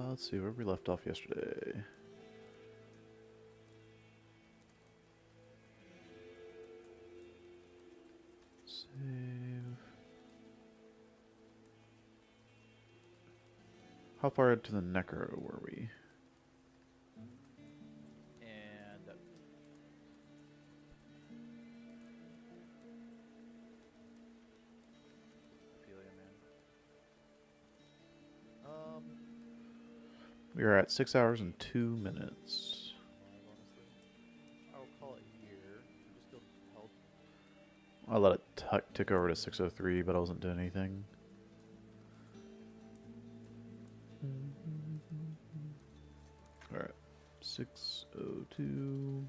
Let's see where we left off yesterday. Save. How far into the Necro were we? And feel ya, man. We are at 6 hours and 2 minutes. Honestly, I will call it here. We just go help. I let it tick over to 6:03, but I wasn't doing anything. All right, 6:02.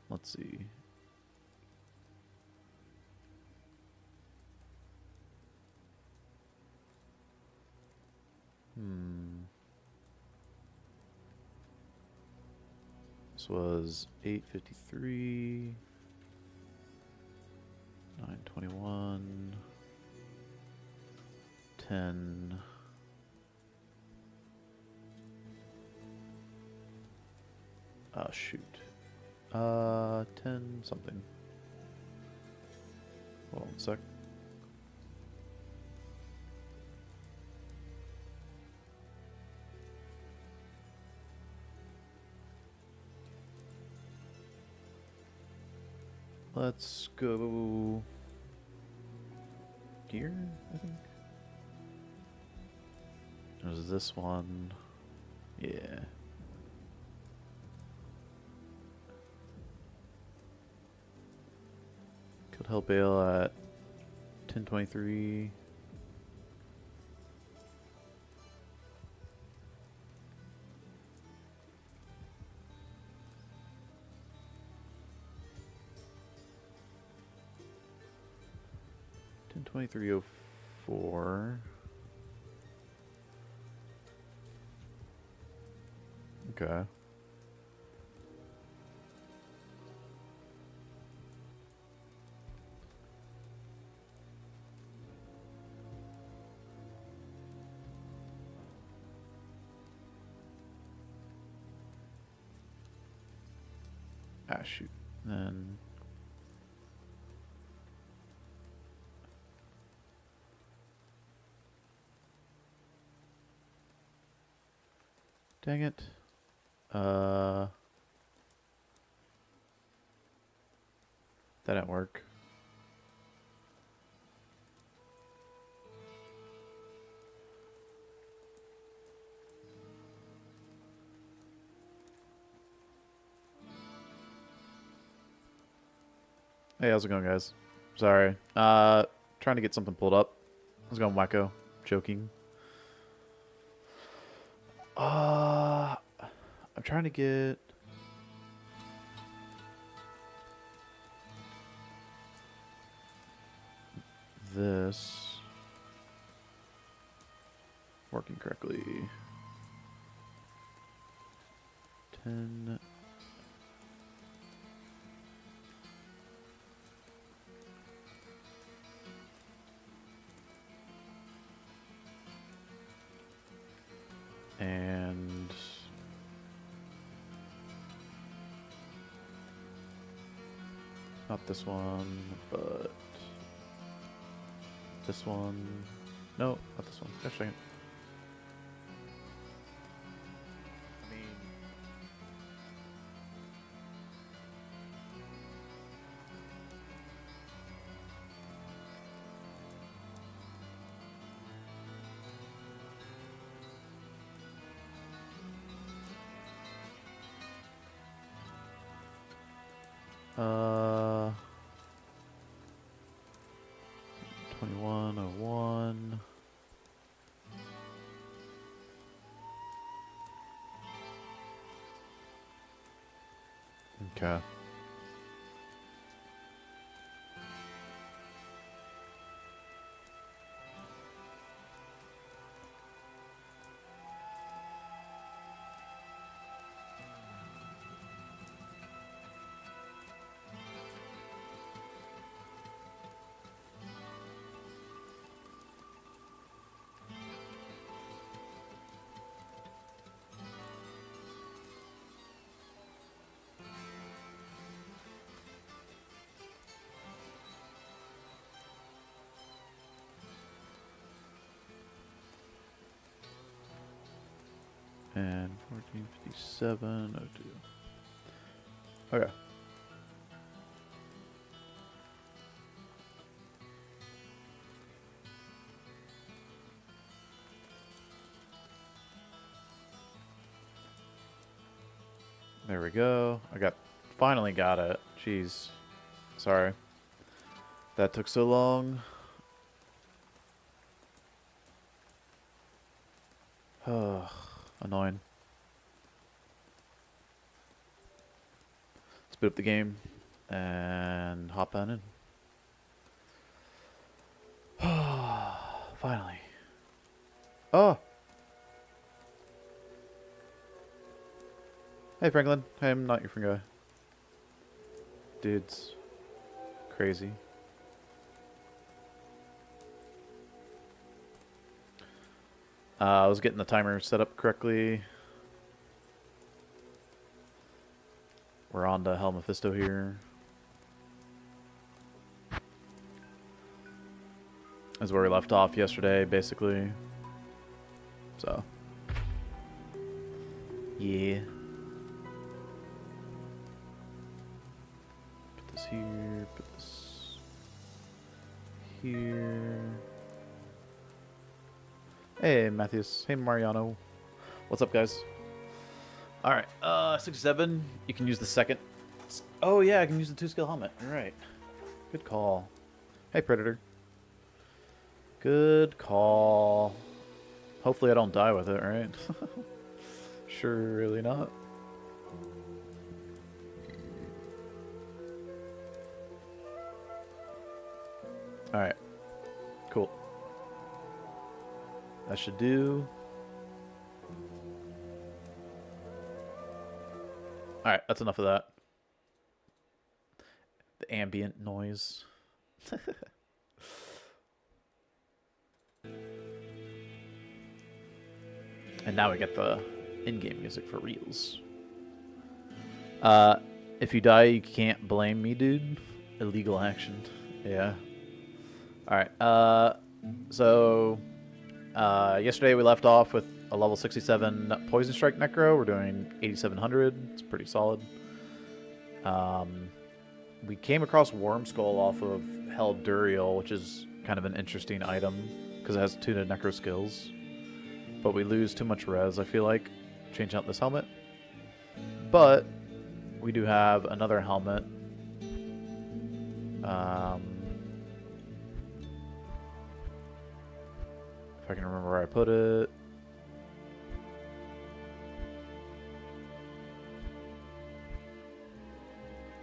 Let's see. This was 8:53, 9:21, 10. Shoot. 10 something. Hold on a sec. Let's go here, I think. There's this one. Yeah. Could help Baal at 10:23. $10:23:04. Okay. Ah, shoot. Then dang it. That didn't work. Hey, how's it going, guys? Sorry. Trying to get something pulled up. How's it going, Wacko? Joking. I'm trying to get this working correctly. 10. And not this one, but this one. No, not this one. Gosh dang it. I mean, Uh, 21:01. Okay. And 145702. Okay. There we go. Finally got it. Jeez. Sorry. That took so long. Annoying. Let's boot up the game and hop on in. Finally. Oh! Hey Franklin. Hey, I'm not your friend guy. Dude's crazy. I was getting the timer set up correctly. We're on to Mephisto here. That's where we left off yesterday, basically. So, yeah. Put this here, put this here. Hey, Matthews. Hey, Mariano. What's up, guys? Alright, 67. You can use the second. Oh, yeah, I can use the 2-skill helmet. You're right. Good call. Hey, Predator. Good call. Hopefully I don't die with it, right? Sure, really not. Alright. Cool. That should do. Alright, that's enough of that. The ambient noise. And now we get the in-game music for reals. If you die, you can't blame me, dude. Illegal action. Yeah. Alright, so... yesterday we left off with a level 67 PsnStrike Necro. We're doing 8700. It's pretty solid. We came across Worm Skull off of Hell Duriel, which is kind of an interesting item because it has 2 Necro skills. But we lose too much res, I feel like, change out this helmet. But we do have another helmet. If I can remember where I put it.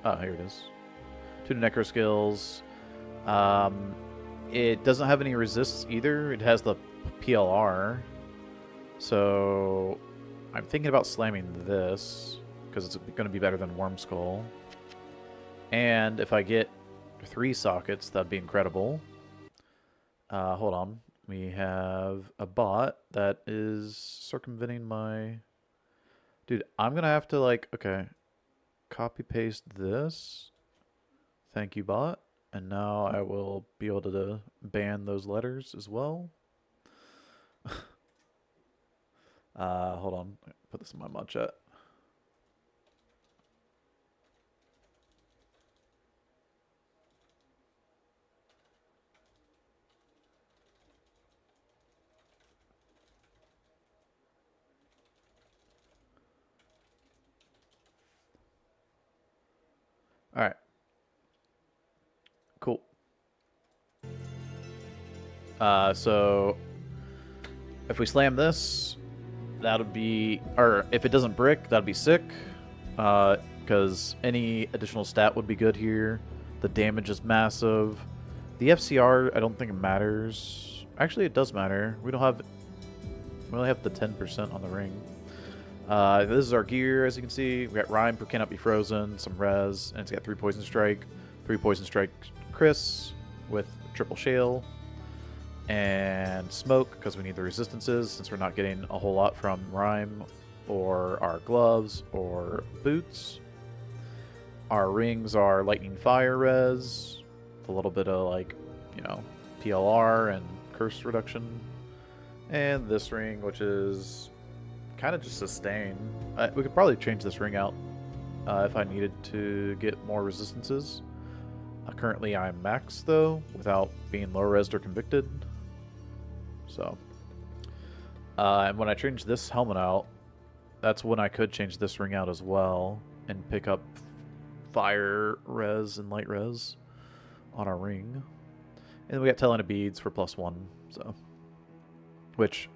Oh, here it is. 2 Necro skills. It doesn't have any resists either. It has the PLR. So I'm thinking about slamming this because it's going to be better than Worm Skull. And if I get 3 sockets, that'd be incredible. Hold on. We have a bot that is circumventing my... Dude, I'm going to have to, like, okay, copy paste this. Thank you, bot. And now I will be able to ban those letters as well. Hold on. Put this in my mod chat. All right. Cool. So if we slam this, that'll be, or if it doesn't brick, that'll be sick. because any additional stat would be good here. The damage is massive. The FCR, I don't think it matters. Actually, it does matter. We only have the 10% on the ring. This is our gear, as you can see. We got Rhyme, who cannot be frozen, some res, and it's got 3 Poison Strike. 3 Poison Strike Chris with triple shale. And Smoke, because we need the resistances, since we're not getting a whole lot from Rhyme or our gloves or boots. Our rings are Lightning Fire res, a little bit of, like, you know, PLR and curse reduction. And this ring, which is kind of just sustain. We could probably change this ring out if I needed to get more resistances. Currently I'm max, though, without being low resed or convicted. So, and when I change this helmet out, that's when I could change this ring out as well and pick up fire res and light res on our ring. And then we got Telling of Beads for +1, so. Which,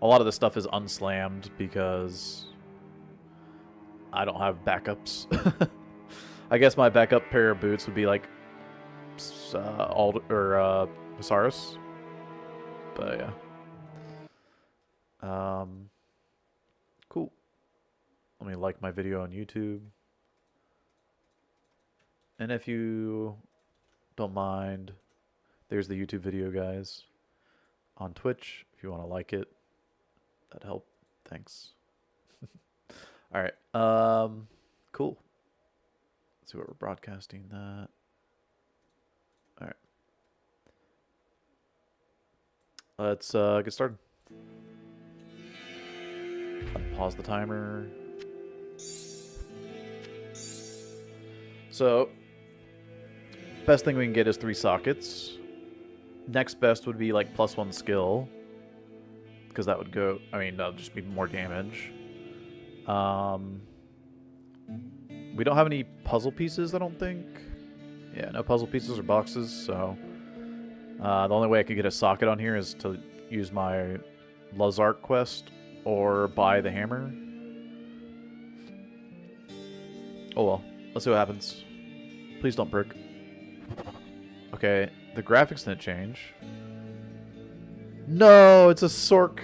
a lot of this stuff is unslammed because I don't have backups. I guess my backup pair of boots would be like Visaris. But yeah. Cool. Let me like my video on YouTube. And if you don't mind, there's the YouTube video, guys. On Twitch, if you want to like it, that'd help. Thanks. Alright. Cool. Let's see what we're broadcasting that. Alright. Let's get started. Pause the timer. So, best thing we can get is 3 sockets. Next best would be like +1 skill, because that would go, I mean, that'll just be more damage. We don't have any puzzle pieces, I don't think. Yeah, no puzzle pieces or boxes, so the only way I could get a socket on here is to use my Lazark quest or buy the hammer. Oh well, let's see what happens. Please don't brick. Okay, the graphics didn't change. No, it's a Sork.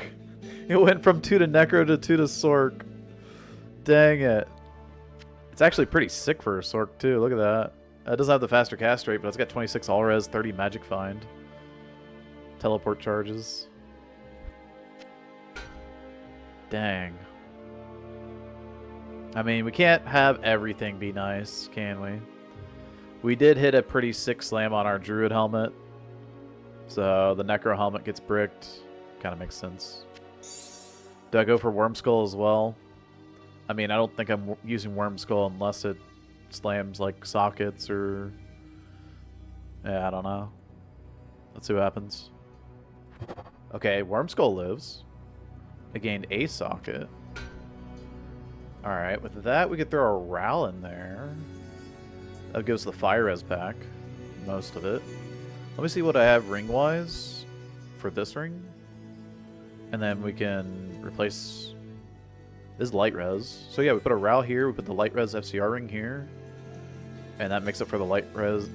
It went from 2 to Necro to 2 to Sork. Dang it. It's actually pretty sick for a Sork too, look at that. It doesn't have the faster cast rate, but it's got 26 all res, 30 magic find. Teleport charges. Dang. I mean, we can't have everything be nice, can we? We did hit a pretty sick slam on our Druid helmet. So the Necro helmet gets bricked. Kind of makes sense. Do I go for Worm Skull as well? I mean, I don't think I'm using Worm Skull unless it slams like sockets or... Yeah, I don't know. Let's see what happens. Okay, Worm Skull lives. I gained a socket. Alright, with that we could throw a Ral in there. That gives the fire res back. Most of it. Let me see what I have ring-wise for this ring. And then we can replace... This is light res. So yeah, we put a Ral here, we put the light res FCR ring here. And that makes up for the light res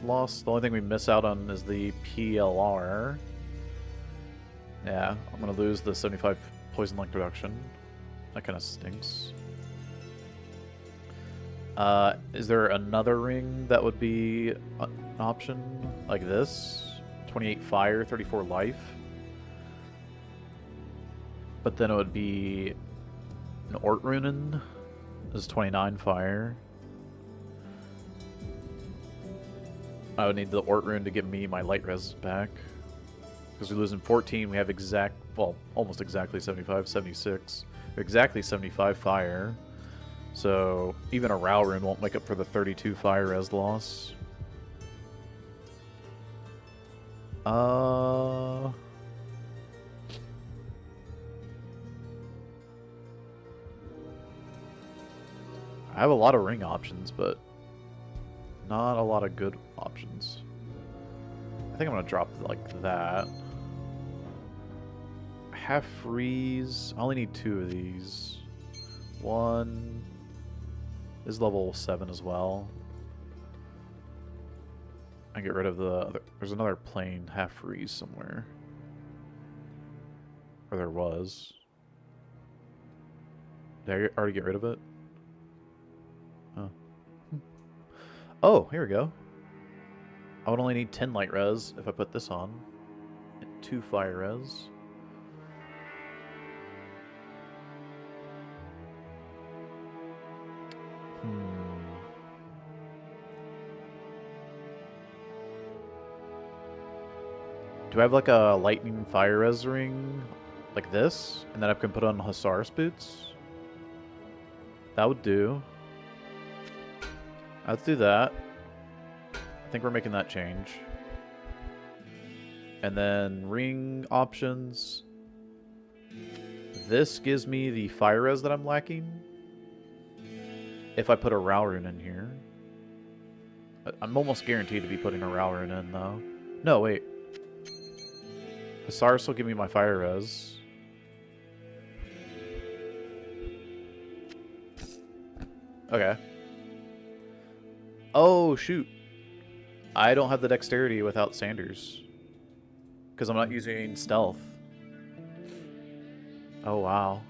loss. The only thing we miss out on is the PLR. Yeah, I'm going to lose the 75 poison link reduction. That kind of stinks. Is there another ring that would be an option? Like this? 28 fire, 34 life. But then it would be an Ort Runen. This is 29 fire. I would need the Ort Rune to give me my light res back. Because we lose in 14, we have almost exactly 75, 76. Exactly 75 fire. So even a Ral Rune won't make up for the 32 fire res loss. I have a lot of ring options, but not a lot of good options. I think I'm gonna drop like that. Half freeze. I only need 2 of these. 1, This is level 7 as well. I get rid of the other. There's another plain half freeze somewhere. Or there was. Did I already get rid of it? Oh. Oh, here we go. I would only need 10 light res if I put this on. And 2 fire res. Do I have like a lightning fire res ring like this? And then I can put on Hussar's boots? That would do. Let's do that. I think we're making that change. And then ring options. This gives me the fire res that I'm lacking. If I put a Rao rune in here. I'm almost guaranteed to be putting a Rao rune in though. No, wait. Hussars will give me my fire res. Okay. Oh, shoot. I don't have the dexterity without Sanders. Because I'm not using stealth. Oh, wow.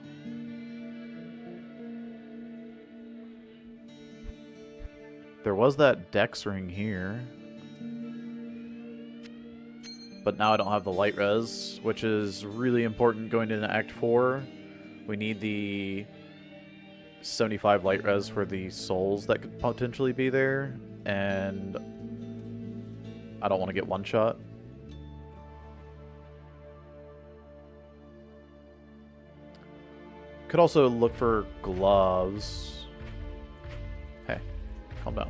There was that dex ring here. But now I don't have the light res, which is really important going into Act 4. We need the 75 light res for the souls that could potentially be there. And I don't want to get one shot. Could also look for gloves. Hey, calm down.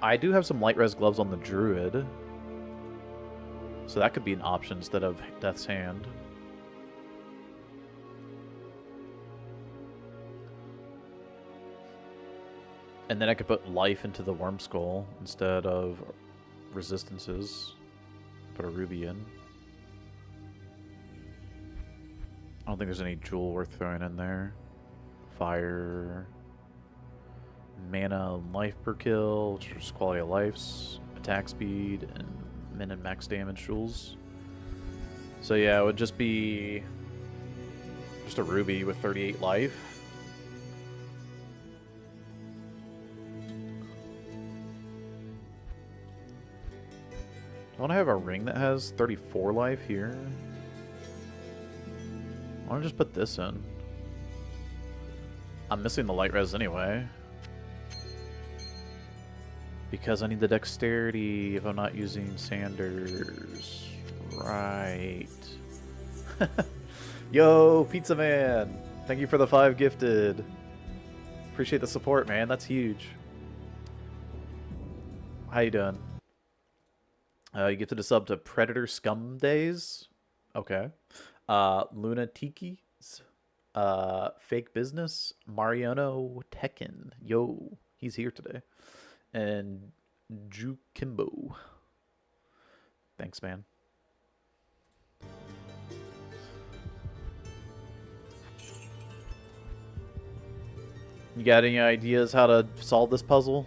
I do have some light res gloves on the druid. So that could be an option instead of Death's Hand. And then I could put life into the Worm Skull instead of resistances. Put a ruby in. I don't think there's any jewel worth throwing in there. Fire. Mana and life per kill, which is quality of lives, attack speed, and min and max damage jewels. So yeah, it would just be just a ruby with 38 life. I want to have a ring that has 34 life here. I want to just put this in. I'm missing the light res anyway. Because I need the dexterity if I'm not using Sanders. Right. Yo, Pizza Man! Thank you for the 5 gifted. Appreciate the support, man. That's huge. How you doing? You gifted a sub to Predator Scum Days. Okay. Luna Tiki's. Fake Business. Mariano Tekken. Yo, he's here today. And Jukimbo. Thanks, man. You got any ideas how to solve this puzzle?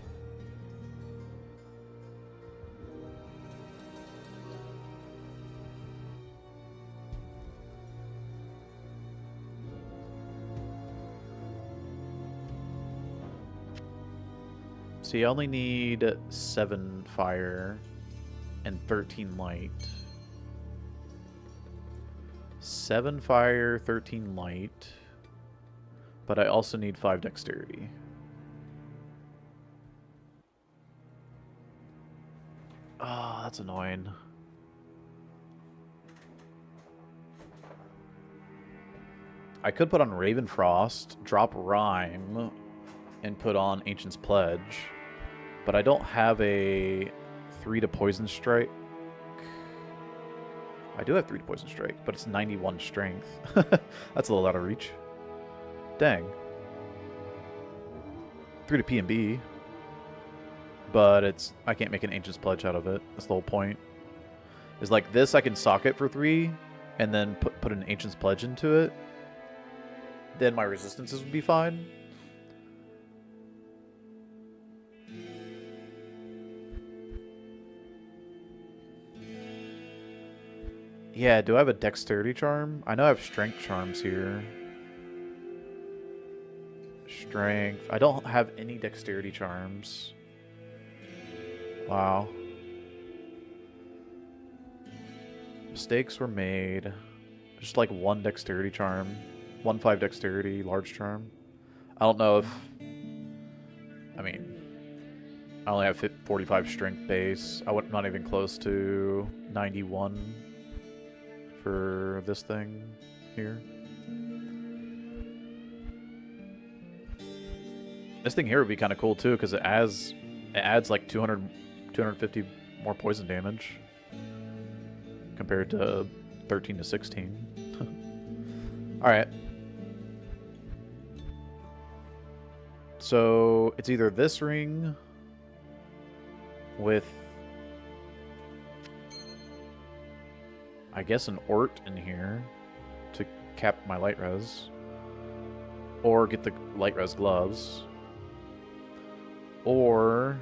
So you only need 7 fire and 13 light. 7 fire, 13 light. But I also need 5 dexterity. Oh, that's annoying. I could put on Ravenfrost, drop Rhyme, and put on Ancient's Pledge. But I don't have a 3 to Poison Strike. I do have 3 to Poison Strike, but it's 91 strength. That's a little out of reach. Dang. 3 to P&B. But it's... I can't make an Ancient's Pledge out of it. That's the whole point. Is like this, I can socket for 3, and then put an Ancient's Pledge into it. Then my resistances would be fine. Yeah, do I have a dexterity charm? I know I have strength charms here. Strength. I don't have any dexterity charms. Wow. Mistakes were made. Just like one dexterity charm. 1-5 dexterity, large charm. I don't know if... I mean... I only have 45 strength base. I'm not even close to 91 for this thing here. This thing here would be kind of cool too, because it adds like 250 more poison damage compared to 13 to 16. All right. So it's either this ring with, I guess, an Ort in here to cap my light res, or get the light res gloves, or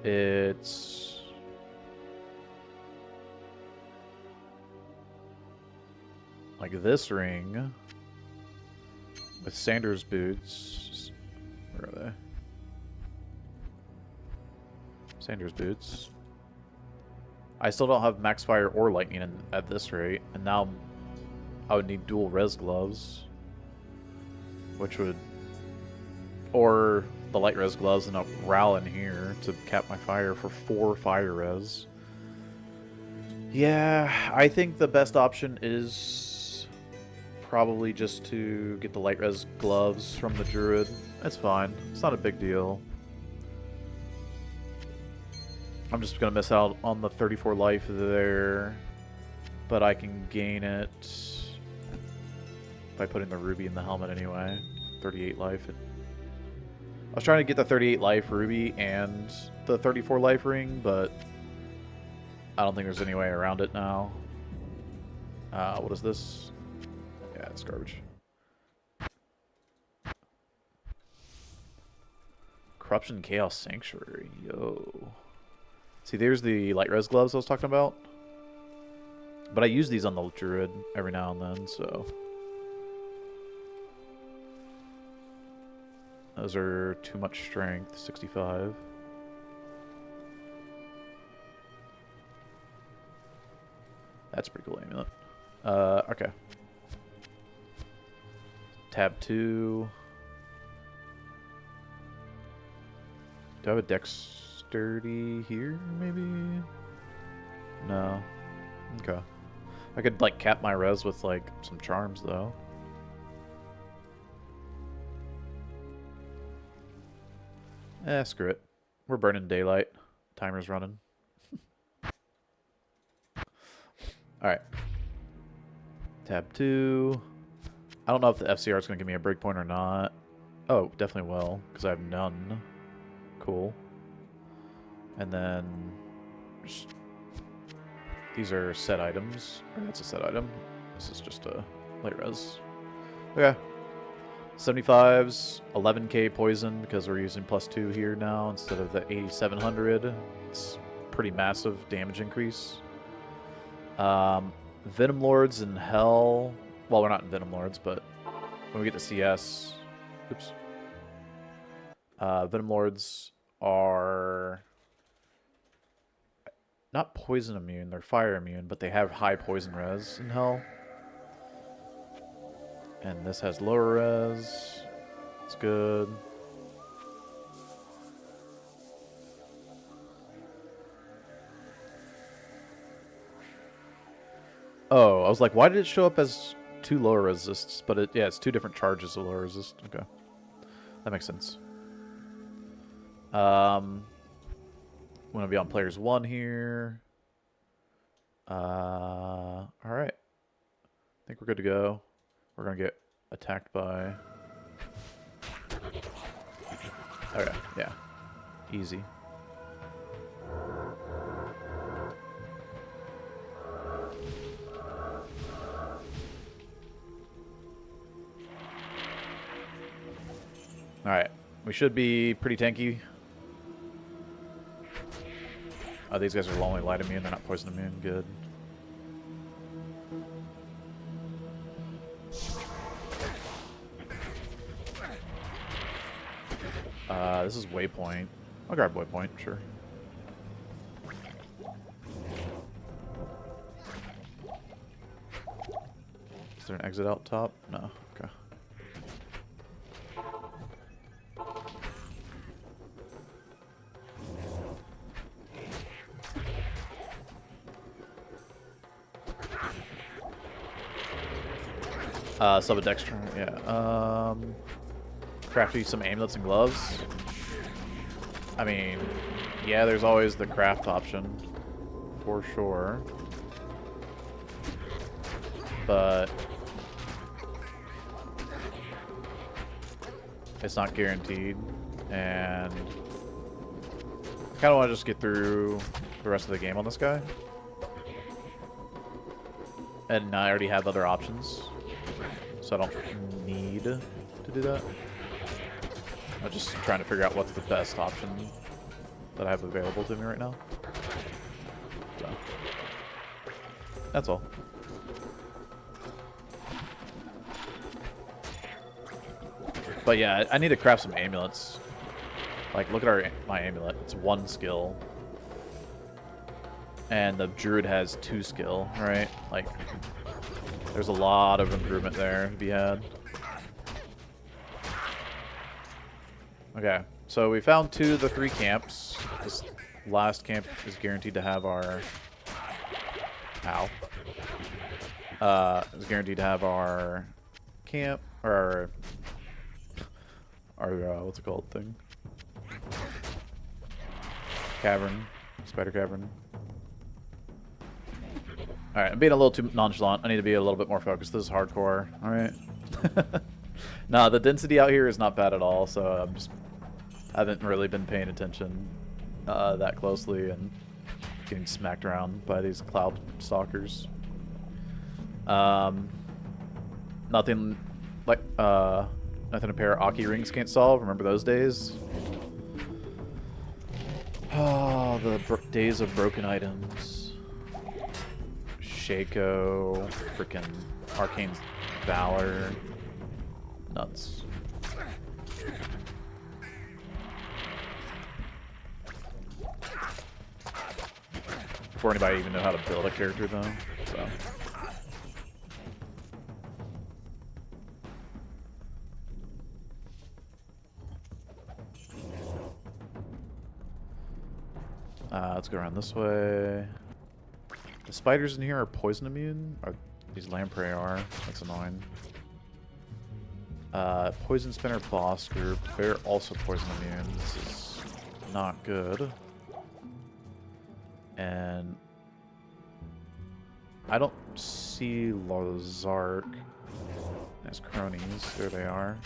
it's like this ring with Sanders boots. Where are they? Sanders boots. I still don't have max fire or lightning at this rate, and now I would need dual res gloves, which would, or the light res gloves and a Ral in here to cap my fire for 4 fire res. Yeah, I think the best option is probably just to get the light res gloves from the druid. That's fine. It's not a big deal. I'm just going to miss out on the 34 life there, but I can gain it by putting the ruby in the helmet anyway. 38 life. I was trying to get the 38 life ruby and the 34 life ring, but I don't think there's any way around it now. What is this? Yeah, it's garbage. Corruption Chaos Sanctuary. Yo. See, there's the light res gloves I was talking about. But I use these on the druid every now and then, so. Those are too much strength, 65. That's a pretty cool amulet. Okay. Tab 2. Do I have a dexterity here, maybe? No. Okay. I could, like, cap my res with, like, some charms, though. Screw it. We're burning daylight. Timer's running. Alright. Tab 2. I don't know if the FCR is going to give me a breakpoint or not. Oh, definitely will, because I have none. Cool. And then just, these are set items. Or that's a set item. This is just a light res. Okay. 75s, 11k poison because we're using +2 here now instead of the 8700. It's pretty massive damage increase. Venom Lords in Hell. Well, we're not in Venom Lords, but when we get to CS, oops. Venom Lords are not poison immune, they're fire immune, but they have high poison res in Hell. And this has lower res. It's good. Oh, I was like, why did it show up as 2 lower resists? But yeah, it's 2 different charges of lower resist. Okay. That makes sense. I'm going to be on players 1 here. Alright. I think we're good to go. We're going to get attacked by... Okay, yeah. Easy. Alright. We should be pretty tanky. Oh, these guys are only light immune, they're not poison immune. Good. This is Waypoint. I'll grab Waypoint, sure. Is there an exit out top? No. Okay. Subadextron, yeah. Craft you some amulets and gloves. I mean, yeah, there's always the craft option, for sure. But it's not guaranteed, and I kind of want to just get through the rest of the game on this guy. And I already have other options, so I don't need to do that. I'm just trying to figure out what's the best option that I have available to me right now. So, that's all. But yeah, I need to craft some amulets. Like, look at my amulet. It's 1 skill. And the druid has 2 skill, right? Like, there's a lot of improvement there to be had. Okay, so we found 2 of the 3 camps. This last camp is guaranteed to have our... Ow. Is guaranteed to have our camp, or our what's it called thing? Cavern. Spider cavern. Alright, I'm being a little too nonchalant. I need to be a little bit more focused. This is hardcore. Alright. Nah, the density out here is not bad at all, so I'm just... haven't really been paying attention that closely and getting smacked around by these cloud stalkers. Nothing like nothing a pair of Aki rings can't solve. Remember those days? Oh, the days of broken items. Shaco, freaking Arcane Valor, nuts. Before anybody even know how to build a character, though. So. Let's go around this way. The spiders in here are poison immune? Or these lamprey are. That's annoying. Poison spinner boss group. They're also poison immune. This is not good. And I don't see Lazark as cronies. There they are.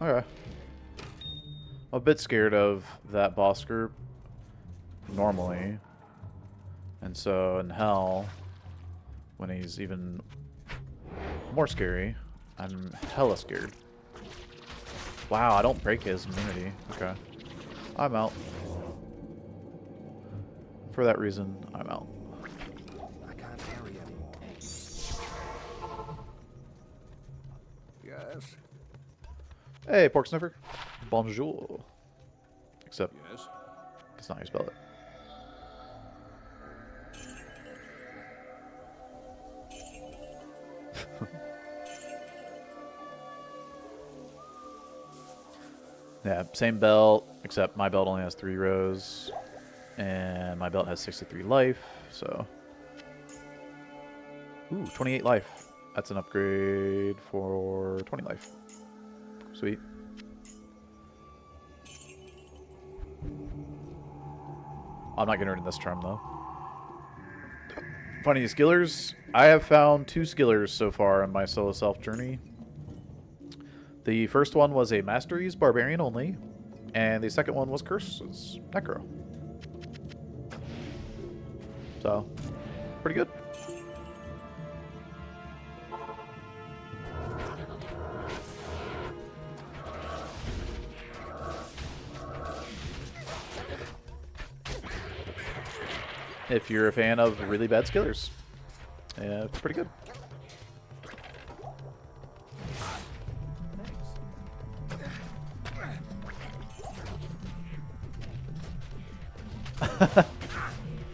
Okay. I'm a bit scared of that boss group normally. And so in hell, when he's even more scary, I'm hella scared. Wow, I don't break his immunity. Okay. I'm out. For that reason, I'm out. I can't carry anymore. Yes. Hey, pork sniffer. Bonjour. Except, Yes. that's not how you spell it. Yeah, same belt, except my belt only has 3 rows, and my belt has 63 life, so... Ooh, 28 life. That's an upgrade for 20 life. Sweet. I'm not getting rid of this charm, though. Funny skillers. I have found 2 skillers so far in my solo self journey. The first one was a Masteries Barbarian only, and the second one was Curses Necro. So, pretty good. If you're a fan of really bad skillers. Yeah, it's pretty good.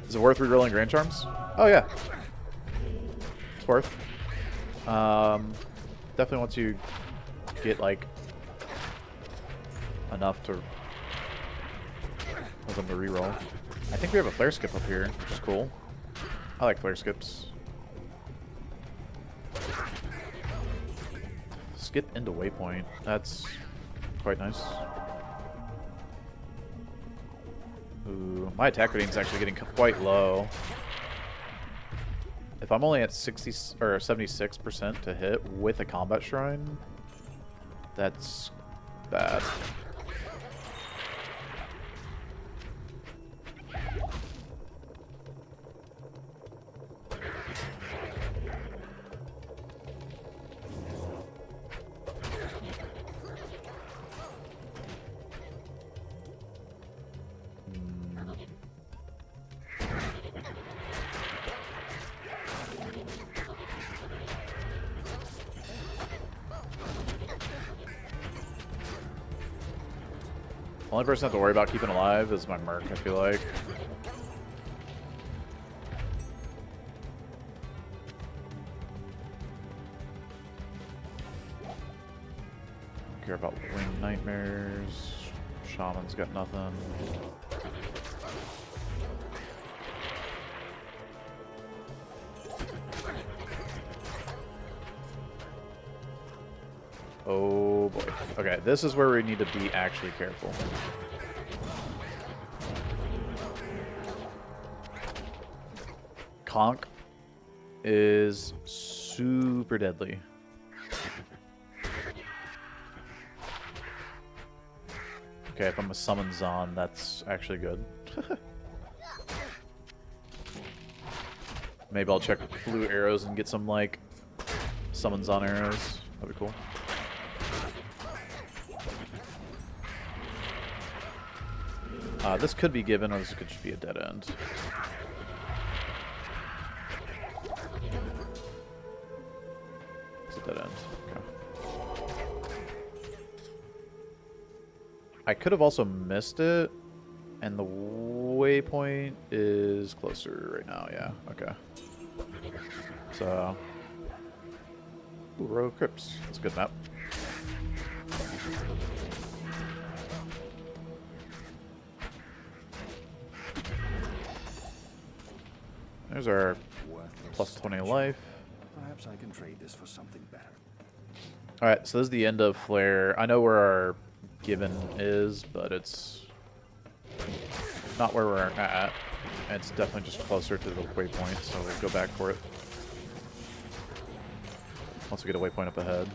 Is it worth rerolling Grand Charms? Oh yeah. It's worth. Definitely once you get like enough to for them to reroll. I think we have a flare skip up here, which is cool. I like flare skips. Skip into waypoint. That's quite nice. Ooh, my attack rating is actually getting quite low. If I'm only at 60 or 76% to hit with a combat shrine, that's bad. Only person I have to worry about keeping alive is my Merc, I feel like. Don't care about Winged Nightmares. Shaman's got nothing. Oh boy. Okay, this is where we need to be actually careful. Conk is super deadly. Okay, if I'm a summon Zon, that's actually good. Maybe I'll check blue arrows and get some, like, summon Zon arrows. That'd be cool. This could be given, or this could just be a dead end. It's a dead end. Okay. I could have also missed it, and the waypoint is closer right now. Yeah. Okay. So, ooh, Row of Crypts. That's a good map. There's our plus 20 life. Perhaps I can trade this for something better. Alright, so this is the end of Flare. I know where our given is, but it's not where we're at. It's definitely just closer to the waypoint, so we'll go back for it. Once we get a waypoint up ahead.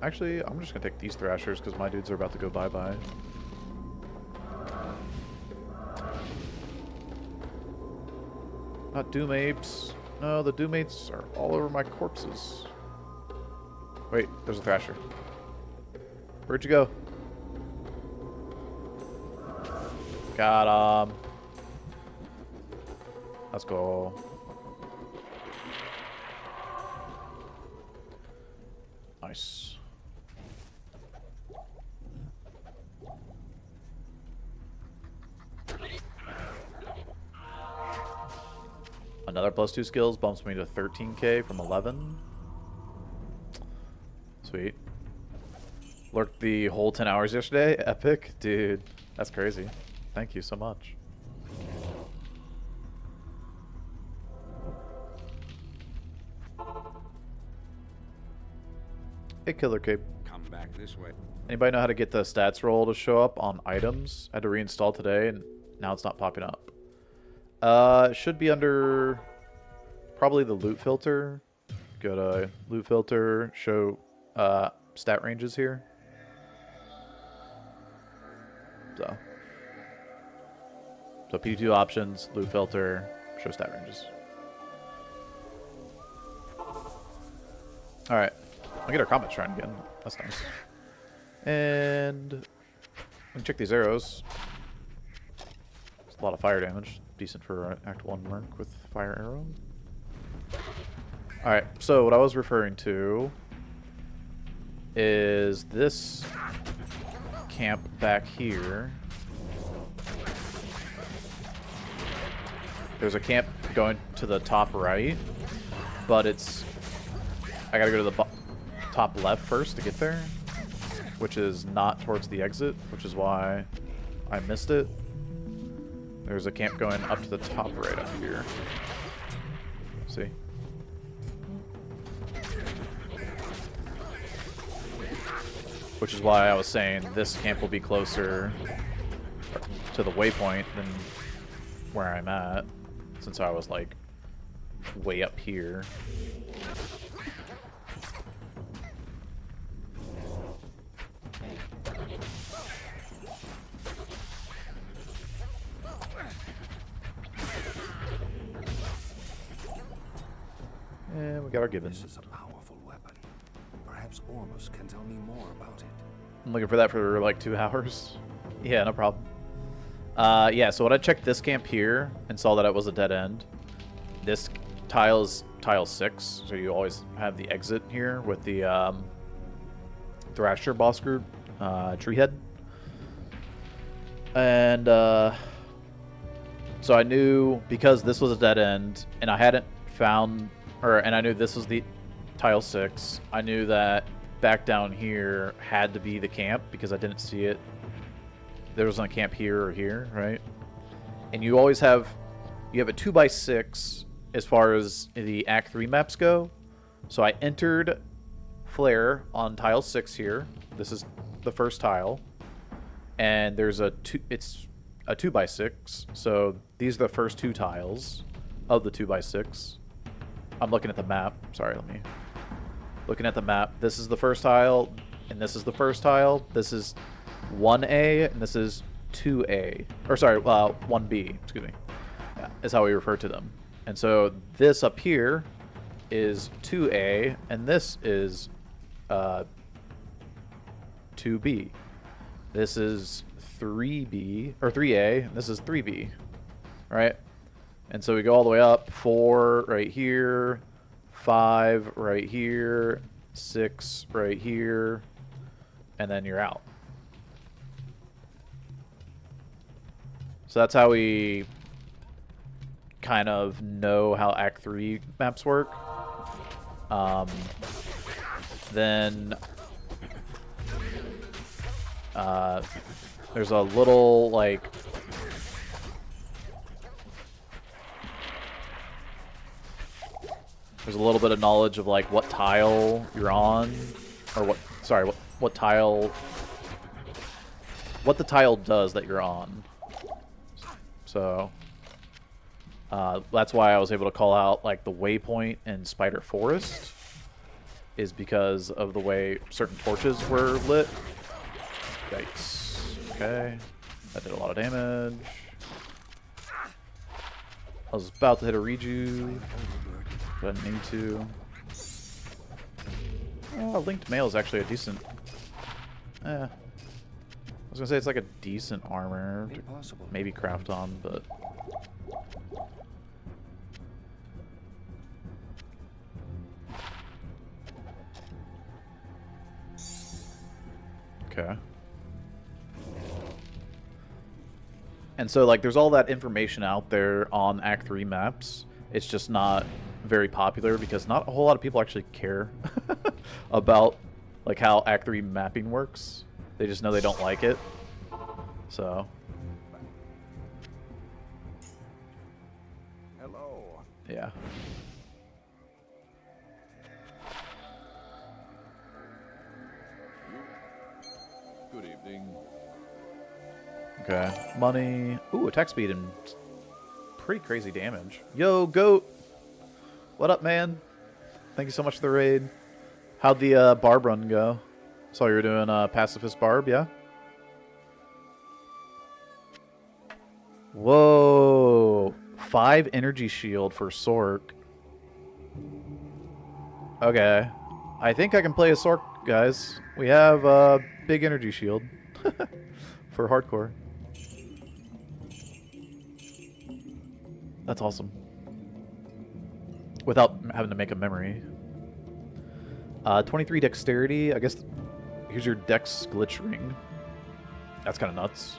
Actually, I'm just gonna take these Thrashers because my dudes are about to go bye-bye. Not Doom Apes. No, the Doom Apes are all over my corpses. Wait, there's a Thrasher. Where'd you go? Got him. Let's go. Nice. Another +2 skills bumps me to 13k from 11. Sweet. Lurked the whole 10 hours yesterday. Epic. Dude, that's crazy. Thank you so much. Hey, Killer Cape. Come back this way. Anybody know how to get the stats roll to show up on items? I had to reinstall today, and now it's not popping up. It should be under probably the loot filter. Go to loot filter, show stat ranges here. So PD2 options, loot filter, show stat ranges. Alright. I'll get our combat shrine again. That's nice. And we can check these arrows. It's a lot of fire damage. Decent for Act 1 mark with fire arrow. Alright, so what I was referring to is this camp back here. There's a camp going to the top right, but it's... I gotta go to the top left first to get there, which is not towards the exit, which is why I missed it. There's a camp going up to the top right up here. See? Which is why I was saying this camp will be closer to the waypoint than where I'm at, since I was like way up here. And we got our gibbon. This is a powerful weapon. Perhaps Ormus can tell me more about it. I'm looking for that for like 2 hours. Yeah, no problem. Yeah, so when I checked this camp here and saw that it was a dead end, this tile is tile 6, so you always have the exit here with the Thrasher boss group, Treehead. And so I knew, because this was a dead end, and I hadn't found, and I knew this was the tile 6, I knew that back down here had to be the camp because I didn't see it. There wasn't a camp here or here, right? And you always have, you have a 2x6 as far as the Act 3 maps go. So I entered Flare on tile 6 here. This is the first tile. And there's a it's a 2x6. So these are the first 2 tiles of the 2x6. I'm looking at the map. Sorry, looking at the map. This is the first tile, and this is the first tile. This is 1A, and this is 2A. Or sorry, 1B, excuse me. Is how we refer to them. And so this up here is 2A, and this is 2B. This is 3B, or 3A, and this is 3B, right? And so we go all the way up, 4 right here, 5 right here, 6 right here, and then you're out. So that's how we kind of know how Act 3 maps work. Then there's a little, like, there's a little bit of knowledge of like what tile you're on, or what tile, what the tile does that you're on. So that's why I was able to call out like the waypoint in Spider Forest, is because of the way certain torches were lit. Yikes. Okay, that did a lot of damage. I was about to hit a reju, but I didn't need to. Linked mail is actually a decent... I was gonna say it's like a decent armor to maybe craft on, but... Okay. And so, like, there's all that information out there on Act 3 maps. It's just not very popular because not a whole lot of people actually care about, like, how Act 3 mapping works. They just know they don't like it. So. Hello. Yeah. Good evening. Okay. Money. Ooh, attack speed and pretty crazy damage. Yo, goat. What up, man? Thank you so much for the raid. How'd the Barb run go? Saw you were doing Pacifist Barb, yeah? Whoa. 5 energy shield for Sork. Okay. I think I can play a Sork, guys. We have a big energy shield for hardcore. That's awesome. Without having to make a memory. 23 dexterity. I guess here's your dex glitch ring. That's kind of nuts.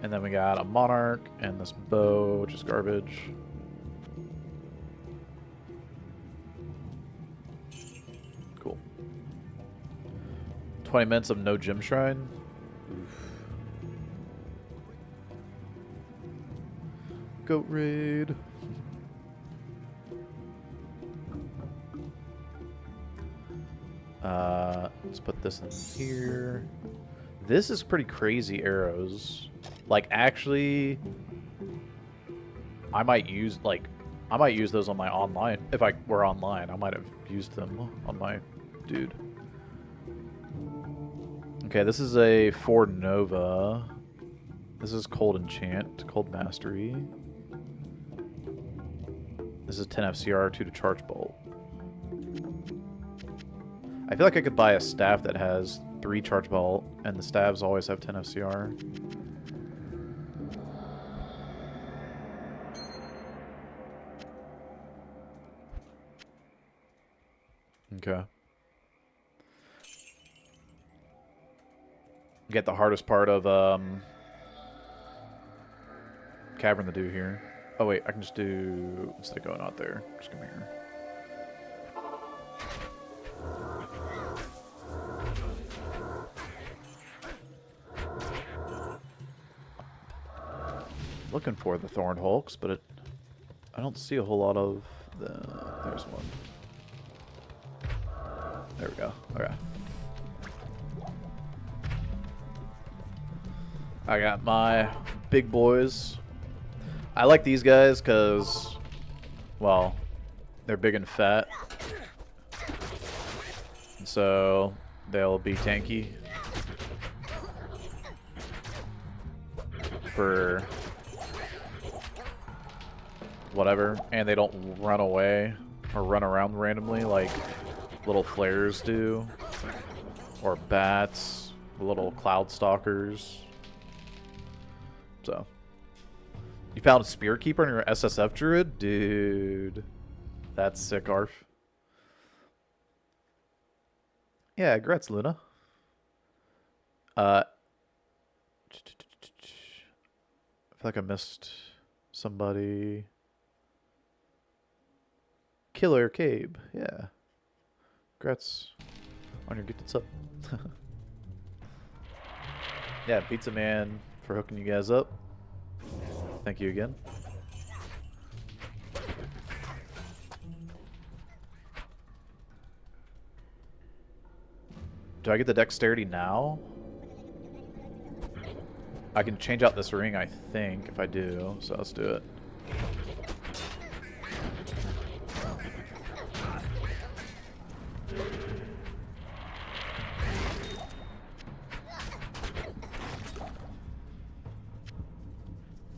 And then we got a monarch and this bow, which is garbage. Cool. 20 minutes of no gym shrine. Oof. Goat raid. Let's put this in here. This is pretty crazy arrows. Like, actually, I might use those on my online. If I were online, I might have used them on my dude. Okay, this is a 4 Nova. This is Cold Enchant, Cold Mastery. This is 10 FCR, 2 to Charge Bolt. I feel like I could buy a staff that has 3 Charge Bolt, and the staves always have 10 FCR. Okay. Get the hardest part of Cavern to do here. Oh wait, I can just do, instead of going out there, just come here. Looking for the Thorn Hulks, but I don't see a whole lot of the. There's one. There we go. Okay. I got my big boys. I like these guys because, well, they're big and fat. And so they'll be tanky for whatever, and they don't run away or run around randomly like little flares do, or bats, little cloud stalkers. So, you found a Spear Keeper in your SSF Druid? Dude, that's sick, Arf. Yeah, congrats, Luna. I feel like I missed somebody. Killer Cabe, yeah. Congrats on your gifted sub. Yeah, Pizza Man for hooking you guys up. Thank you again. Do I get the dexterity now? I can change out this ring, I think, if I do. So let's do it.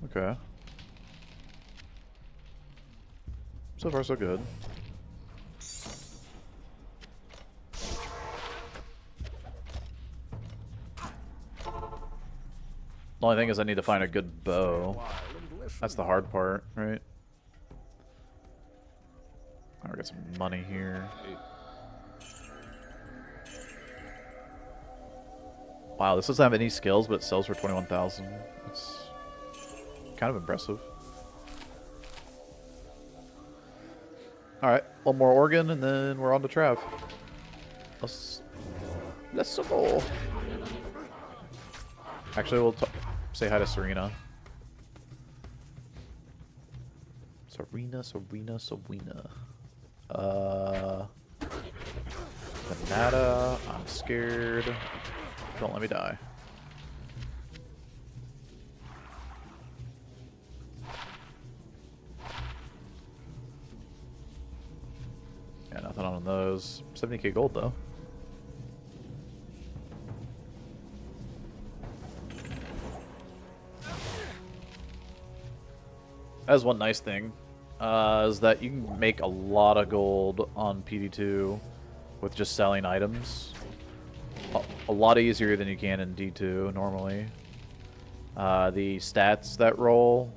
Okay. So far, so good. The only thing is I need to find a good bow. That's the hard part, right? I'll get some money here. Wow, this doesn't have any skills, but it sells for 21,000. That's kind of impressive. Alright, one more organ and then we're on to Trav. Let's go. Actually, we'll say hi to Serena. Serena. Banata, I'm scared. Don't let me die. nothing on those. 70k gold though. That's one nice thing, is that you can make a lot of gold on PD2 with just selling items. A lot easier than you can in D2 normally. The stats that roll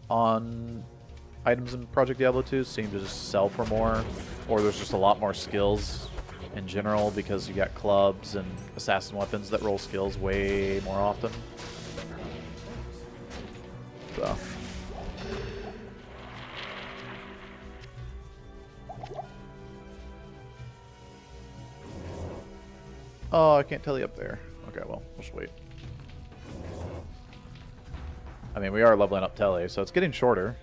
on items in Project Diablo 2 seem to just sell for more, or there's just a lot more skills in general because you got clubs and assassin weapons that roll skills way more often. So. Oh, I can't tell you up there. Okay, well, we'll just wait. I mean, we are leveling up Telly, so it's getting shorter.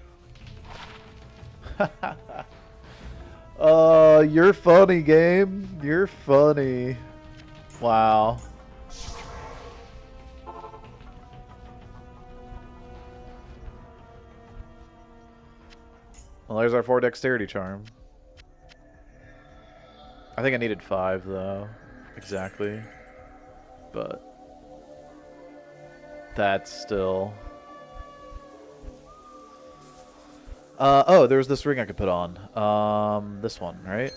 You're funny, game. You're funny. Wow. Well, there's our 4 dexterity charm. I think I needed 5, though. Exactly. But that's still... oh, there's this ring I could put on. This one, right?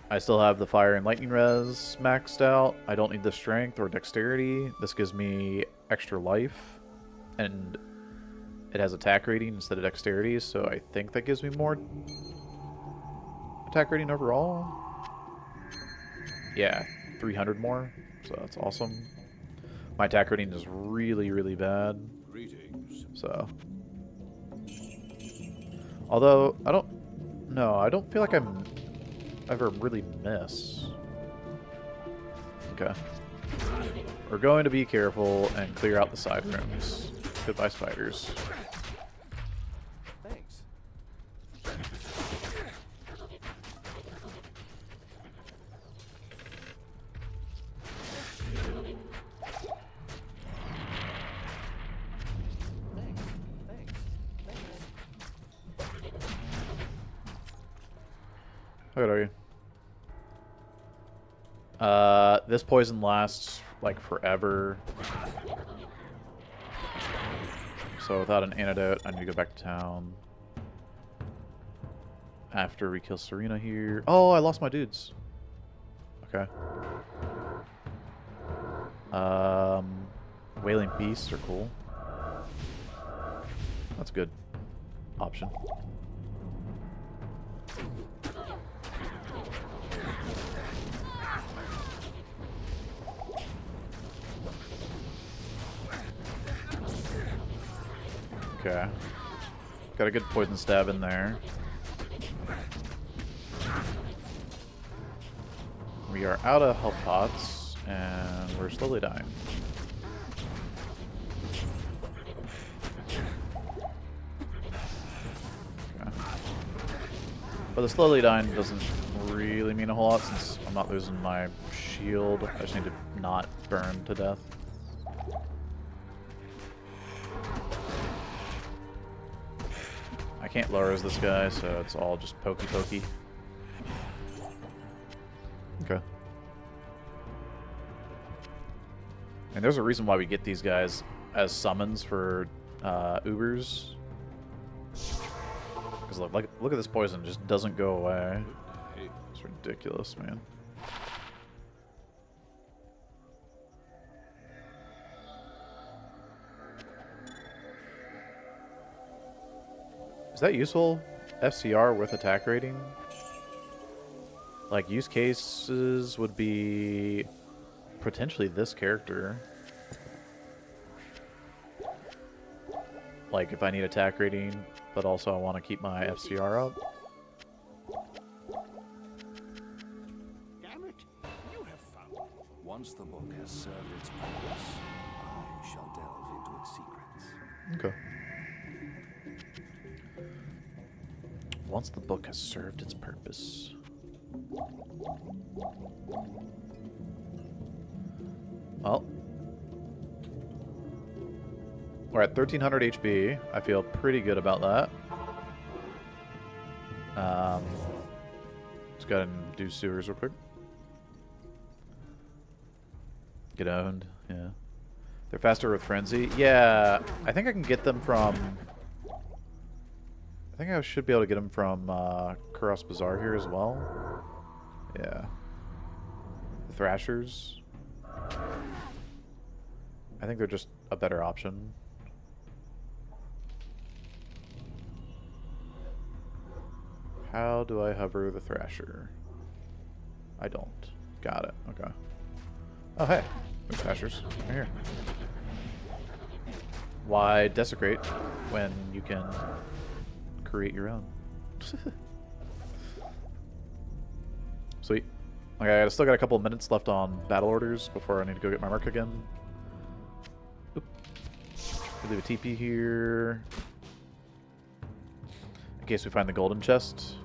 I still have the fire and lightning res maxed out. I don't need the strength or dexterity. This gives me extra life. And it has attack rating instead of dexterity, so I think that gives me more attack rating overall. Yeah, 300 more, so that's awesome. My attack rating is really, really bad. So, although I don't feel like I'm ever really miss. Okay, we're going to be careful and clear out the side rooms. Goodbye, spiders. Thanks. How good are you? This poison lasts like forever. So without an antidote, I need to go back to town. After we kill Serena here. Oh, I lost my dudes. Okay. Wailing Beasts are cool. That's a good option. Okay. Got a good poison stab in there. We are out of health pots, and we're slowly dying. Okay. But the slowly dying doesn't really mean a whole lot since I'm not losing my shield. I just need to not burn to death. I can't lower as this guy, so it's all just pokey. Okay. And there's a reason why we get these guys as summons for Ubers. Because look at this poison, it just doesn't go away. It's ridiculous, man. Is that useful? FCR with attack rating? Like, use cases would be potentially this character. Like, if I need attack rating, but also I want to keep my FCR up. Damn it! You have found. Once the book has served its purpose, I shall delve into its secrets. Okay. Once the book has served its purpose. Well, we're at 1300 HP. I feel pretty good about that. Let's go ahead and do sewers real quick. Get owned, yeah. They're faster with Frenzy. Yeah, I think I can get them from... I think I should be able to get them from Kuros Bazaar here as well. Yeah. The Thrashers. I think they're just a better option. How do I hover the Thrasher? I don't. Got it. Okay. Oh, hey. There's Thrashers. Right here. Why desecrate when you can create your own? Sweet. Okay, I still got a couple of minutes left on battle orders before I need to go get my mark again. Oop. We leave a TP here. In case we find the golden chest.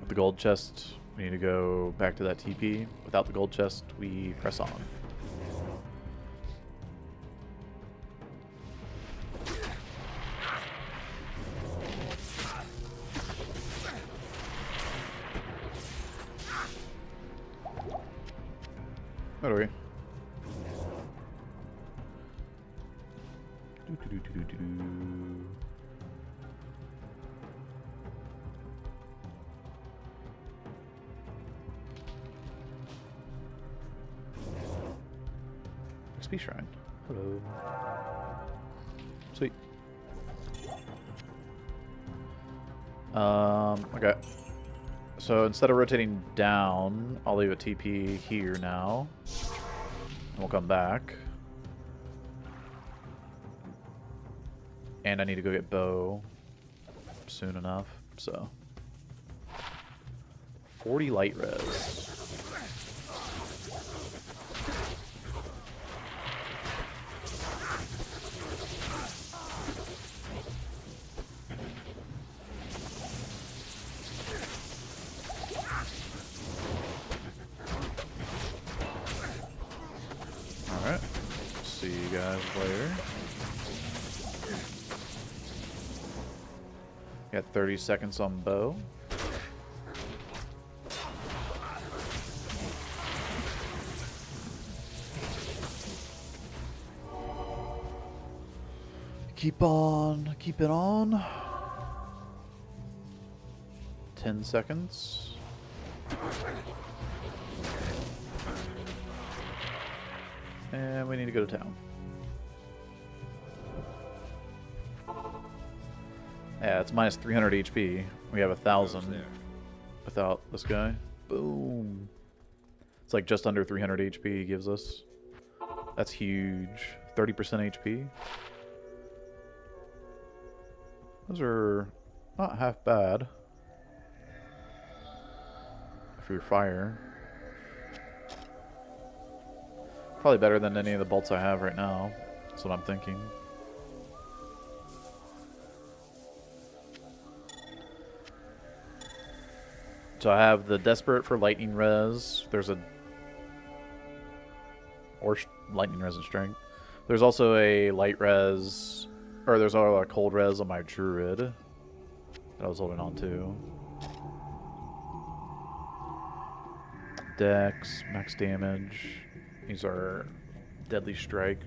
With the gold chest, we need to go back to that TP. Without the gold chest, we press on. What are we? XP Shrine. Hello. Sweet. Okay. So instead of rotating down, I'll leave a TP here now. And we'll come back. And I need to go get Bo soon enough, so. 40 light res. Alright. See you guys later. Got 30 seconds on Bo. Keep it on. 10 seconds. And we need to go to town. Yeah, it's minus 300 HP. We have 1,000 without this guy. Boom. It's like just under 300 HP he gives us. That's huge. 30% HP. Those are not half bad for your fire. Probably better than any of the bolts I have right now. That's what I'm thinking. So I have the Desperate for lightning res. There's a... or lightning res and strength. There's also a light res... or there's also a cold res on my druid that I was holding on to. Dex, max damage. These are deadly strike.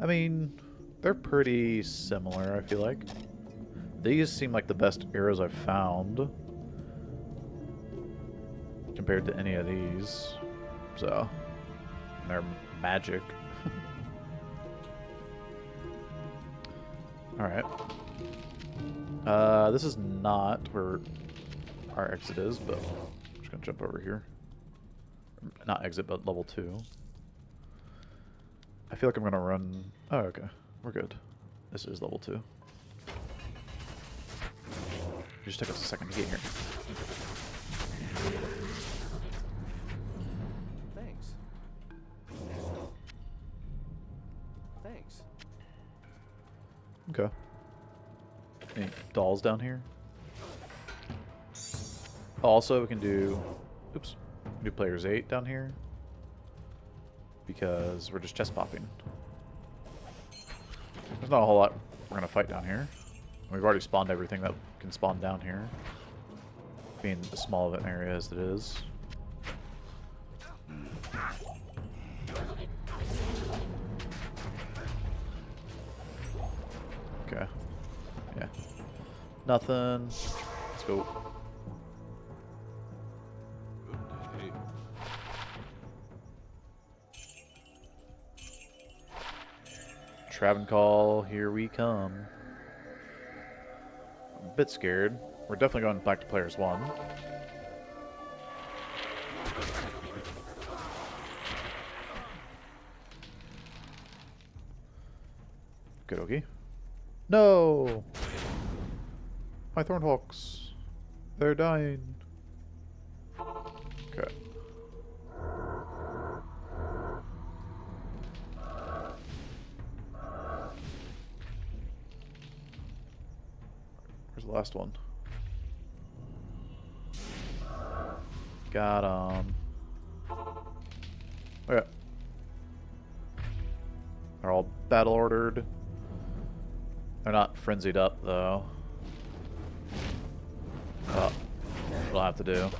I mean, they're pretty similar, I feel like. These seem like the best arrows I've found compared to any of these. So, and they're magic. Alright. This is not where our exit is, but I'm just gonna jump over here. Not exit, but level 2. I feel like I'm gonna run... oh, okay. We're good. This is level 2. It just took us a second to get here. Thanks. Thanks. Okay. Any dolls down here? Also, we can do... oops. Do players 8 down here. Because we're just chest popping. There's not a whole lot we're going to fight down here. We've already spawned everything that can spawn down here. Being as small of an area as it is. Okay. Yeah. Nothing. Let's go. Good day. Travenical, here we come. I'm a bit scared. We're definitely going back to players 1. Good, okay. No! My Thornhawks. They're dying. Okay. Where's the last one? Got him. Okay. They're all battle ordered. They're not frenzied up though. Oh, what'll have to do.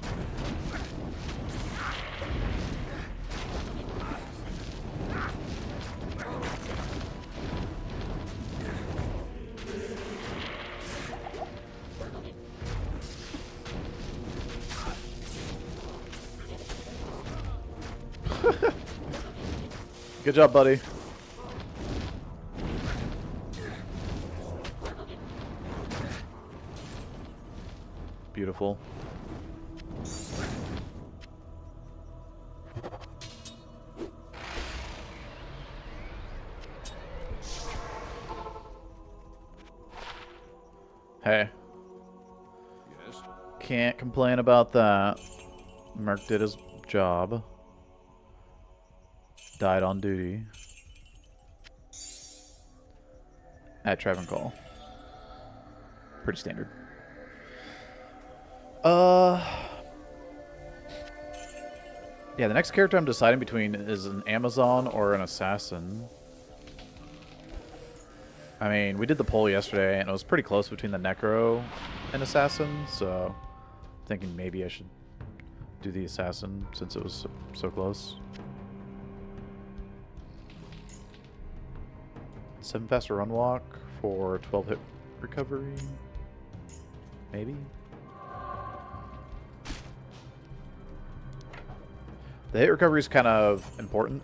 Good job, buddy. Beautiful. Hey. Yes? Can't complain about that. Merc did his job. Died on duty. At Travenical. Pretty standard. Yeah, the next character I'm deciding between is an Amazon or an assassin. I mean, we did the poll yesterday, and it was pretty close between the Necro and assassin, so I'm thinking maybe I should do the assassin since it was so close. 7 faster run walk for 12 hit recovery. Maybe? The hit recovery is kind of important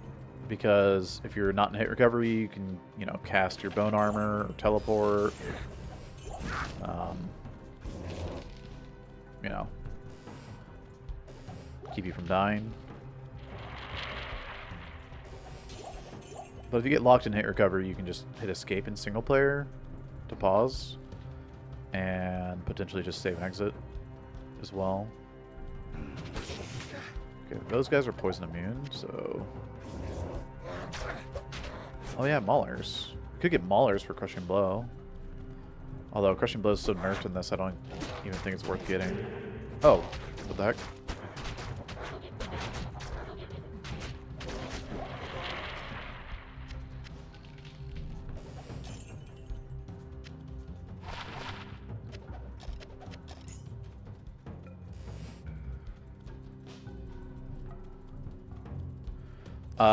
because if you're not in hit recovery, you can, you know, cast your bone armor or teleport. You know, keep you from dying. But if you get locked in hit recovery, you can just hit escape in single player to pause and potentially just save and exit as well. Okay, those guys are poison immune, so... Oh yeah, Maulers. We could get Maulers for Crushing Blow. Although Crushing Blow is so nerfed in this, I don't even think it's worth getting. Oh, what the heck?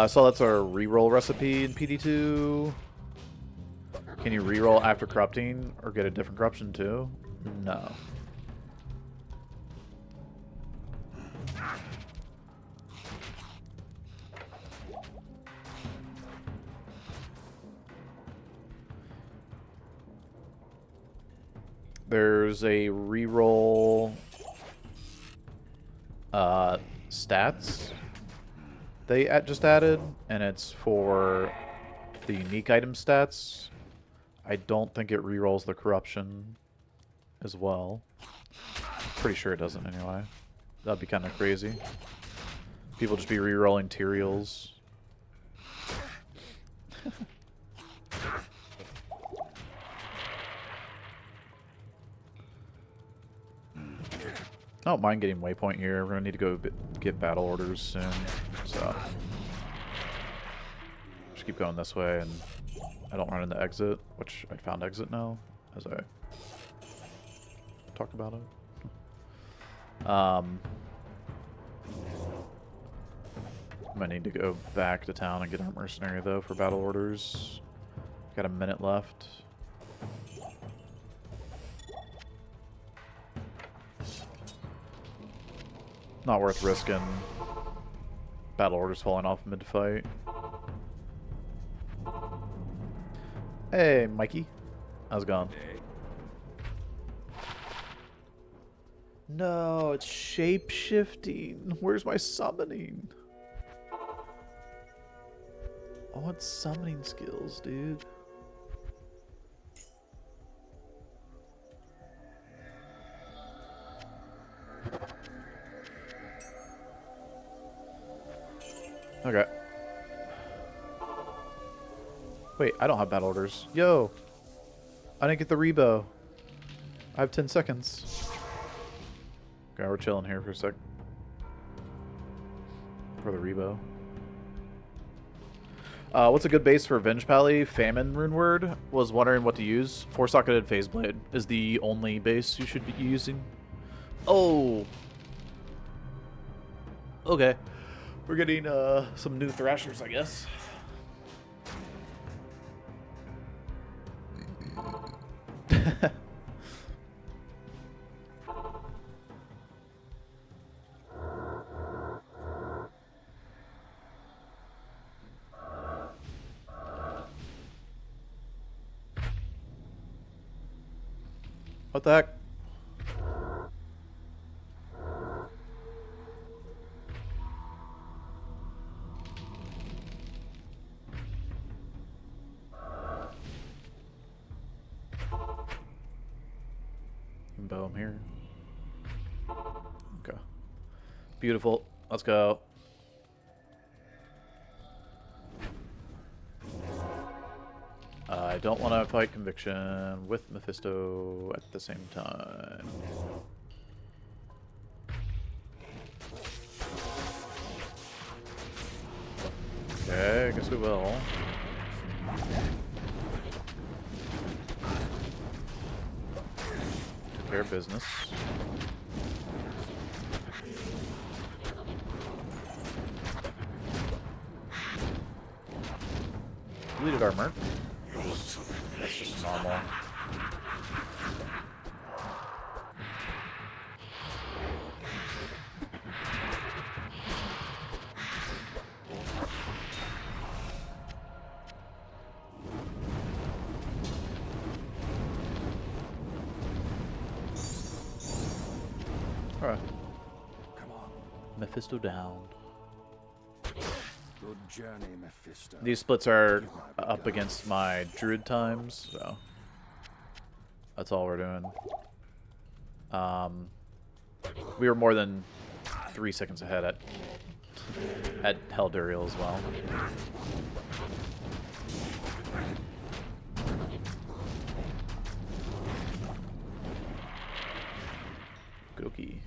So that's our reroll recipe in PD2. Can you reroll after corrupting or get a different corruption too? No. There's a reroll stats they just added, and it's for the unique item stats. I don't think it rerolls the corruption as well. Pretty sure it doesn't anyway. That'd be kind of crazy. People just be rerolling Tyraels. I don't mind getting waypoint here. We're gonna need to go get battle orders soon, so just keep going this way, and I don't run into exit, which I found exit now as I talk about it. Might need to go back to town and get our mercenary though for battle orders. Got a minute left. Not worth risking battle orders falling off mid-fight. Hey, Mikey. How's it going? No, it's shape-shifting. Where's my summoning? I want summoning skills, dude. Okay. Wait, I don't have battle orders. Yo! I didn't get the rebo. I have 10 seconds. Okay, we're chilling here for a sec. For the rebo. What's a good base for Venge Pally? Famine Rune Word. Was wondering what to use. 4-socketed Phase Blade is the only base you should be using. Oh! Okay. We're getting some new Thrashers, I guess. What the heck? Bow him here. Okay. Beautiful. Let's go. I don't want to fight Conviction with Mephisto at the same time. Okay, I guess we will. Took care of business. Deleted armor. That's just normal. Alright. Come on. Mephisto down. Good journey, Mephisto. These splits are up against my druid times, so that's all we're doing. We were more than 3 seconds ahead at Helduriel as well. Goki.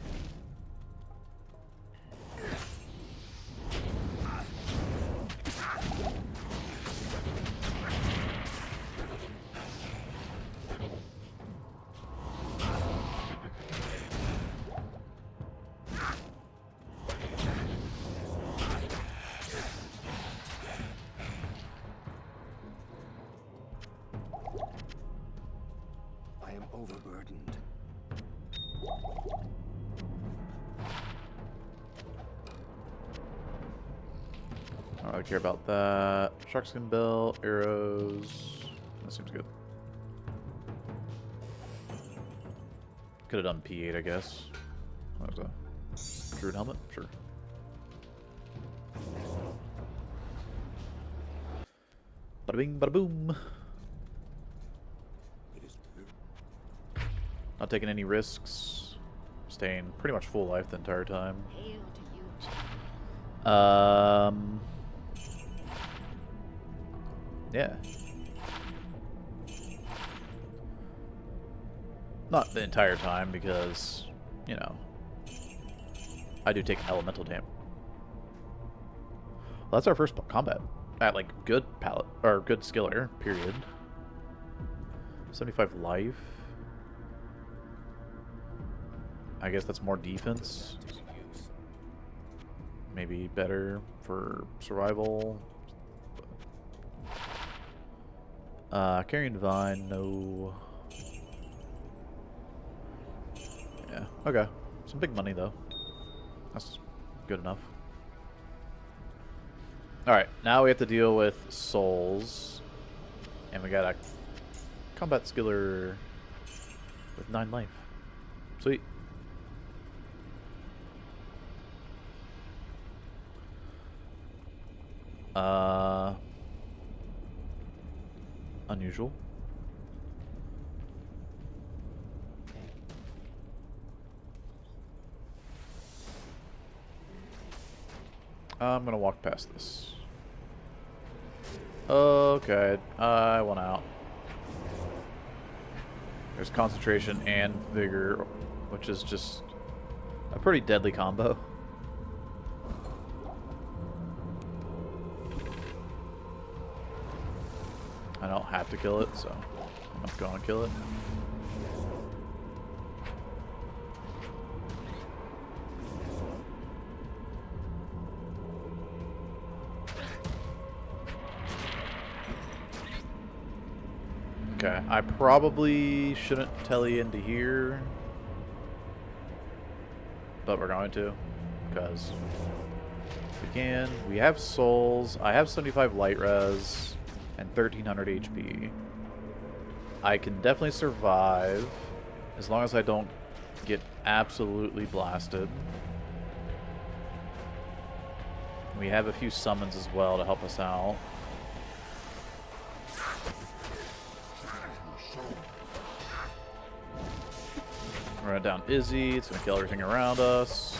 I am overburdened. I don't really care about that. Sharkskin belt, arrows. That seems good. Could have done P8, I guess. That was a druid helmet, sure. Bada bing, bada boom. Not taking any risks. Staying pretty much full life the entire time. Hail to you. Yeah. Not the entire time because, you know, I do take elemental damage. Well, that's our first combat at like good palette or good skill air, period. 75 life. I guess that's more defense. Maybe better for survival. Carrying Divine, no. Yeah, okay. Some big money, though. That's good enough. Alright, now we have to deal with souls. And we got a combat skiller with 9 life. Sweet. Unusual. I'm gonna walk past this. Okay, I went out. There's concentration and vigor, which is just a pretty deadly combo. I don't have to kill it, so I'm not going to kill it. Okay, I probably shouldn't telly into here, but we're going to, because we can. We have souls. I have 75 light res and 1300 HP. I can definitely survive as long as I don't get absolutely blasted. We have a few summons as well to help us out. Run down Izzy. It's going to kill everything around us.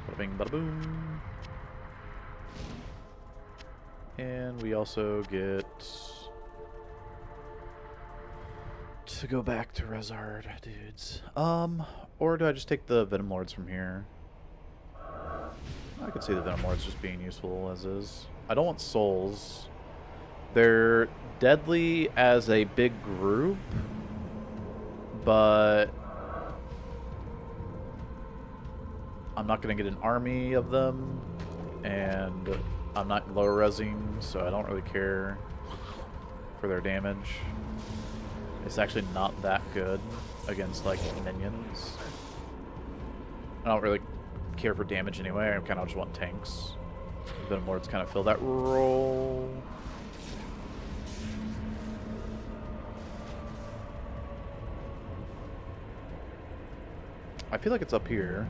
Bada bing, bada boom. And we also get to go back to Rezard, dudes. Or do I just take the Venom Lords from here? I could see the Venom Lords just being useful as is. I don't want souls. They're deadly as a big group, but I'm not going to get an army of them, and I'm not low resing, so I don't really care for their damage. It's actually not that good against like minions. I don't really care for damage anyway. I kind of just want tanks. Venom Lords kind of fill that role. I feel like it's up here.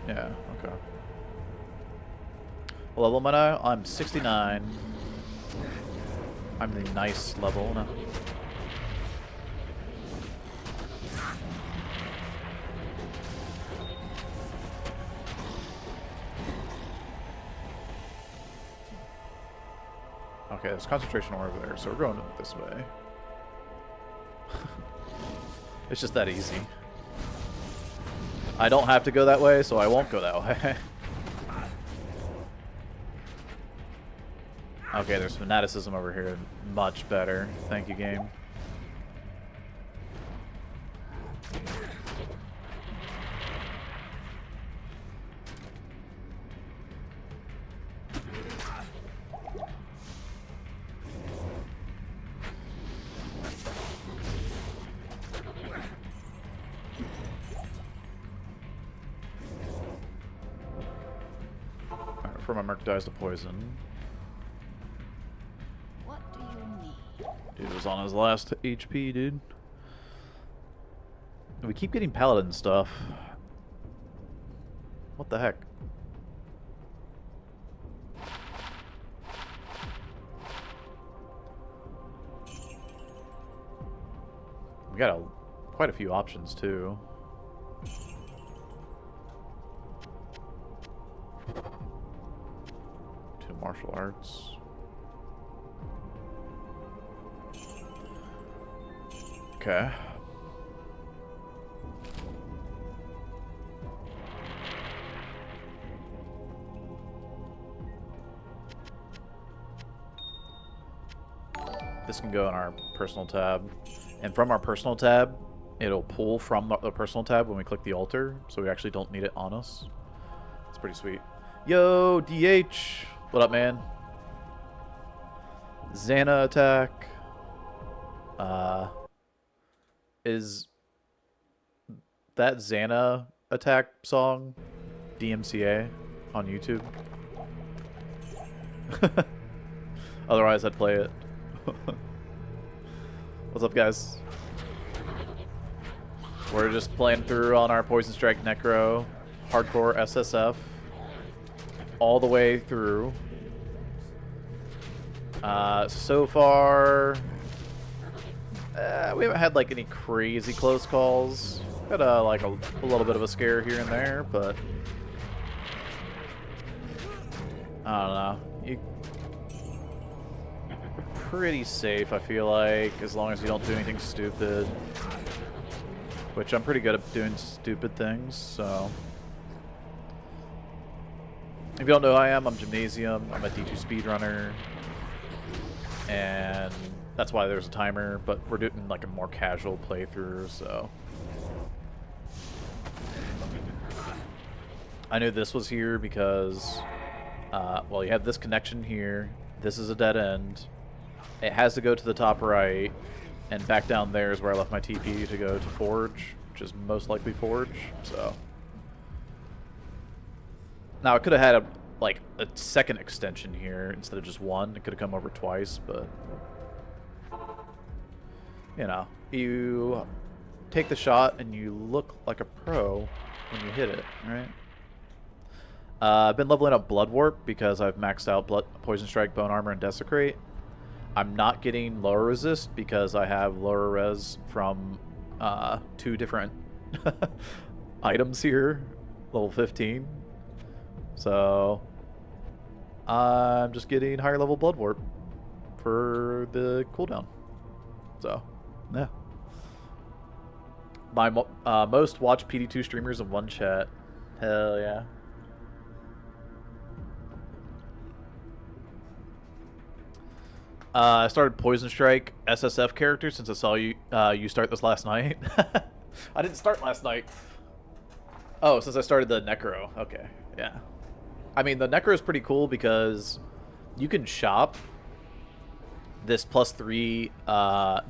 Yeah, okay. What level am I now? I'm 69. I'm the nice level now. Okay, there's concentration over there, so we're going this way. It's just that easy. I don't have to go that way, so I won't go that way. Okay, there's fanaticism over here. Much better. Thank you, game. For my Merc dies to poison. What do you need? Dude was on his last HP, dude. We keep getting paladin stuff. What the heck? We got quite a few options too. Martial arts. Okay. This can go in our personal tab. And from our personal tab, it'll pull from the personal tab when we click the altar, so we actually don't need it on us. It's pretty sweet. Yo, DH! What up, man? Xana attack. Is that Xana attack song DMCA on YouTube? Otherwise, I'd play it. What's up, guys? We're just playing through on our PsnStrike Necro, hardcore SSF, all the way through. So far, we haven't had like any crazy close calls. Had like a little bit of a scare here and there, but I don't know. You're pretty safe, I feel like, as long as you don't do anything stupid. Which I'm pretty good at doing stupid things, so. If you don't know who I am, I'm Gymnasium. I'm a D2 speedrunner. And that's why there's a timer, but we're doing like a more casual playthrough, so. I knew this was here because, well, you have this connection here. This is a dead end. It has to go to the top right, and back down there is where I left my TP to go to Forge, which is most likely Forge, so. Now, I could have had a second extension here instead of just one. It could have come over twice, but, you know, you take the shot and you look like a pro when you hit it, right? I've been leveling up Blood Warp because I've maxed out PsnStrike, Bone Armor, and Desecrate. I'm not getting lower resist because I have lower res from 2 different items here, level 15. So I'm just getting higher level Blood Warp for the cooldown. So, yeah. My most watched PD2 streamers in one chat. Hell yeah. I started PsnStrike SSF character since I saw you you start this last night. I didn't start last night. Oh, since I started the Necro. Okay, yeah. I mean, the Necro is pretty cool because you can shop this +3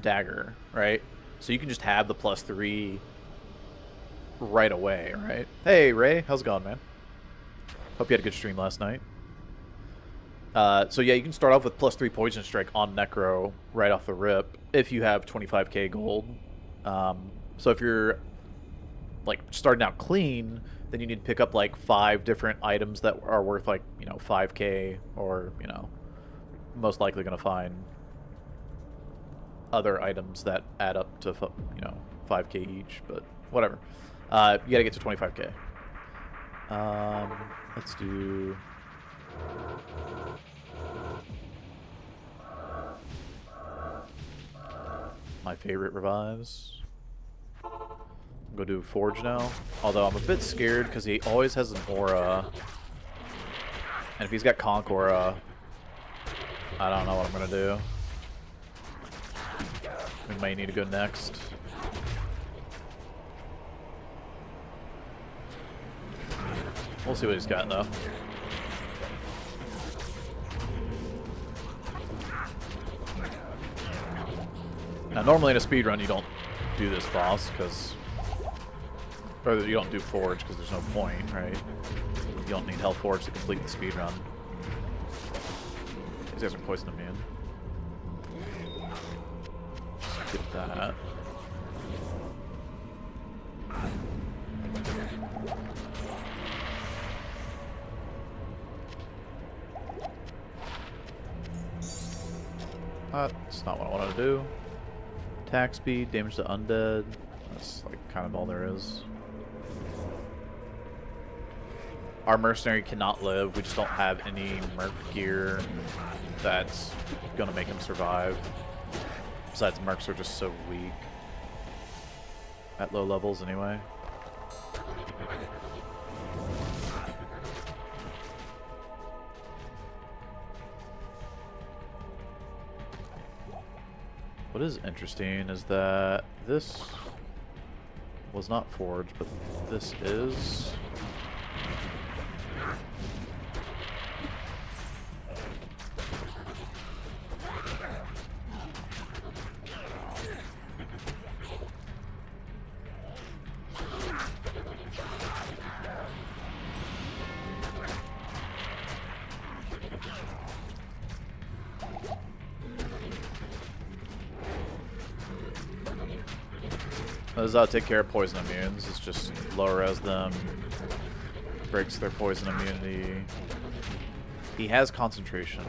dagger, right? So you can just have the +3 right away, right? Hey, Ray, how's it going, man? Hope you had a good stream last night. So yeah, you can start off with +3 PsnStrike on Necro right off the rip if you have 25k gold. So if you're like starting out clean, then you need to pick up like 5 different items that are worth like, you know, 5k, or, you know, most likely going to find other items that add up to, you know, 5k each, but whatever. You got to get to 25k. Let's do... my favorite revives. I'm gonna do Forge now. Although I'm a bit scared because he always has an aura. And if he's got Conk Aura, I don't know what I'm gonna do. We might need to go next. We'll see what he's got though. Now, normally in a speedrun, you don't do this boss, because... or you don't do Forge, because there's no point, right? You don't need Hell Forge to complete the speedrun. These guys are poisoning me in. Skip that. That's not what I wanted to do. Attack speed, damage to undead. That's like kind of all there is. Our mercenary cannot live. We just don't have any merc gear that's gonna make him survive. Besides, mercs are just so weak at low levels anyway. What is interesting is that this was not forged, but this is. This is take care of poison immunes. It's just low res them, breaks their poison immunity. He has concentration.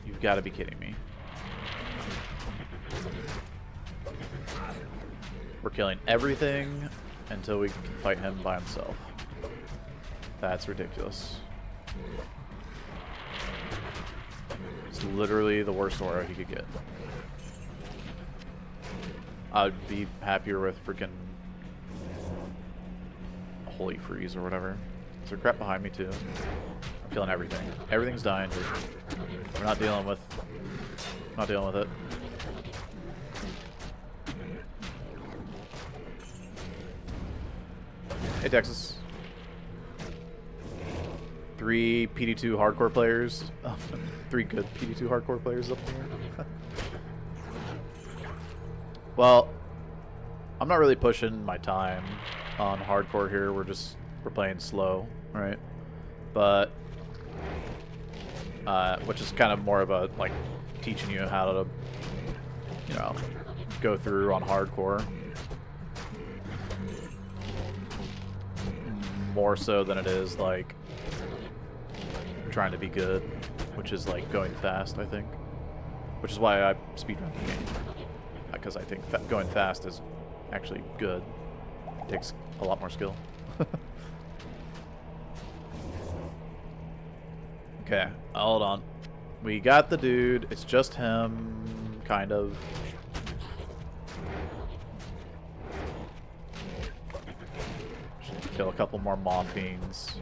You've got to be kidding me. We're killing everything until we can fight him by himself. That's ridiculous. It's literally the worst aura he could get. I'd be happier with freaking Holy Freeze or whatever. Is there crap behind me too? I'm killing everything. Everything's dying, dude. We're not dealing with it. Hey Texas. 3 PD2 hardcore players. 3 good PD2 hardcore players up here. Well, I'm not really pushing my time on hardcore here. We're playing slow, right? But which is kind of more of a like teaching you how to, you know, go through on hardcore. More so than it is like trying to be good, which is like going fast, I think. Which is why I speedrun the game. Because I think going fast is actually good. It takes a lot more skill. Okay, hold on. We got the dude. It's just him, kind of. Should kill a couple more Maw Fiends.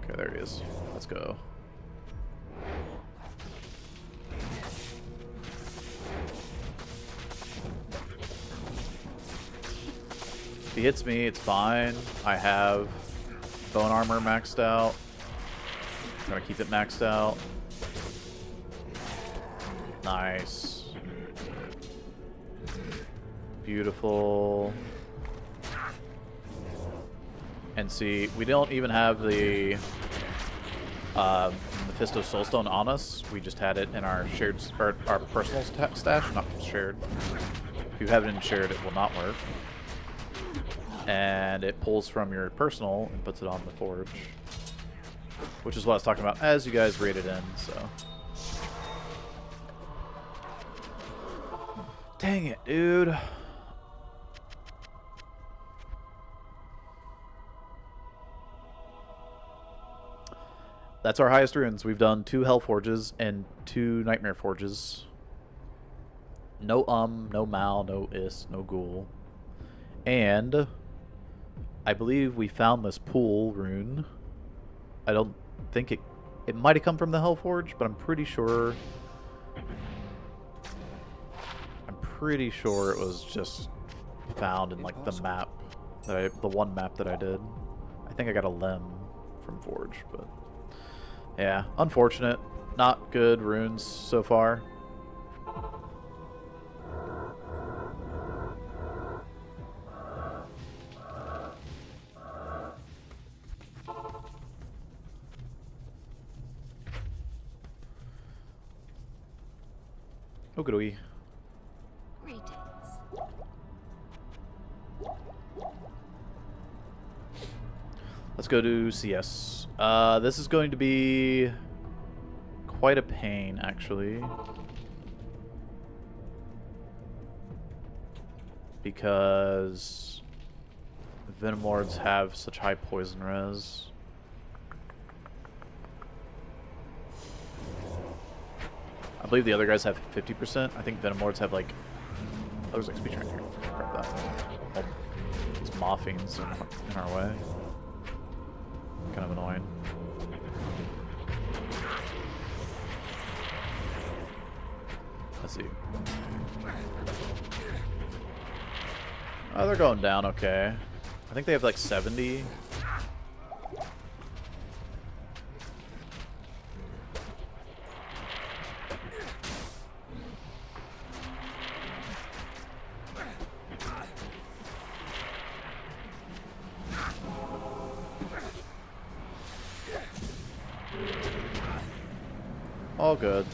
Okay, there he is. Let's go. If he hits me, it's fine. I have bone armor maxed out. I'm gonna keep it maxed out. Nice. Beautiful. And see, we don't even have the Mephisto Soulstone on us. We just had it in our shared, or our personal stash, not shared. If you have it in shared, it will not work. And it pulls from your personal and puts it on the forge, which is what I was talking about as you guys raided in. So, dang it, dude. That's our highest runes. We've done 2 Hell Forges and 2 Nightmare Forges. No no Mal, no Is, no Ghoul. And I believe we found this pool rune. I don't think it might have come from the Hell Forge, but I'm pretty sure it was just found in like the map that the one map that I did. I think I got a limb from Forge, but yeah, unfortunate. Not good runes so far. Oh, good. Greetings. Let's go to CS. This is going to be quite a pain, actually. Because Venomlords have such high poison res. I believe the other guys have 50%. I think Venomlords have like... Oh, there's like speech right here. Grab that. Oh, these Maw Fiends in our way. Kind of annoying. Oh, they're going down okay. I think they have like 70. All good.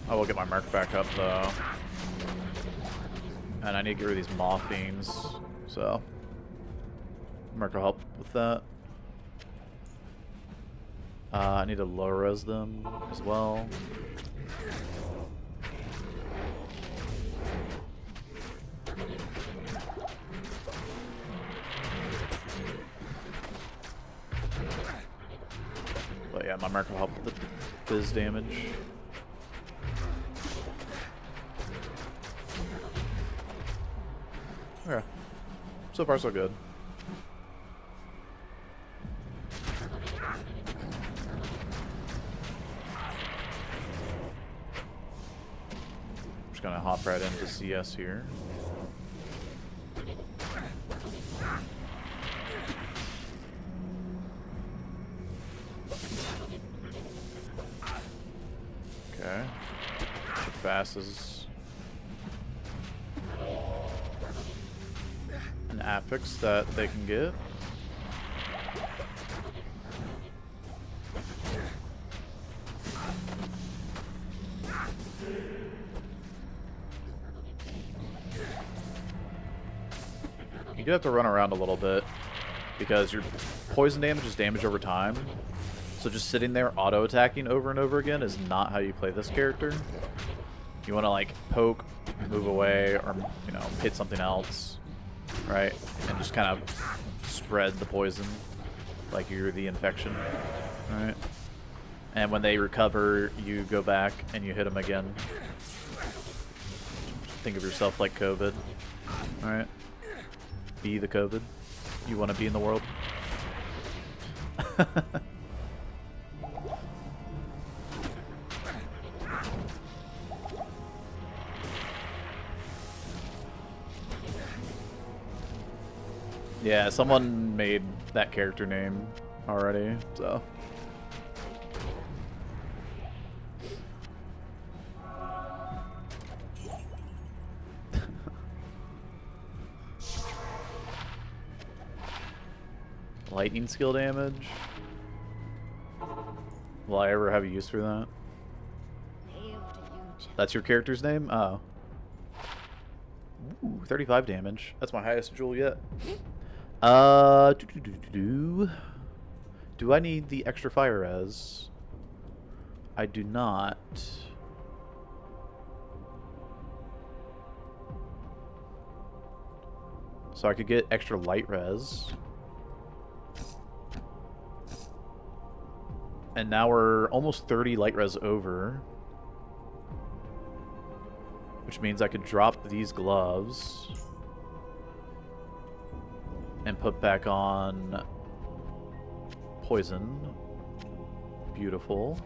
I will get my Merc back up though. And I need to get rid of these Maw Fiends, so Merc will help with that. I need to low res them as well. But yeah, my Merc will help with the fizz damage. Okay. So far, so good. Just gonna hop right into CS here. Okay. Fast as an affix that they can get. You do have to run around a little bit because your poison damage is damage over time. So just sitting there auto-attacking over and over again is not how you play this character. You want to like poke, move away, or you know, hit something else, right? And just kind of spread the poison like you're the infection, right? And when they recover, you go back and you hit them again. Think of yourself like COVID, alright? Be the COVID you want to be in the world. Yeah, someone made that character name already, so. Lightning skill damage? Will I ever have a use for that? That's your character's name? Oh. Ooh, 35 damage. That's my highest jewel yet. Do I need the extra fire res? I do not. So I could get extra light res. And now we're almost 30 light res over. Which means I could drop these gloves. And put back on poison. Beautiful.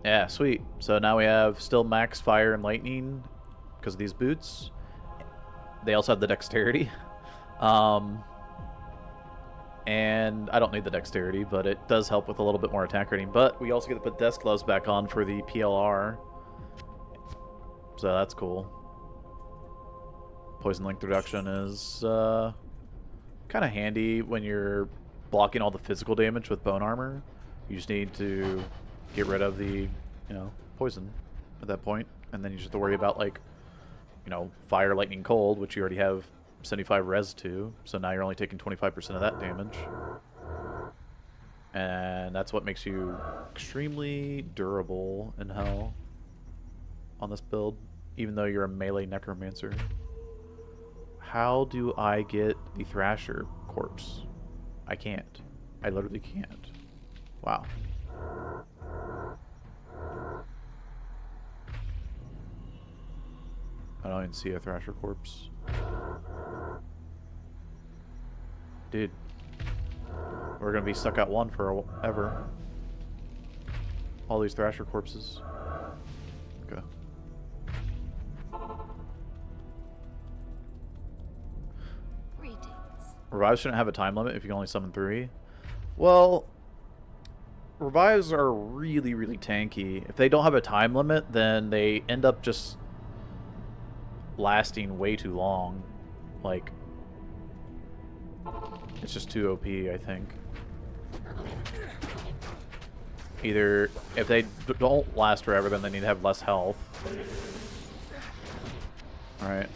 Yeah, sweet. So now we have still max fire and lightning because of these boots. They also have the dexterity. And I don't need the dexterity, but it does help with a little bit more attack rating. But we also get to put desk gloves back on for the PLR. So that's cool. Poison length reduction is kind of handy when you're blocking all the physical damage with bone armor. You just need to get rid of the, you know, poison at that point, and then you just have to worry about, like, you know, fire, lightning, cold, which you already have 75 res to, so now you're only taking 25% of that damage. And that's what makes you extremely durable in hell on this build, even though you're a melee necromancer. How do I get the Thrasher corpse? I can't. I literally can't. Wow. I don't even see a Thrasher corpse. Dude. We're gonna be stuck at 1 forever. All these Thrasher corpses. Okay. Greetings. Revives shouldn't have a time limit if you can only summon 3. Well, revives are really, really tanky. If they don't have a time limit, then they end up just lasting way too long. Like, it's just too OP, I think. Either, if they don't last forever, then they need to have less health. Alright.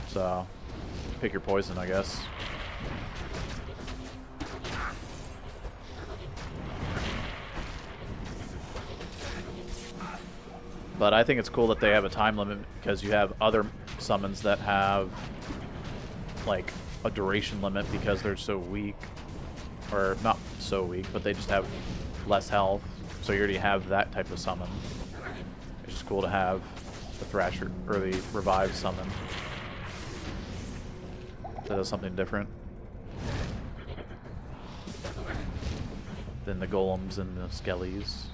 So, pick your poison, I guess. But I think it's cool that they have a time limit because you have other summons that have, like, a duration limit because they're so weak. Or, not so weak, but they just have less health. So you already have that type of summon. It's just cool to have the Thrasher, or the Revive summon. That does something different than the Golems and the Skellies.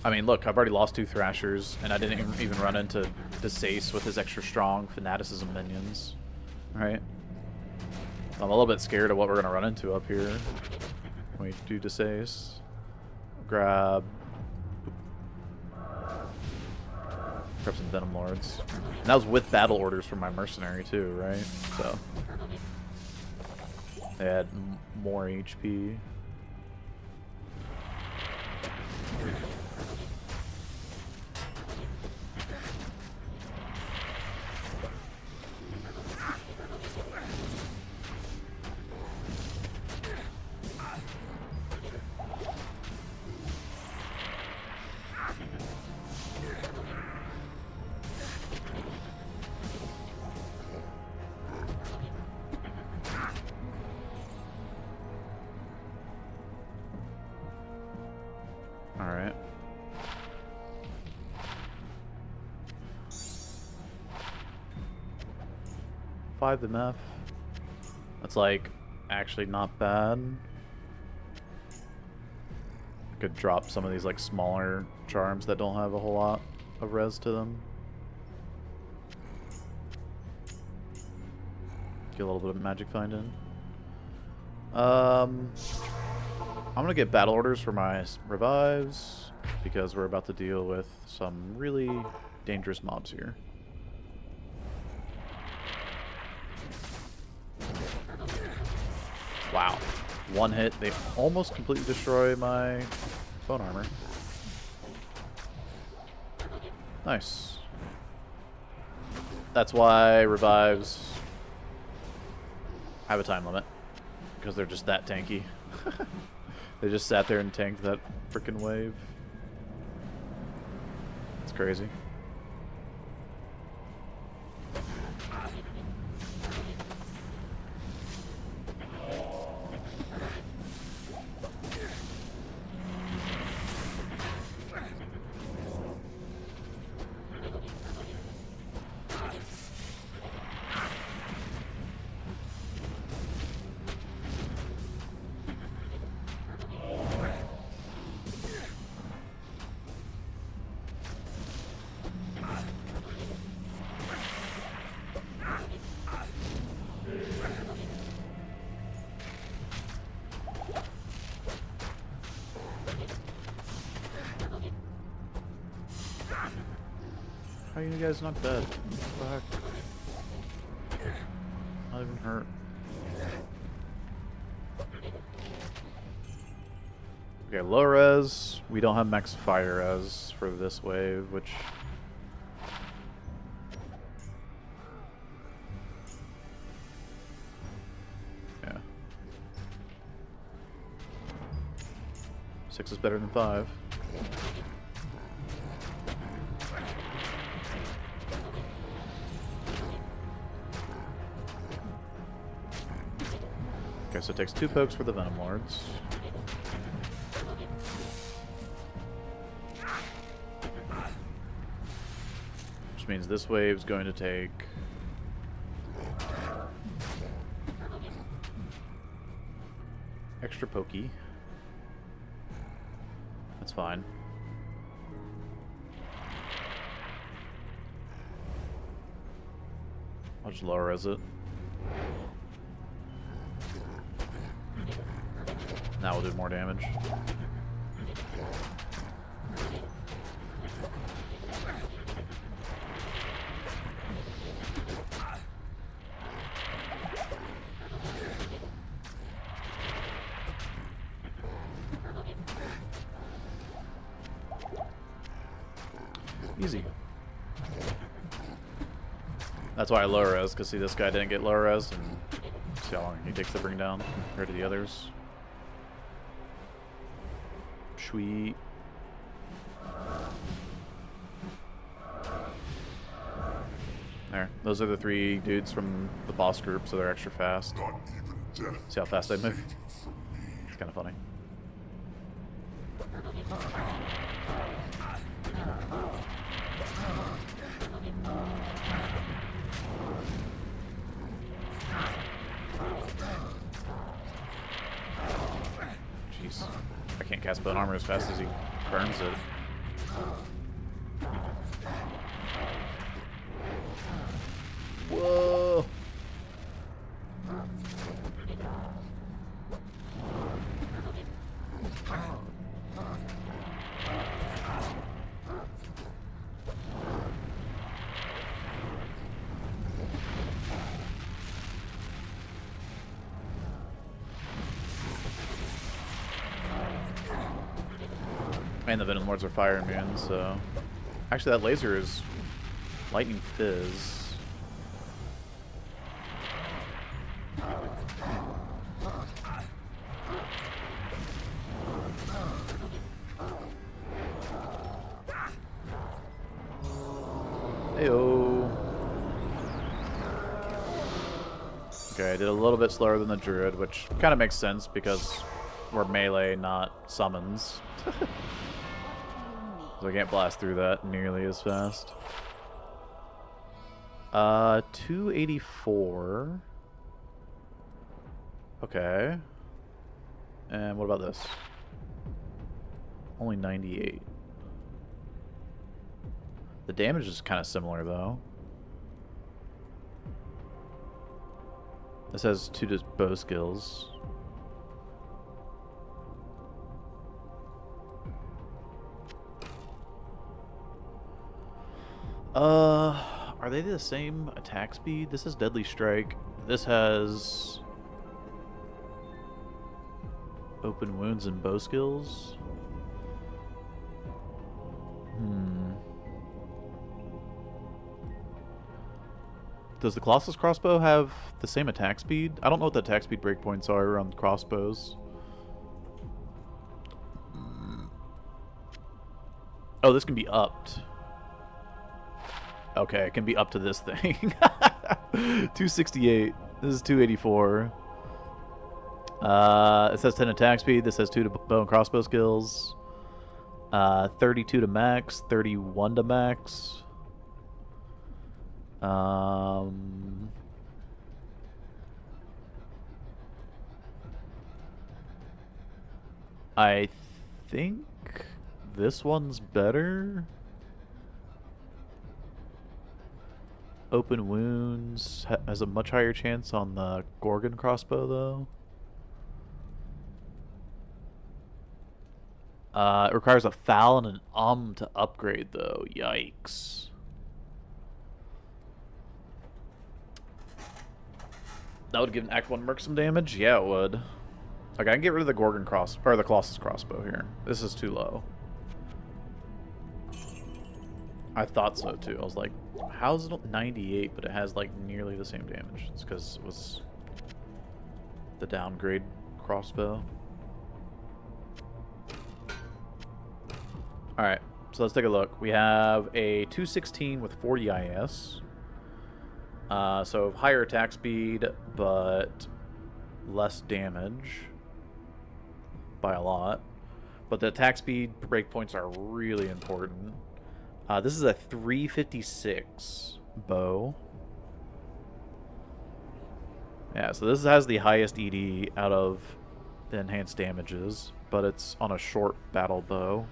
I mean, look, I've already lost 2 Thrashers, and I didn't even run into Desace with his extra strong Fanaticism minions. Alright? I'm a little bit scared of what we're going to run into up here when we do Desace. Grab some Venom Lords. And that was with battle orders from my Mercenary too, right? So they had more HP. Alright. Five MF. That's like actually not bad. I could drop some of these like smaller charms that don't have a whole lot of res to them. Get a little bit of magic find in. I'm gonna get battle orders for my revives because we're about to deal with some really dangerous mobs here. Wow. One hit, they almost completely destroy my bone armor. Nice. That's why revives have a time limit, because they're just that tanky. They just sat there and tanked that freaking wave. It's crazy. How are you guys not dead? What the heck? Not even hurt. Okay, low res. We don't have max fire res for this wave, which... yeah. 6 is better than 5. Okay, so it takes 2 pokes for the Venom Lords. means this wave's going to take... extra pokey. That's fine. I'll just lower res it. Now we'll do more damage. Easy. That's why I lower res, because see this guy didn't get lower res, and see how long he takes to bring down compared to the others. Sweet. There. Those are the 3 dudes from the boss group, so they're extra fast. See how fast I move? It's kind of funny. Jeez. I can't cast bone armor as fast as he burns it. Whoa! And the Venom Lords are fire immune, so... Actually, that laser is Lightning Fizz. Heyo. Okay, I did a little bit slower than the Druid, which kind of makes sense because we're melee, not summons. So I can't blast through that nearly as fast. 284. Okay. And what about this? Only 98. The damage is kind of similar, though. This has 2 to bow skills. Are they the same attack speed? This is Deadly Strike. This has open wounds and bow skills. Does the Colossus crossbow have the same attack speed? I don't know what the attack speed breakpoints are on crossbows. Oh, this can be upped. Okay, it can be up to this thing. 268. This is 284. It says 10 attack speed. This has 2 to bow and crossbow skills. 32 to max. 31 to max. I think this one's better. Open wounds has a much higher chance on the Gorgon crossbow, though. It requires a foul and an to upgrade, though. Yikes. That would give an Act 1 Merc some damage? Yeah, it would. Okay, I can get rid of the Gorgon or the Colossus crossbow here. This is too low. I thought so too. I was like, how's it 98, but it has like nearly the same damage? It's because it was the downgrade crossbow. Alright, so let's take a look. We have a 216 with 40 IS. So higher attack speed, but less damage by a lot. But the attack speed breakpoints are really important. This is a 356 bow. Yeah, so this has the highest ED out of the enhanced damages, but it's on a short battle bow.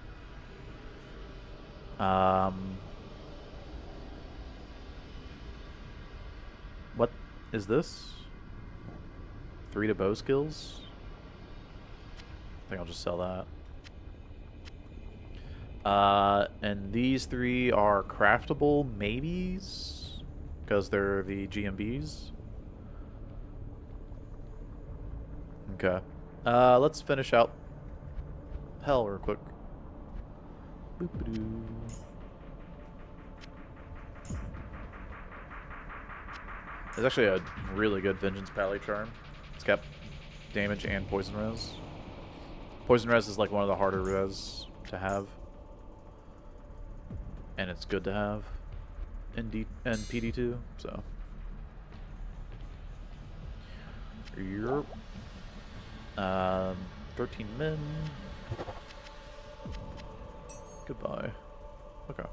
What is this? 3 to bow skills? I think I'll just sell that. And these 3 are craftable maybes, because they're the GMBs. Okay. Let's finish out hell real quick. Boop-a-doo. There's actually a really good Vengeance Pally charm. It's got damage and poison res. Poison res is like one of the harder res to have. And it's good to have in PD2, so. Yep. 13 men. Goodbye. Okay.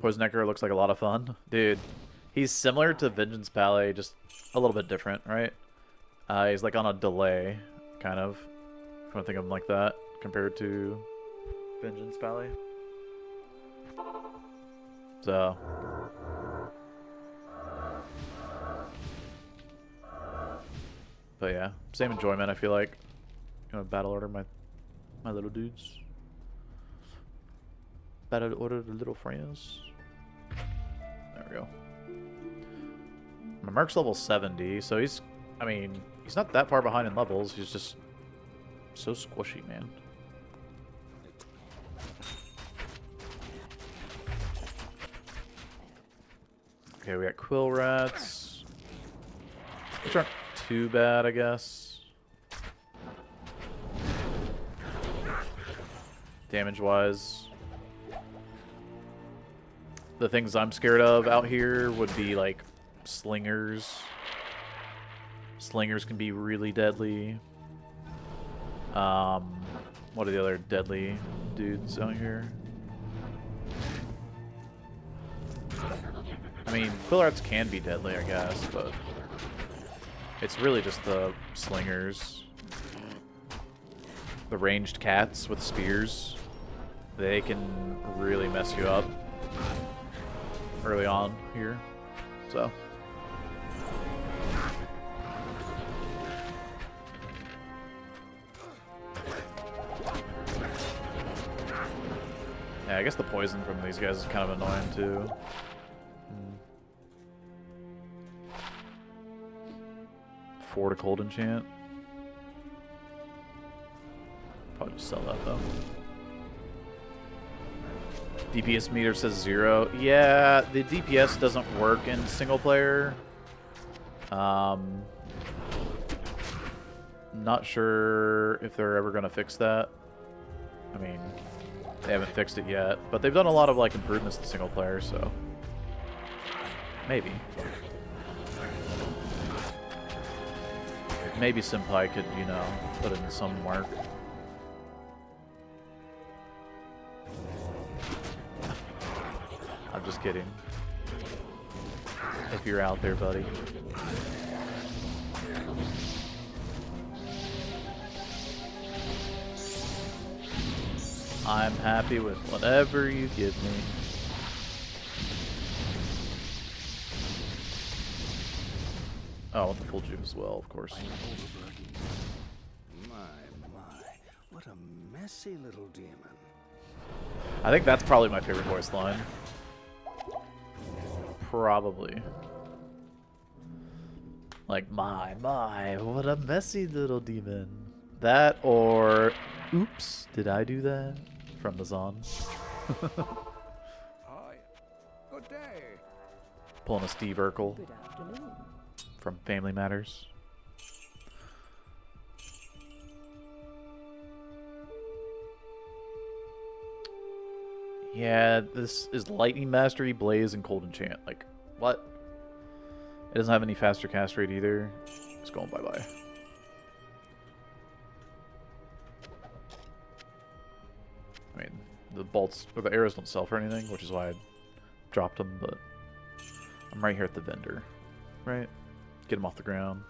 Poison Necro looks like a lot of fun. Dude, he's similar to Vengeance Pally, just a little bit different, right? He's like on a delay, kind of. If you want to think of him like that, compared to Vengeance Pally. So. But yeah, same enjoyment, I feel like. You know, battle order my little dudes. Battle order the little friends. There we go. My Merc's level 70, so he's, I mean, he's not that far behind in levels. He's just so squishy, man. Okay, we got Quill Rats, which aren't too bad, I guess. Damage-wise. The things I'm scared of out here would be, like, slingers. Slingers can be really deadly. What are the other deadly dudes out here? I mean, Quill Rats can be deadly, I guess, but it's really just the slingers. The ranged cats with spears. They can really mess you up early on here, so. Yeah, I guess the poison from these guys is kind of annoying too. 4 to cold enchant. Probably just sell that though. DPS meter says 0. Yeah, the DPS doesn't work in single player. Not sure if they're ever gonna fix that. I mean, they haven't fixed it yet, but they've done a lot of like improvements to single player, so maybe. Maybe Senpai could, you know, put in some work. I'm just kidding. If you're out there, buddy. I'm happy with whatever you give me. Oh, I want the full juice as well, of course. My, what a messy little demon. I think that's probably my favorite voice line. Probably. Like, my, what a messy little demon. That or, oops, did I do that? From the Zon. Hi. Good day. Pulling a Steve Urkel Good afternoon. from Family Matters. Yeah, this is Lightning Mastery, Blaze, and Cold Enchant. Like, what? It doesn't have any faster cast rate either. It's going bye-bye. the bolts or the arrows don't sell for anything, which is why I dropped them. But I'm right here at the vendor, right? Get them off the ground.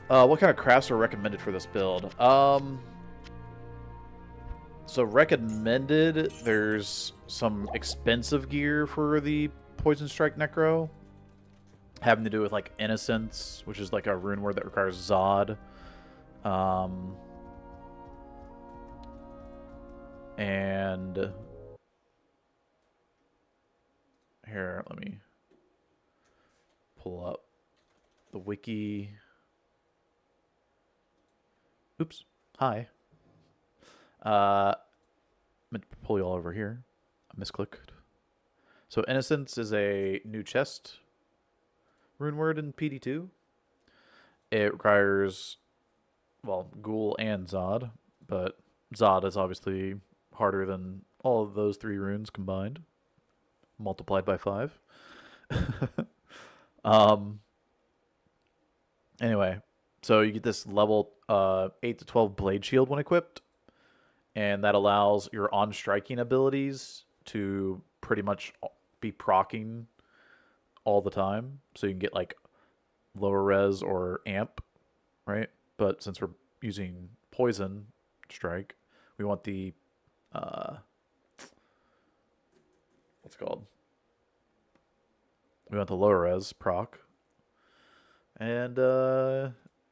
What kind of crafts are recommended for this build? So recommended, there's some expensive gear for the PsnStrike Necro, having to do with like Innocence, which is like a rune word that requires Zod. And here, let me pull up the wiki. Oops. Hi. I'm going to pull you all over here. I misclicked. So Innocence is a new chest rune word in PD2. It requires, well, Ghoul and Zod, but Zod is obviously harder than all of those 3 runes combined, multiplied by 5. Anyway, so you get this level 8 to 12 blade shield when equipped, and that allows your on-striking abilities to pretty much be proccing all the time. So you can get like lower res or amp, right? But since we're using poison strike, we want the what's it called? We want the lower res proc. And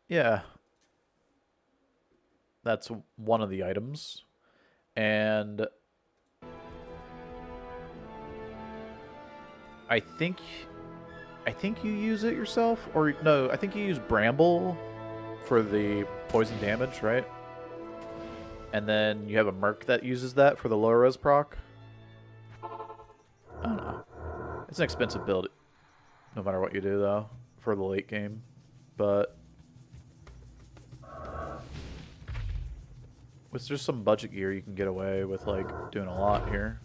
yeah, that's one of the items. And I think you use it yourself, or no, I think you use Bramble for the poison damage, right? And then you have a Merc that uses that for the lower res proc. I don't know. It's an expensive build, no matter what you do, though, for the late game. But with just some budget gear, you can get away with like doing a lot here.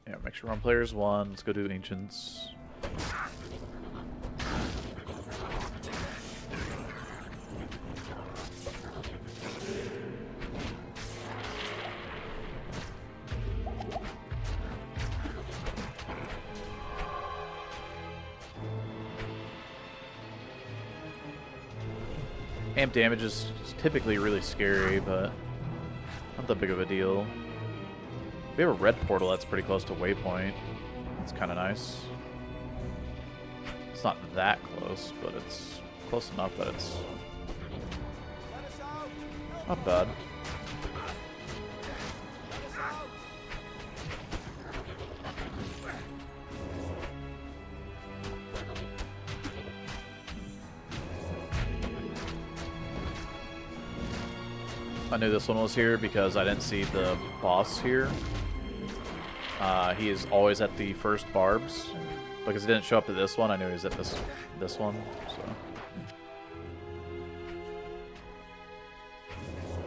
Yeah, make sure we're on players 1. Let's go do Ancients. Amp damage is typically really scary, but not that big of a deal. We have a red portal that's pretty close to Waypoint. It's kind of nice. It's not that close, but it's close enough that it's not bad. I knew this one was here because I didn't see the boss here. He is always at the first barbs. Because he didn't show up to this one, I knew he was at this one. So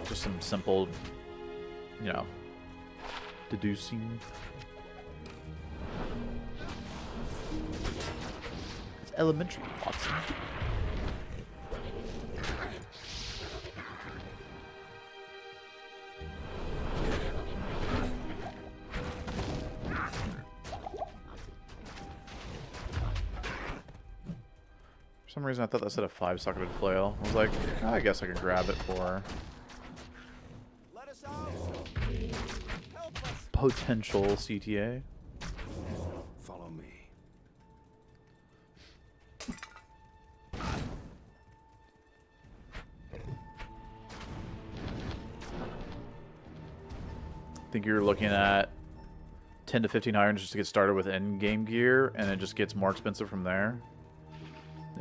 just some simple, you know, deducing. It's elementary, Watson. For some reason I thought that said a 5-socketed flail. I was like, oh, I guess I could grab it for potential CTA. Follow me. I think you're looking at 10 to 15 irons just to get started with in-game gear, and it just gets more expensive from there.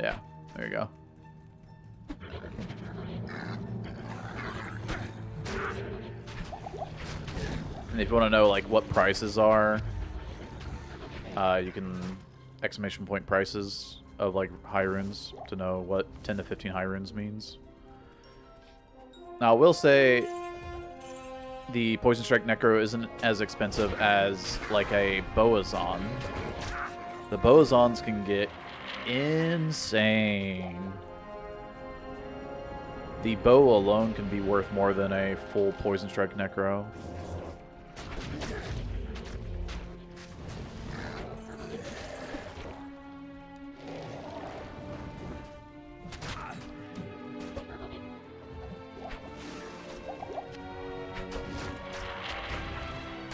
Yeah, there you go. And if you want to know like what prices are, you can exclamation point prices of like high runes to know what 10 to 15 high runes means. Now I will say the PsnStrike Necro isn't as expensive as like a Boazon. The bosons can get insane. The bow alone can be worth more than a full Poison Strike Necro.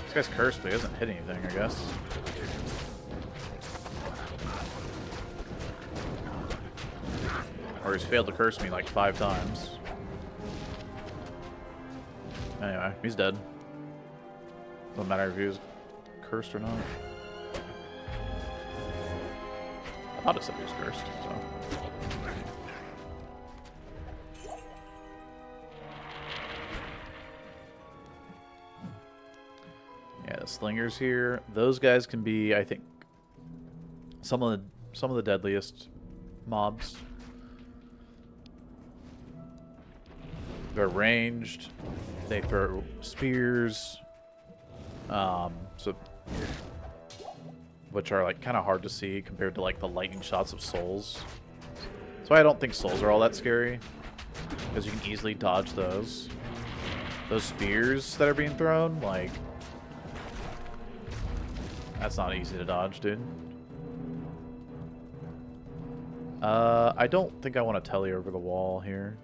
This guy's cursed, but he doesn't hit anything, I guess. Or he's failed to curse me like 5 times. Anyway, he's dead. Doesn't matter if he was cursed or not. I thought it said he was cursed, so. Yeah, the slingers here. Those guys can be, I think, some of the deadliest mobs. They're ranged. They throw spears, which are like kind of hard to see compared to like the lightning shots of souls. That's why I don't think souls are all that scary, because you can easily dodge those. Those spears that are being thrown, like, that's not easy to dodge, dude. I don't think I want to telly over the wall here.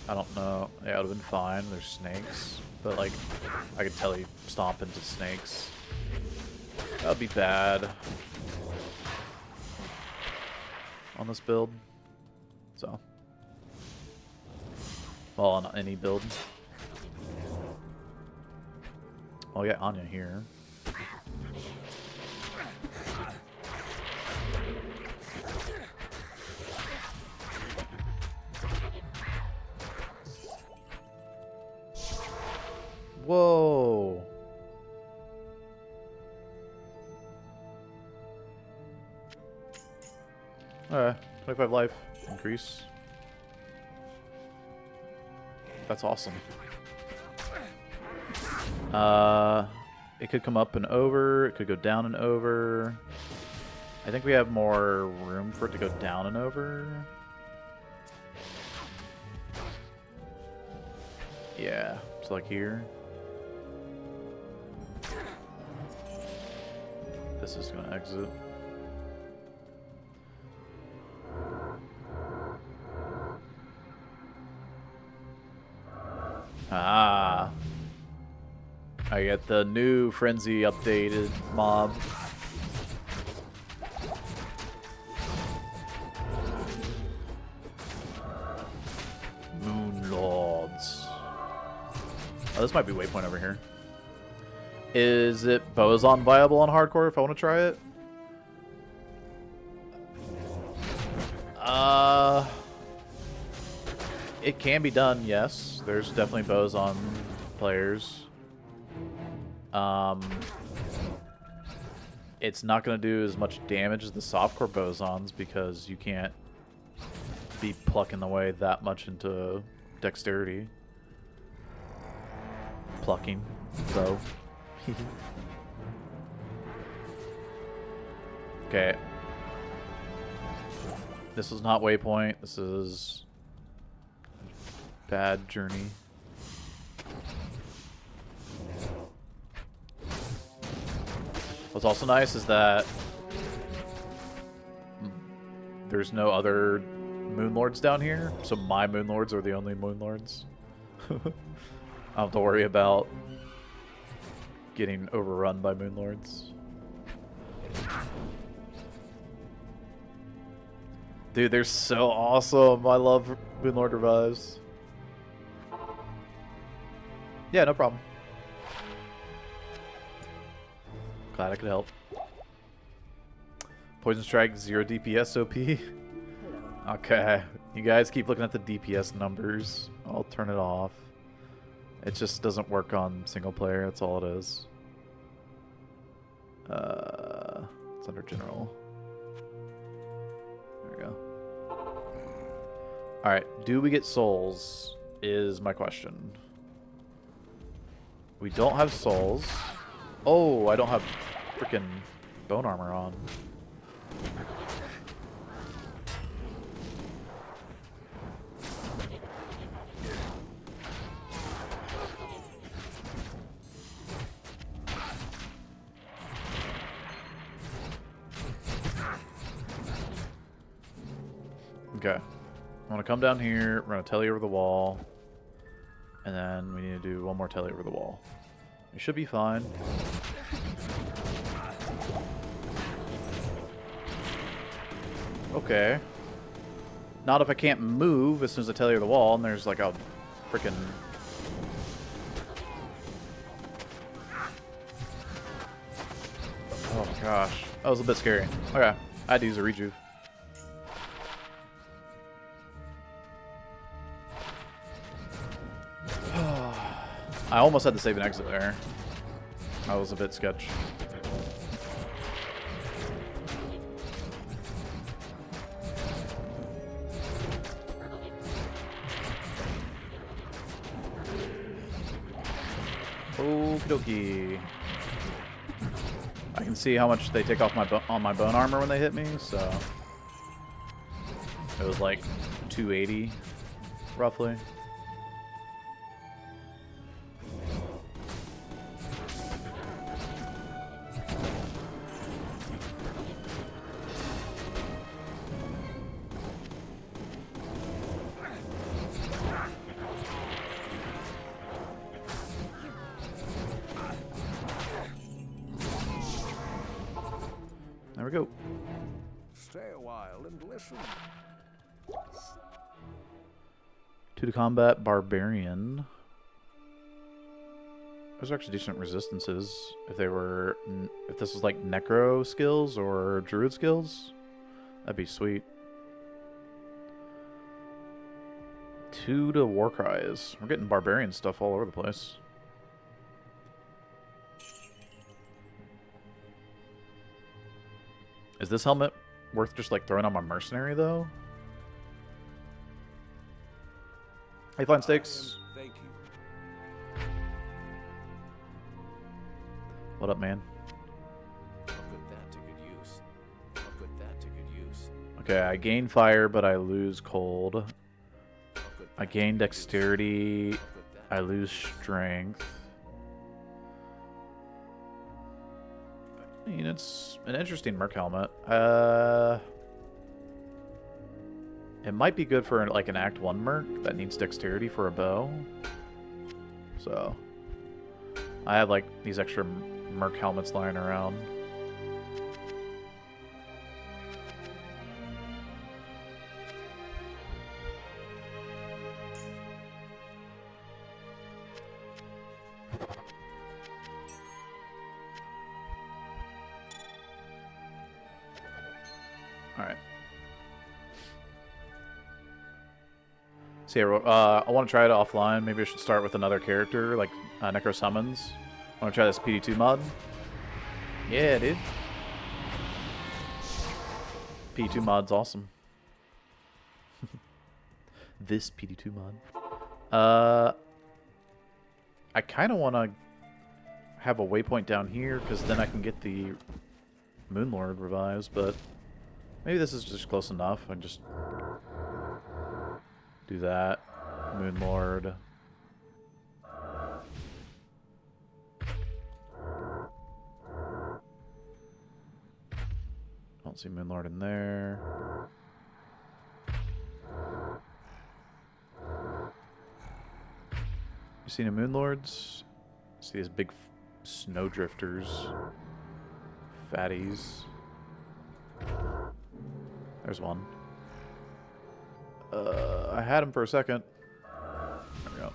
I don't know. Yeah, it would have been fine. There's snakes. But, like, I could telly stomp into snakes. That would be bad on this build. So. Well, on any build. Oh, yeah, Anya here. Whoa. Alright, 25 life increase. That's awesome. It could come up and over, it could go down and over. I think we have more room for it to go down and over. Yeah, so like here. This is gonna exit. Ah. I get the new Frenzy updated mob. Moon Lords. Oh, this might be waypoint over here. Is it Boson viable on hardcore if I want to try it? It can be done, yes. There's definitely Boson players. It's not going to do as much damage as the softcore Bosons because you can't be plucking away that much into dexterity. Plucking, though. Okay. This is not waypoint. This is bad journey. What's also nice is that there's no other Moonlords down here, so my Moonlords are the only Moonlords. I don't have to worry about getting overrun by Moonlords. Dude, they're so awesome. I love Moonlord revives. Yeah, no problem. Glad I could help. Poison Strike 0 DPS OP. Okay, you guys keep looking at the DPS numbers. I'll turn it off. It just doesn't work on single player. That's all it is. It's under general. There we go. All right, do we get souls? Is my question. We don't have souls. Oh, I don't have freaking bone armor on. Okay. I'm gonna come down here, we're gonna telly over the wall, and then we need to do one more telly over the wall. It should be fine. Okay. Not if I can't move as soon as I telly over the wall, and there's like a freaking... Oh my gosh. That was a bit scary. Okay. I had to use a rejuve. I almost had to save an exit there. That was a bit sketch. Okie dokie. I can see how much they take off my bone armor when they hit me, so it was like 280 roughly. There we go. Stay a while and listen. To combat barbarian. Those are actually decent resistances. If this was like Necro skills or Druid skills, that'd be sweet. 2 to war cries. We're getting barbarian stuff all over the place. Is this helmet worth just like throwing on my mercenary though? Hey, Fine Steaks. Thank you. What up, man? I'll put that to good use. I'll put that to good use. Okay, I gain fire, but I lose cold. I'll put I that gain to good use. dexterity. I'll put that I lose strength. I mean, it's an interesting merc helmet. It might be good for like an Act 1 merc that needs dexterity for a bow. So, I have like these extra merc helmets lying around. Alright. So yeah, I want to try it offline. Maybe I should start with another character, like Necro Summons. I want to try this PD2 mod. Yeah, dude. PD2 mod's awesome. This PD2 mod. I kind of want to have a waypoint down here, because then I can get the Moonlord revives, but maybe this is just close enough. I can just do that. Moonlord. Don't see Moonlord in there. You seen any Moonlords? See these big snowdrifters. Fatties. There's one. I had him for a second. There we go.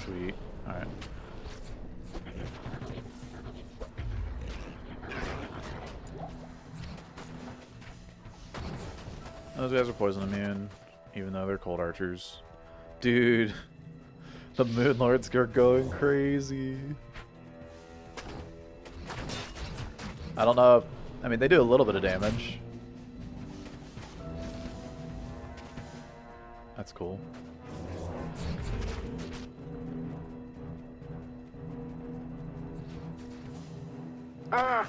Sweet. Alright. Those guys are poison immune, even though they're cold archers. Dude, the Moonlords are going crazy. I don't know I mean, they do a little bit of damage. That's cool. Ah!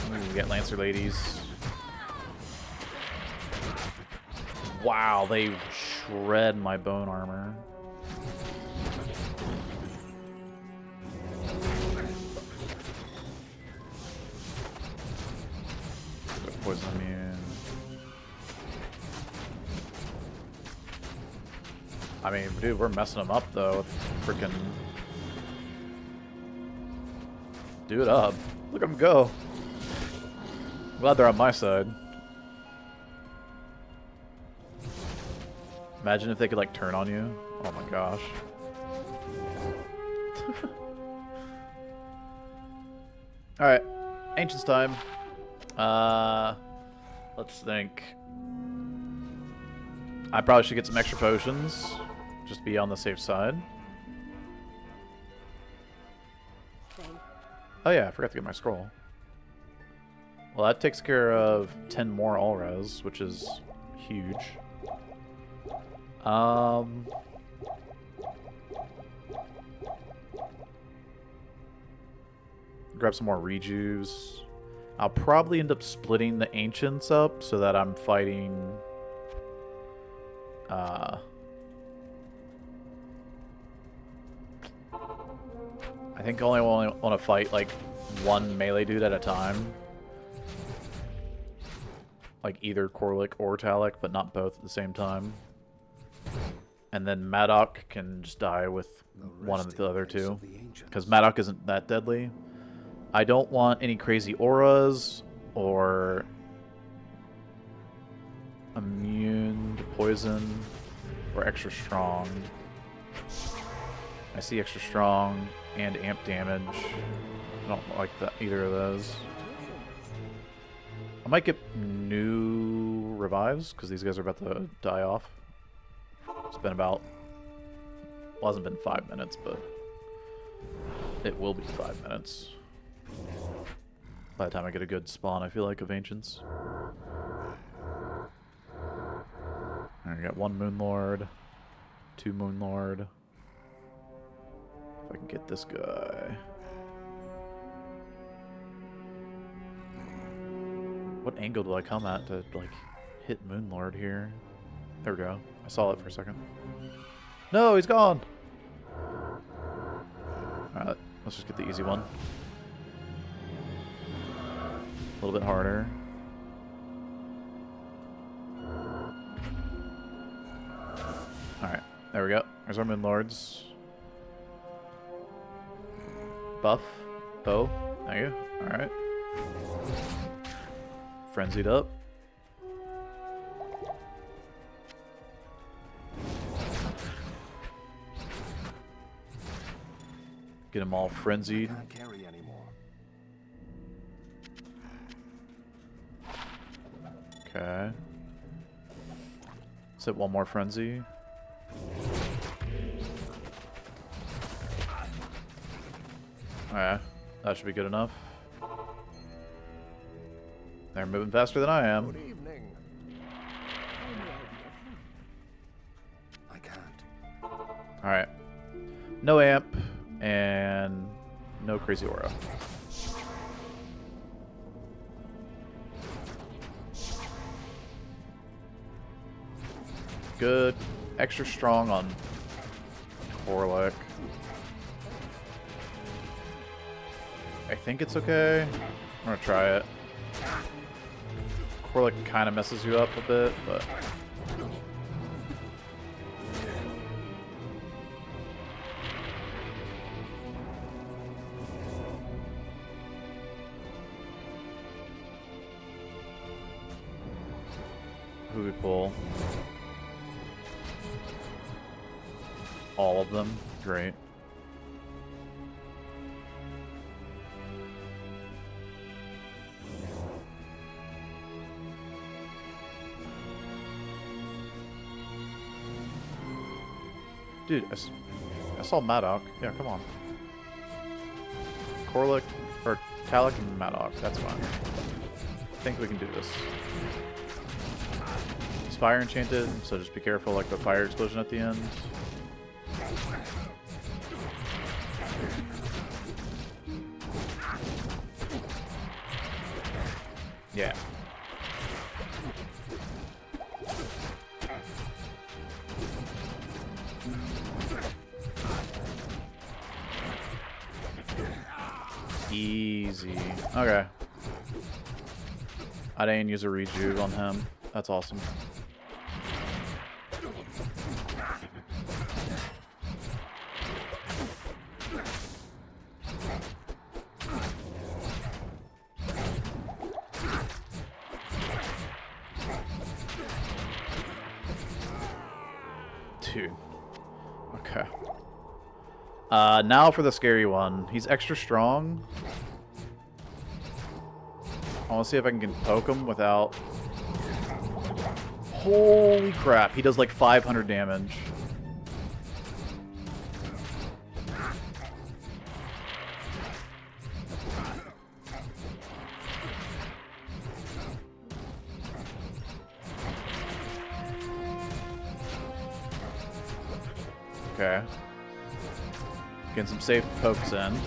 Ooh, we got Lancer ladies. Wow, they shred my bone armor. Poison immune. I mean, dude, we're messing them up though. Freaking do it up. Look at them go. Glad they're on my side. Imagine if they could like turn on you. Oh my gosh. Alright. Ancients time. Let's think. I probably should get some extra potions. Just to be on the safe side. Oh yeah, I forgot to get my scroll. Well, that takes care of 10 more all-res, which is huge. Grab some more rejuves. I'll probably end up splitting the ancients up so that I'm fighting I think I only want to fight like one melee dude at a time. Like either Corlic or Talic, but not both at the same time. And then Madoc can just die with one of the other two. Because Madoc isn't that deadly. I don't want any crazy auras or immune to poison or extra strong. I see extra strong and amp damage. I don't like either of those. I might get new revives because these guys are about to die off. It's been about, well, it hasn't been 5 minutes, but it will be 5 minutes. By the time I get a good spawn, I feel like, of Ancients. Alright, I got 1 Moonlord, 2 Moonlord. If I can get this guy. What angle do I come at to, like, hit Moonlord here? There we go. I saw it for a second. No, he's gone! Alright, let's just get the easy one. A little bit harder. Alright, there we go. There's our Moonlords. Buff. Bow. Thank you. Alright. Frenzied up. Get them all frenzied. Can't carry anymore. Okay. Set one more frenzy. Alright, that should be good enough. They're moving faster than I am. Good evening. I can't. Alright. No amp and no crazy aura. Good. Extra strong on Corlic. I think it's okay. I'm gonna try it. Corlic kind of messes you up a bit, but... Who we pull? All of them? Great. Dude, I saw Maddock. Yeah, come on. Corlic, or Talik and Maddock. That's fine. I think we can do this. It's fire enchanted, so just be careful, like the fire explosion at the end. Yeah. Easy. Okay. I didn't use a rejuve on him. That's awesome. Dude. Okay. Now for the scary one. He's extra strong. I want to see if I can poke him without... Holy crap. He does like 500 damage. Okay. Getting some safe pokes in.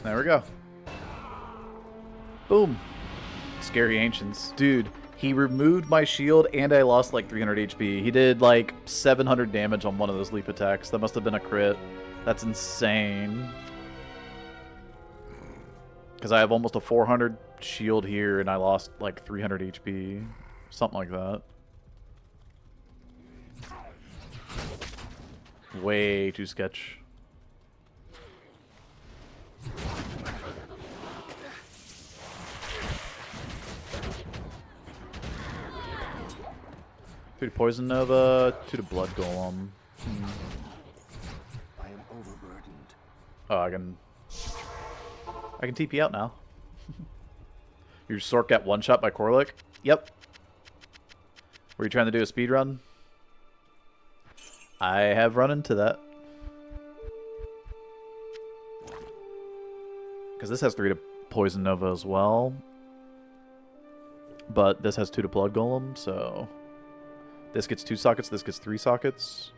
There we go. Boom. Scary Ancients. Dude, he removed my shield and I lost like 300 HP. He did like 700 damage on one of those leap attacks. That must have been a crit. That's insane. Because I have almost a 400 shield here and I lost like 300 HP. Something like that. Way too sketch. Two to Poison Nova, two to Blood Golem. I am overburdened. Oh, I can TP out now. Your Sork got one shot by Corlic? Yep. Were you trying to do a speed run? I have run into that. Because this has 3 to Poison Nova as well. But this has 2 to Blood Golem, so... This gets 2 sockets, this gets 3 sockets.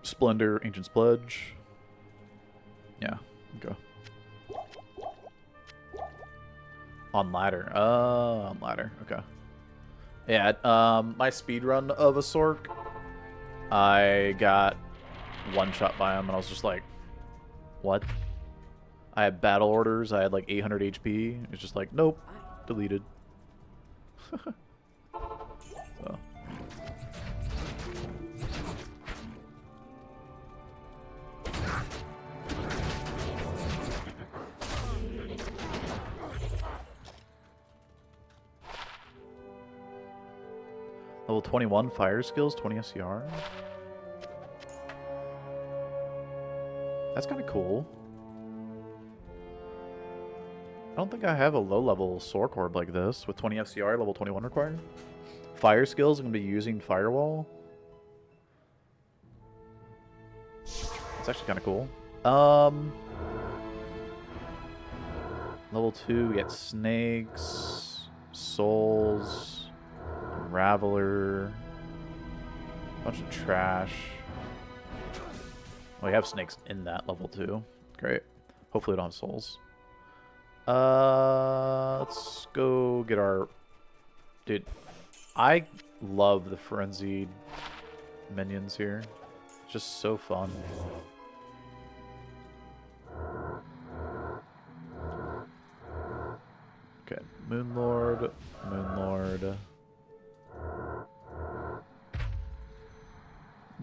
Splendor, Ancient's Pledge. Yeah, okay. On ladder. On ladder, okay. Yeah, my speed run of a Sork, I got one shot by him and I was just like, what? I had battle orders, I had like 800 HP. It's just like, nope, deleted. So. Level 21 fire skills, 20 SCR. That's kind of cool. I don't think I have a low-level Sork Orb like this with 20 FCR, level 21 required. Fire skills, I'm going to be using Firewall. It's actually kind of cool. Level 2, we get Snakes, Souls, Unraveler, a bunch of trash. Oh, we have Snakes in that level 2. Great. Hopefully we don't have Souls. Let's go get our... Dude, I love the frenzied minions here. It's just so fun. Okay, Moonlord, Moonlord.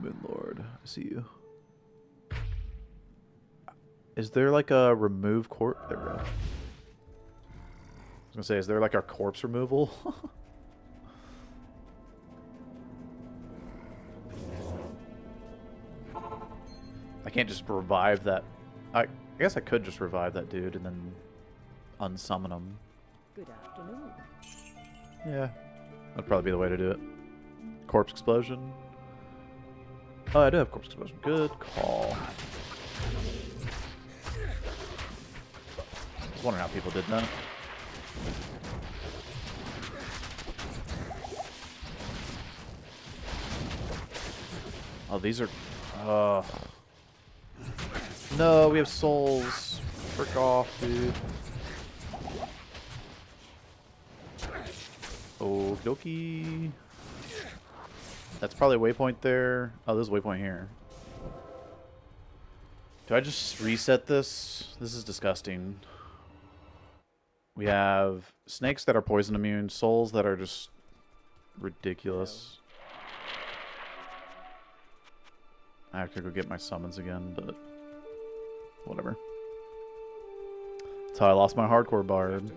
Moonlord, I see you. Is there like a remove corpse? There we go. I was gonna say, is there like a corpse removal? I I can't just revive that. I guess I could just revive that dude and then unsummon him. Good afternoon. Yeah, that'd probably be the way to do it. Corpse explosion. Oh, I do have corpse explosion. Good call. I was wondering how people did that. Oh, these are... No, we have souls. Frick off, dude. Okie dokie. That's probably a waypoint there. Oh, there's a waypoint here. Do I just reset this? This is disgusting. We have snakes that are poison immune, souls that are just ridiculous. I have to go get my summons again, but whatever. That's how I lost my hardcore bard.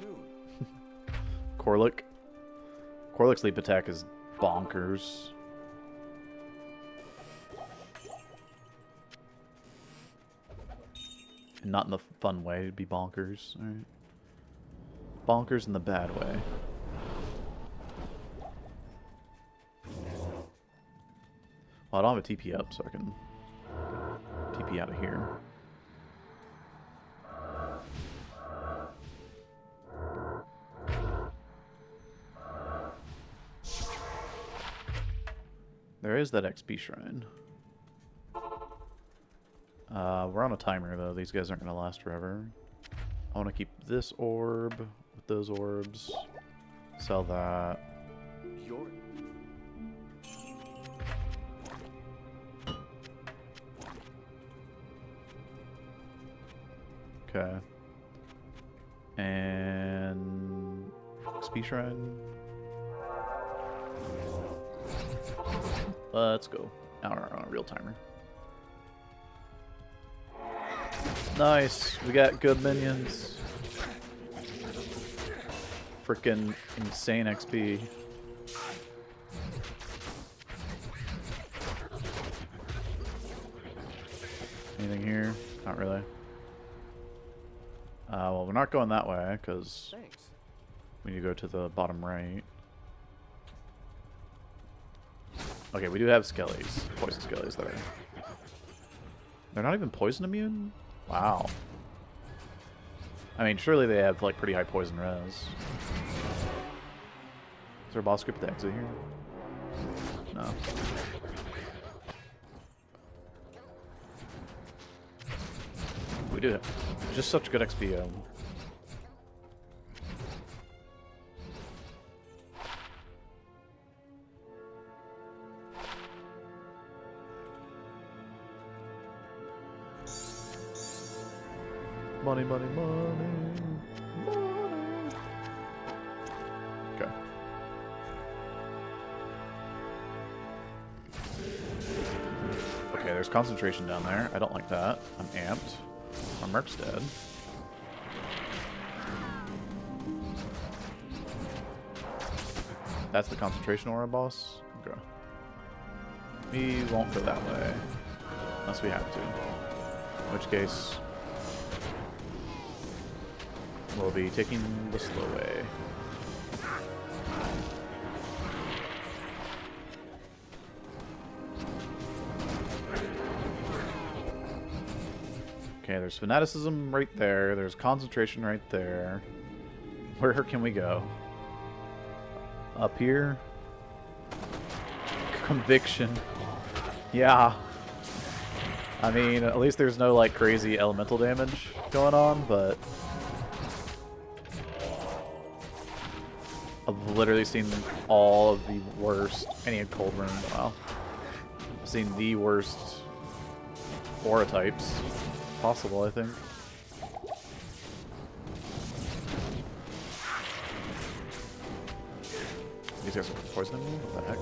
Corlick. Corlick's leap attack is bonkers. And not in the fun way, it'd be bonkers. Alright. Bonkers in the bad way. Well, I don't have a TP up, so I can TP out of here. There is that XP shrine. We're on a timer, though. These guys aren't going to last forever. I want to keep this orb with those orbs. Sell that. Okay. And... XP shrine. Let's go. Now we're on a real timer. Nice. We got good minions. Freaking insane XP. Anything here? Not really. Well, we're not going that way because we need to go to the bottom right. Okay, we do have skellies. Poison skellies there. They're not even poison immune? Wow. I mean, surely they have, like, pretty high poison res. Is there a boss script to exit here? No. We do it. Just such good XP. Money, money, money, money. Okay. Okay, there's concentration down there. I don't like that. I'm amped. Our Merc's dead. That's the concentration aura boss? Okay. We won't go that way. Unless we have to. In which case... we'll be taking the slow way. Okay, there's fanaticism right there. There's concentration right there. Where can we go? Up here? Conviction. Yeah. I mean, at least there's no, like, crazy elemental damage going on, but... I've literally seen all of the worst... I need a cold room. Wow. I've seen the worst aura types possible, I think. These guys are poisoning me? What the heck?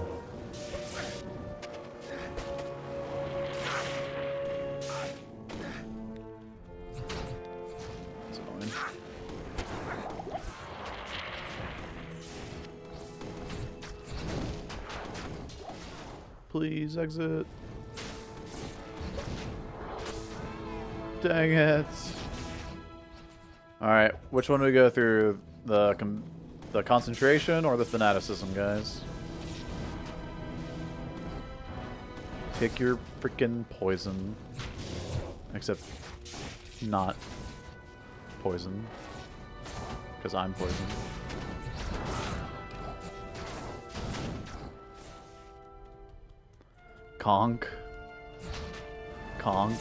That's annoying. Please exit. Dang it. Alright, which one do we go through? The concentration or the fanaticism, guys? Pick your freaking poison. Except not poison. Because I'm poison. Conk. Conk.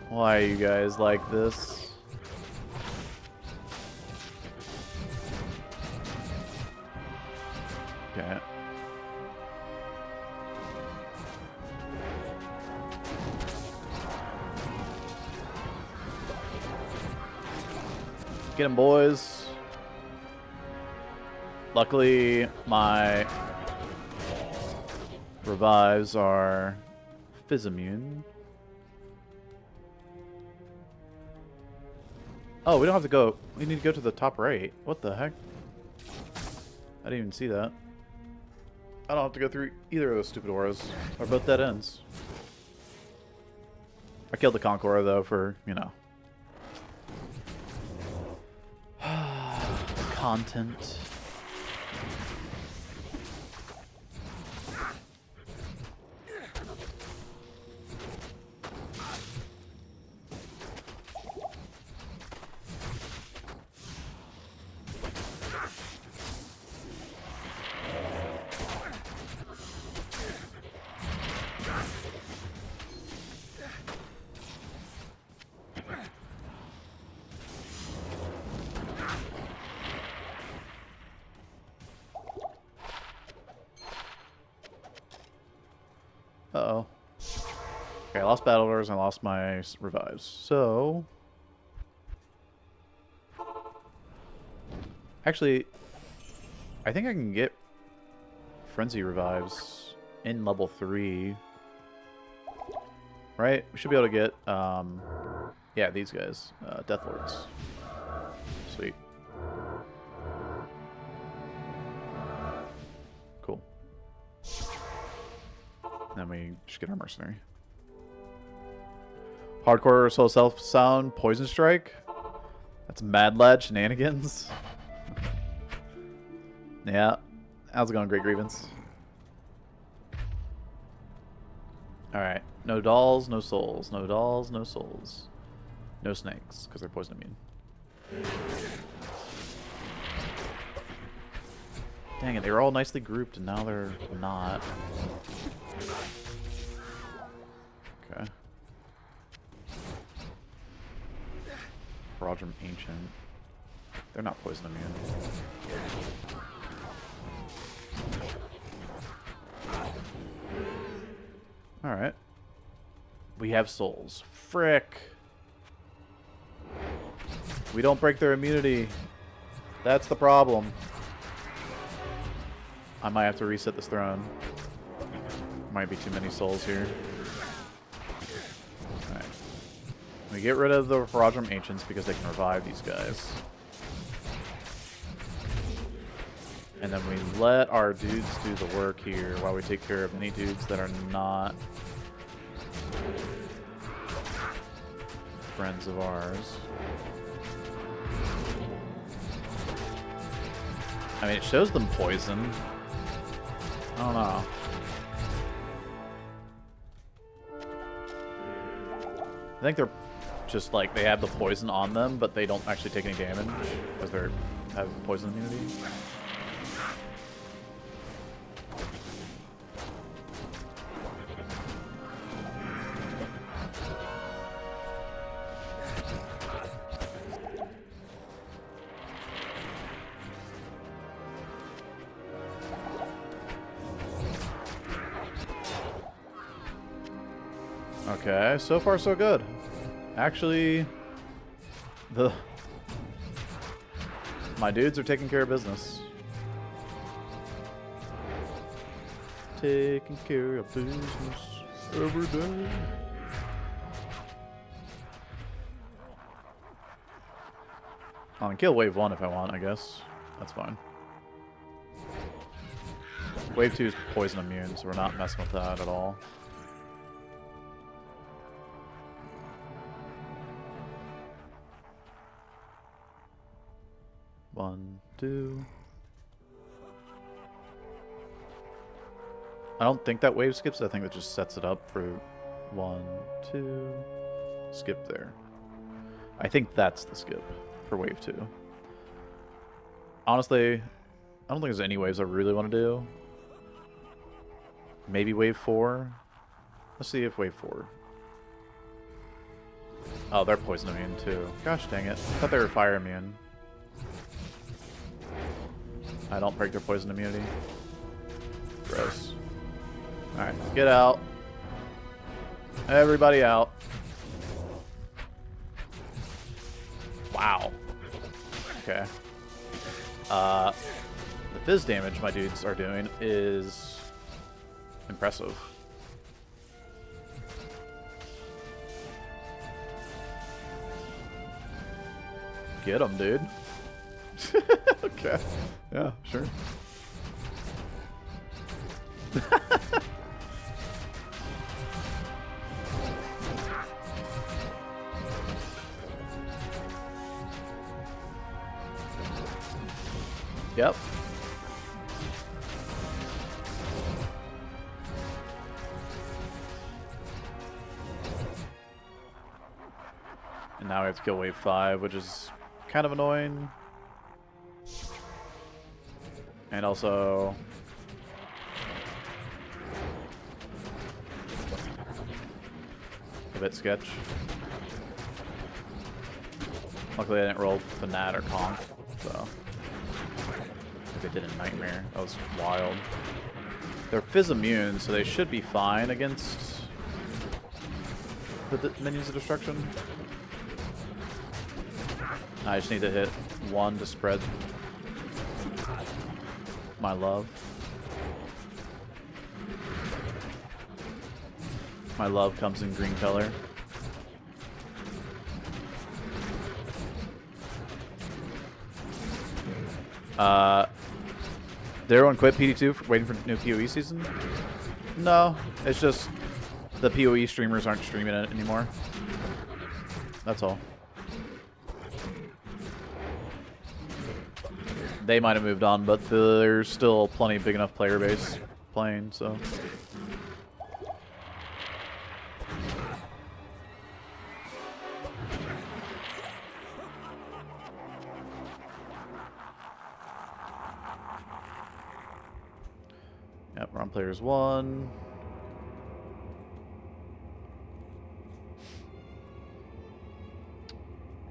Why are you guys like this? Okay. Get him, boys. Luckily, my revives are fizz immune. Oh, we don't have to go. We need to go to the top right. What the heck? I didn't even see that. I don't have to go through either of those stupid auras. They're both dead ends. I killed the Conqueror, though, for, you know. Content. Uh-oh. Okay, I lost battle orders and I lost my revives. So... Actually, I think I can get Frenzy revives in level 3. Right? We should be able to get, yeah, these guys. Death Lords. Sweet. Cool. Then we just get our mercenary. Hardcore soul self sound PsnStrike. That's Mad Lad shenanigans. Yeah. How's it going, Great Grievance? Alright. No dolls, no souls. No dolls, no souls. No snakes, because they're poison immune. Dang it, they were all nicely grouped and now they're not. Okay. Rodram Ancient. They're not poison immune. Alright. We have souls. Frick! We don't break their immunity. That's the problem. I might have to reset this throne. Might be too many souls here. Alright. We get rid of the Rodram Ancients because they can revive these guys. And then we let our dudes do the work here while we take care of any dudes that are not friends of ours. I mean, it shows them poison. I don't know. I think they're just like, they have the poison on them, but they don't actually take any damage because they have poison immunity. Okay, so far so good. Actually, my dudes are taking care of business. Taking care of business every day. I can kill wave 1 if I want, I guess. That's fine. Wave 2 is poison immune, so we're not messing with that at all. 2. I don't think that wave skips. I think that just sets it up for 1, 2. Skip there. I think that's the skip for wave 2. Honestly, I don't think there's any waves I really want to do. Maybe wave 4. Let's see if wave 4. Oh, they're poison immune too. Gosh dang it. I thought they were fire immune. I don't break their poison immunity. Gross. Alright, get out. Everybody out. Wow. Okay. The fizz damage my dudes are doing is impressive. Get him, dude. Okay. Yeah, sure. Yep. And now we have to kill wave 5, which is kind of annoying. And also a bit sketch. Luckily I didn't roll Fanat or Conk, so I think I did a Nightmare. That was wild. They're fizz immune, so they should be fine against the minions of destruction. I just need to hit 1 to spread my love. My love comes in green color. Did everyone quit PD2 for waiting for new PoE season? No, it's just the PoE streamers aren't streaming it anymore. That's all. They might have moved on, but there's still plenty big enough player base playing, so. Yep, we're on players 1.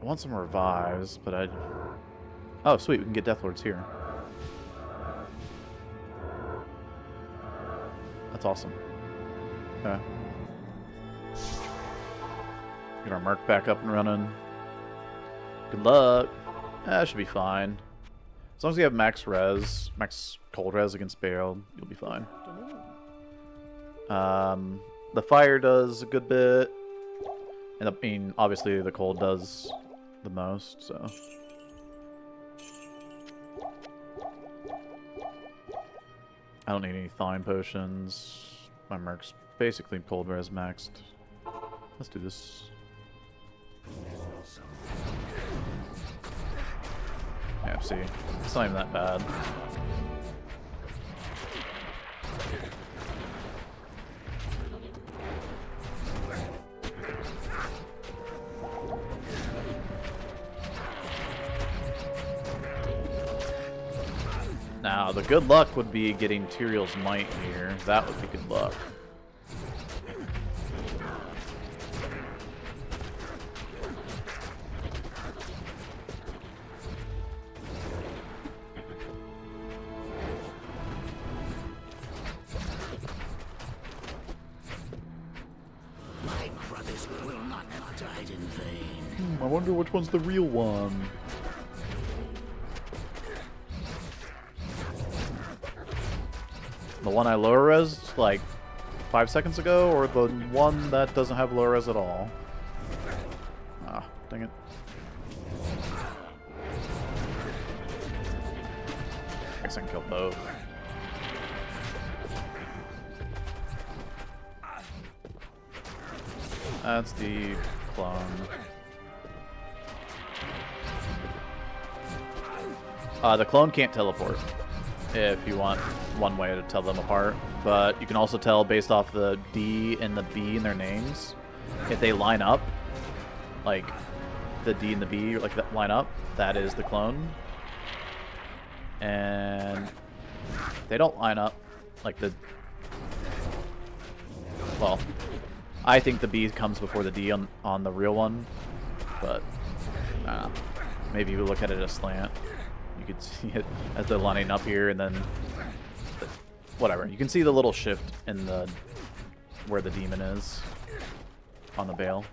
I want some revives, but I... Oh, sweet, we can get Deathlords here. That's awesome. Okay. Get our Merc back up and running. Good luck. That should be fine. As long as you have max res, max cold res against Baal, you'll be fine. The fire does a good bit. And I mean, obviously the cold does the most, so... I don't need any thawing potions. My Merc's basically cold res maxed. Let's do this. Yeah, see, it's not even that bad. Now, the good luck would be getting Tyrael's Might here. That would be good luck. My brothers will not have died in vain. I wonder which one's the real one. The one I lower res like 5 seconds ago, or the one that doesn't have lower res at all? Ah, dang it. I guess I can kill both. That's the clone. The clone can't teleport, if you want one way to tell them apart. But you can also tell based off the D and the B in their names. If they line up, like the D and the B like that line up, that is the clone. And if they don't line up, like the... Well, I think the B comes before the D on the real one. But, I don't know. Maybe you look at it as slant. You could see it as they're lining up here, and then whatever. You can see the little shift in the where the demon is on the Baal.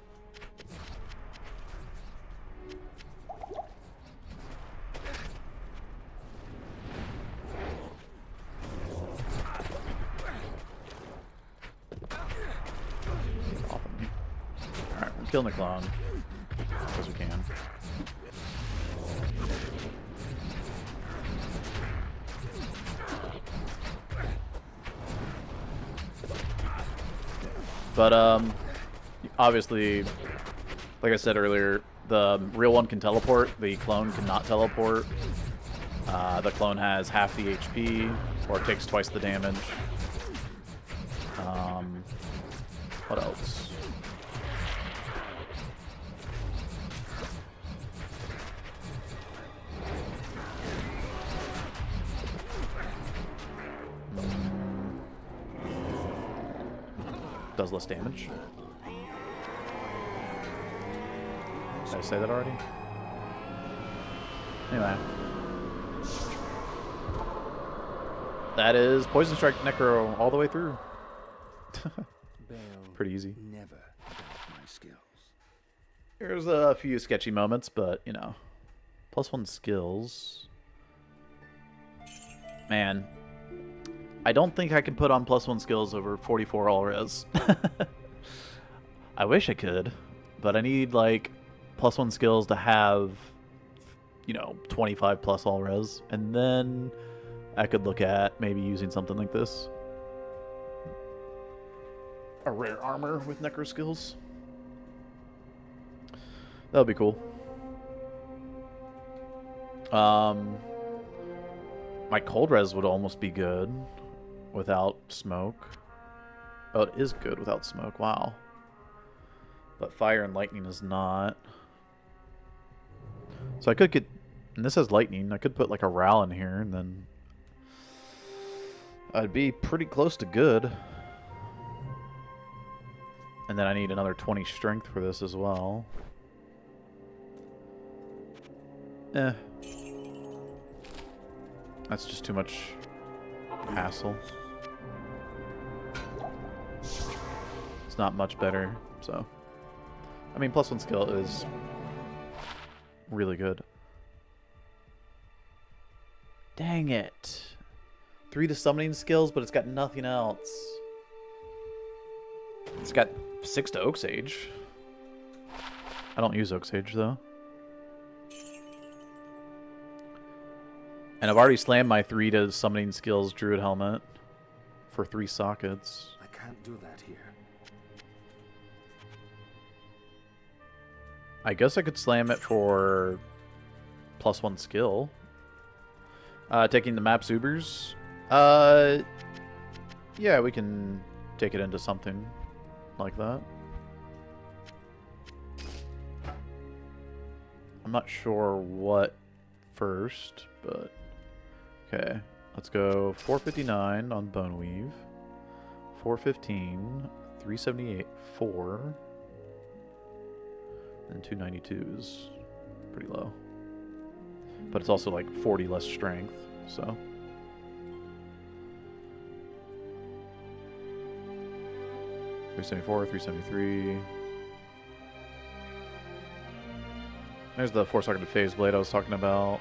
Alright, we're killing the clone because we can. But, obviously, like I said earlier, the real one can teleport, the clone cannot teleport. The clone has half the HP, or takes twice the damage. What else? Does less damage. Did I say that already? Anyway. That is PsnStrike Necro all the way through. Pretty easy. Never doubt my skills. There's a few sketchy moments, but, you know. +1 skills. Man. I don't think I can put on +1 skills over 44 all-res. I wish I could, but I need, like, +1 skills to have, you know, 25 plus all-res, and then I could look at maybe using something like this. A rare armor with Necro skills. That would be cool. My cold res would almost be good without smoke. Oh, it is good without smoke. Wow. But fire and lightning is not. So I could get... And this has lightning. I could put like a Ral in here and then... I'd be pretty close to good. And then I need another 20 strength for this as well. Eh. That's just too much hassle. It's not much better, so. I mean, +1 skill is really good. Dang it. 3 to summoning skills, but it's got nothing else. It's got 6 to Oak Sage. I don't use Oak Sage, though. And I've already slammed my 3 to summoning skills Druid Helmet for 3 sockets. I can't do that here. I guess I could slam it for +1 skill. Taking the Maps Ubers. Yeah, we can take it into something like that. I'm not sure what first, but... Okay, let's go 459 on Bone Weave, 415, 378, 4, and 292 is pretty low. But it's also like 40 less strength, so. $374, $373. There's the 4-socketed Phase Blade I was talking about.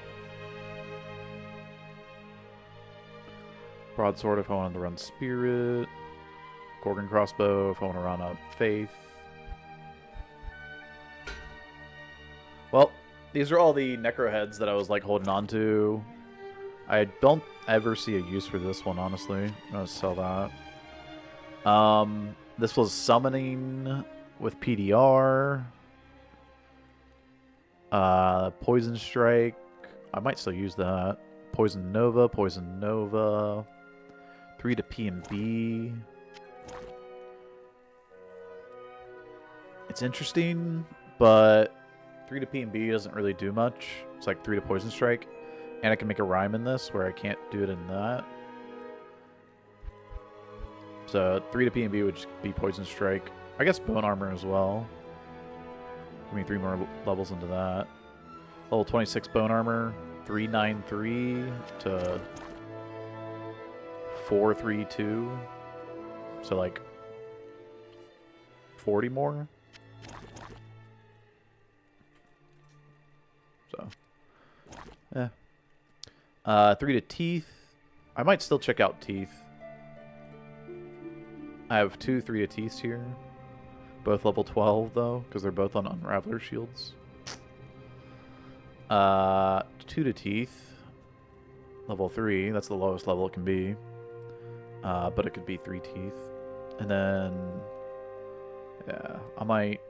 Broadsword if I wanted to run Spirit. Gorgon Crossbow if I want to run up Faith. Well, these are all the Necro heads that I was like holding on to. I don't ever see a use for this one, honestly. I'm going to sell that. This was summoning with PDR. PsnStrike. I might still use that. Poison Nova, Poison Nova. 3 to P and B. It's interesting, but 3 to P and B doesn't really do much. It's like 3 to Poison Strike. And I can make a rhyme in this where I can't do it in that. So 3 to P and B would just be Poison Strike. I guess Bone Armor as well. Give me 3 more levels into that. Level 26 Bone Armor. 393 to 432. So like 40 more. So, yeah. 3 to Teeth. I might still check out Teeth. I have 2 3 to Teeths here. Both level 12 though, because they're both on Unraveler shields. 2 to Teeth. Level 3. That's the lowest level it can be. But it could be 3 Teeth. And then, yeah, I might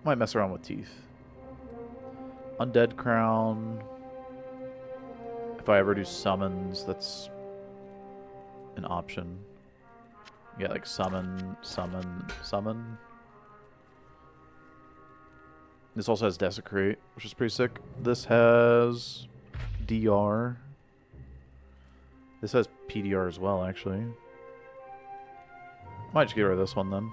mess around with Teeth. Undead Crown. If I ever do summons, that's an option. Yeah, like summon, summon, summon. This also has Desecrate, which is pretty sick. This has DR. This has PDR as well, actually. Might just get rid of this one then.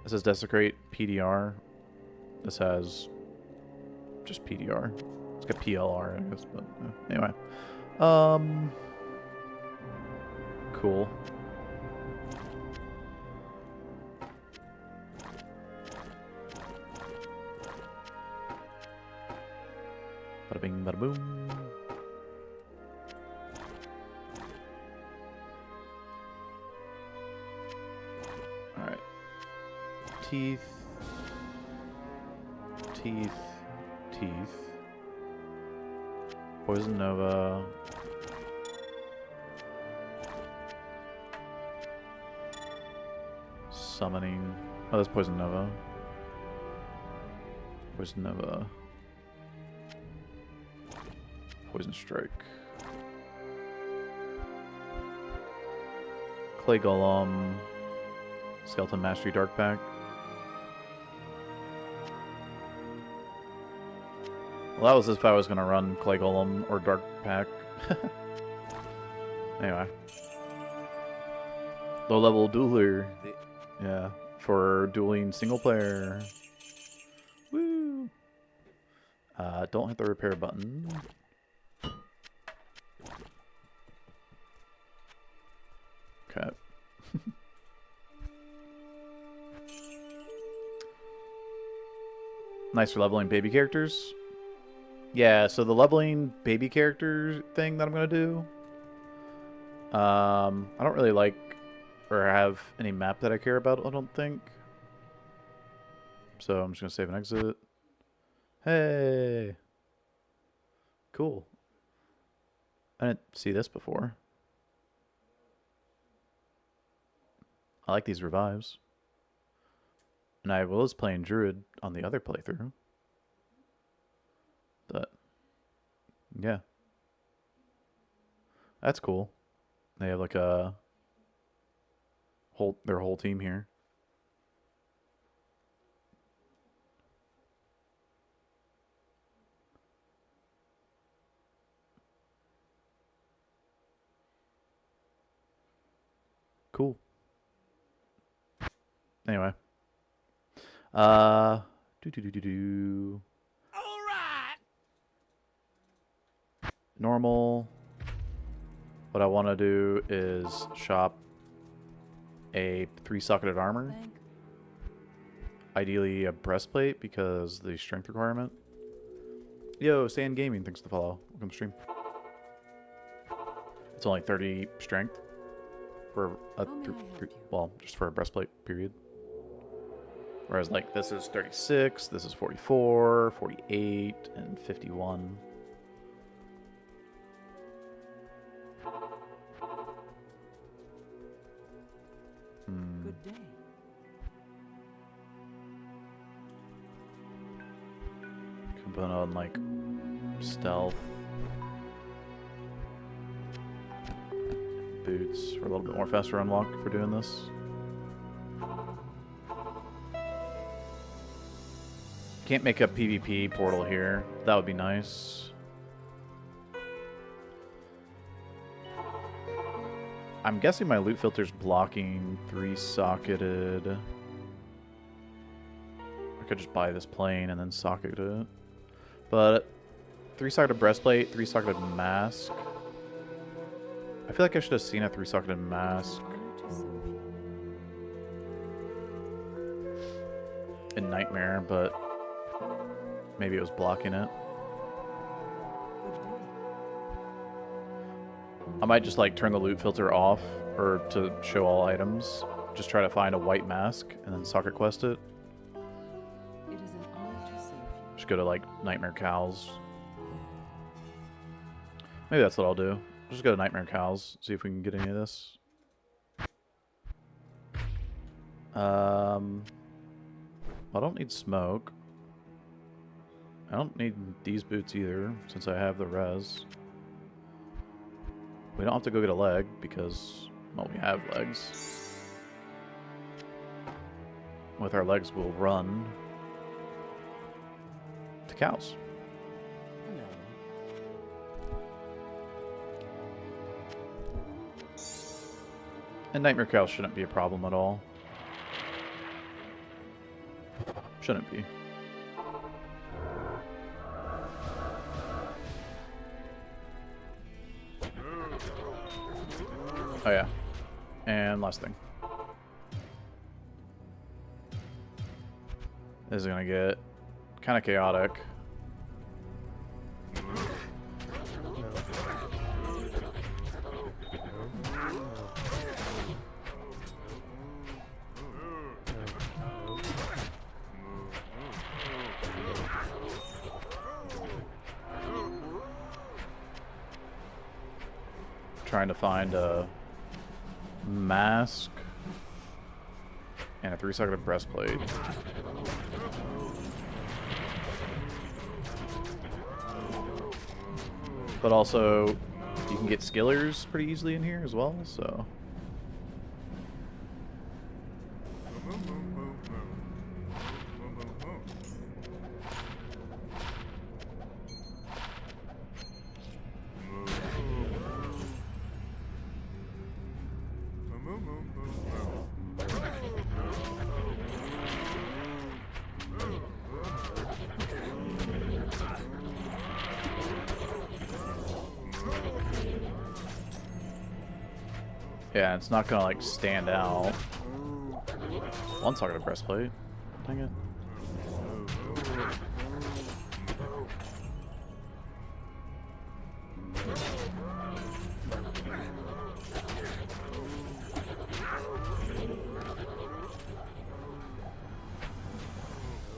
This has Desecrate, PDR. This has just PDR. It's got PLR, I guess, but anyway. Cool. Bada bing, bada boom. Alright. Teeth. Teeth. Teeth. Poison Nova. Summoning. Oh, that's Poison Nova. Poison Nova. Poison Strike. Clay Golem. Skeleton Mastery Dark Pack. Well, that was if I was going to run Clay Golem or Dark Pack. Anyway. Low level dueler. Yeah. For dueling single player. Woo! Don't hit the repair button. Okay. Nice for leveling baby characters. Yeah, so the leveling baby character thing that I'm going to do, I don't really like or have any map that I care about, I don't think. So I'm just going to save and exit. Hey! Cool. I didn't see this before. I like these revives. And I was playing Druid on the other playthrough. But, yeah. That's cool. They have like a their whole team here. Cool. Anyway. All right. Normal. What I want to do is shop a 3-socketed armor. Ideally a breastplate because the strength requirement. Yo, Sand Gaming, thanks to follow. Welcome to stream. It's only 30 strength for a well, just for a breastplate period. Whereas like this is 36, this is 44, 48, and 51. Good day. put on like stealth. Boots for a little bit more faster unlock for doing this. Can't make a PvP portal here. That would be nice. I'm guessing my loot filter's blocking 3-socketed. I could just buy this plane and then socket it. But 3-socketed breastplate, 3-socketed mask. I feel like I should have seen a 3-socketed mask in Nightmare, but maybe it was blocking it. I might just like turn the loot filter off or to show all items. Just try to find a white mask and then socket quest it. It is an honor to serve you. Just go to like Nightmare Cows. Maybe that's what I'll do. Just go to Nightmare Cows, see if we can get any of this. I don't need smoke. I don't need these boots either, since I have the res. We don't have to go get a leg, because, well, we have legs. With our legs, we'll run to cows. No. And Nightmare Cows shouldn't be a problem at all. Shouldn't be. Oh yeah. And last thing. This is gonna get kind of chaotic. Trying to find a mask and a 3-socketed breastplate. But also, you can get skillers pretty easily in here as well, so. Yeah, it's not gonna like stand out. 1-socketed breastplate. Dang it.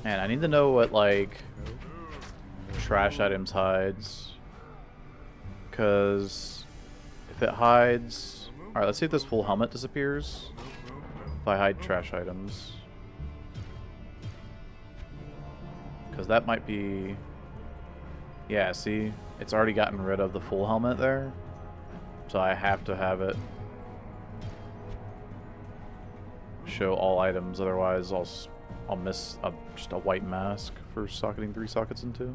Man, I need to know what like trash items hides. Cause if it hides, alright, let's see if this full helmet disappears. If I hide trash items. Because that might be... Yeah, see? It's already gotten rid of the full helmet there. So I have to have it show all items, otherwise I'll miss just a white mask for socketing 3 sockets into.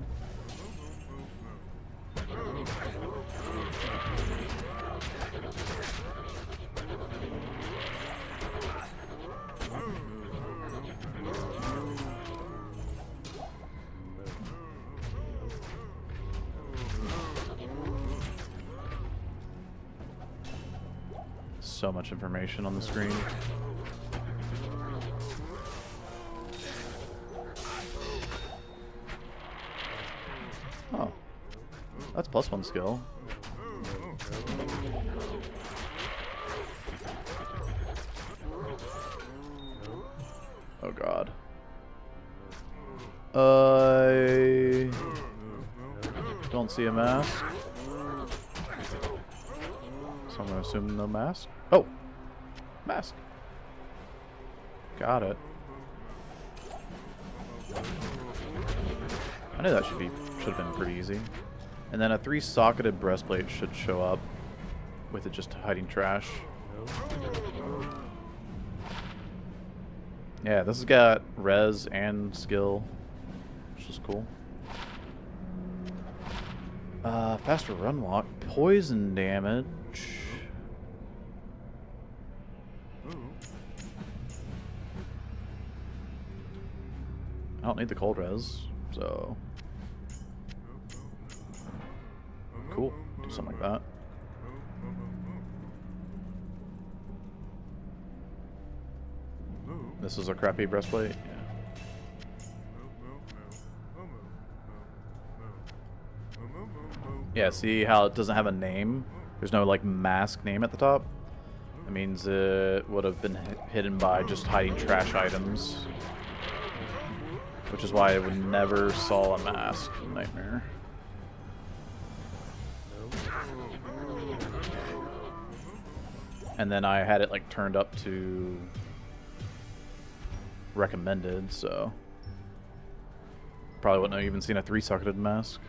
So much information on the screen. Oh. That's +1 skill. Oh god. I don't see a mask. So I'm gonna assume no mask. Oh! Mask. Got it. I knew that should have been pretty easy. And then a 3-socketed breastplate should show up with it just hiding trash. Yeah, this has got res and skill, which is cool. Faster run walk, poison damage. I don't need the cold res, so cool. Do something like that. This is a crappy breastplate. Yeah. Yeah, see how it doesn't have a name? There's no like mask name at the top. That means it would have been hidden by just hiding trash items. Which is why I would never saw a mask in Nightmare. And then I had it like turned up to recommended, so probably wouldn't have even seen a 3-socketed mask.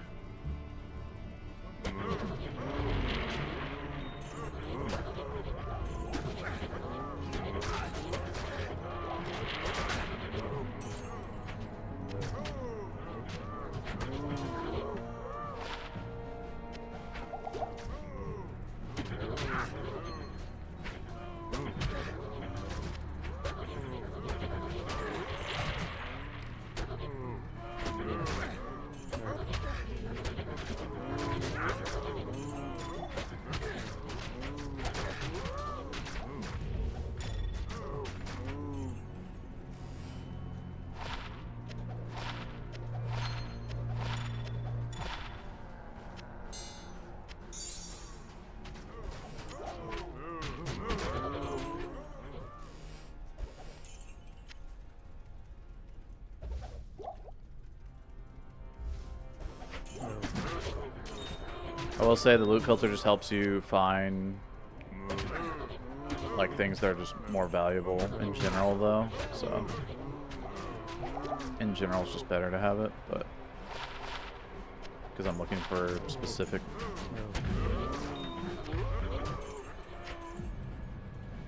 I will say the loot filter just helps you find like things that are just more valuable in general though, so in general it's just better to have it, but because I'm looking for specific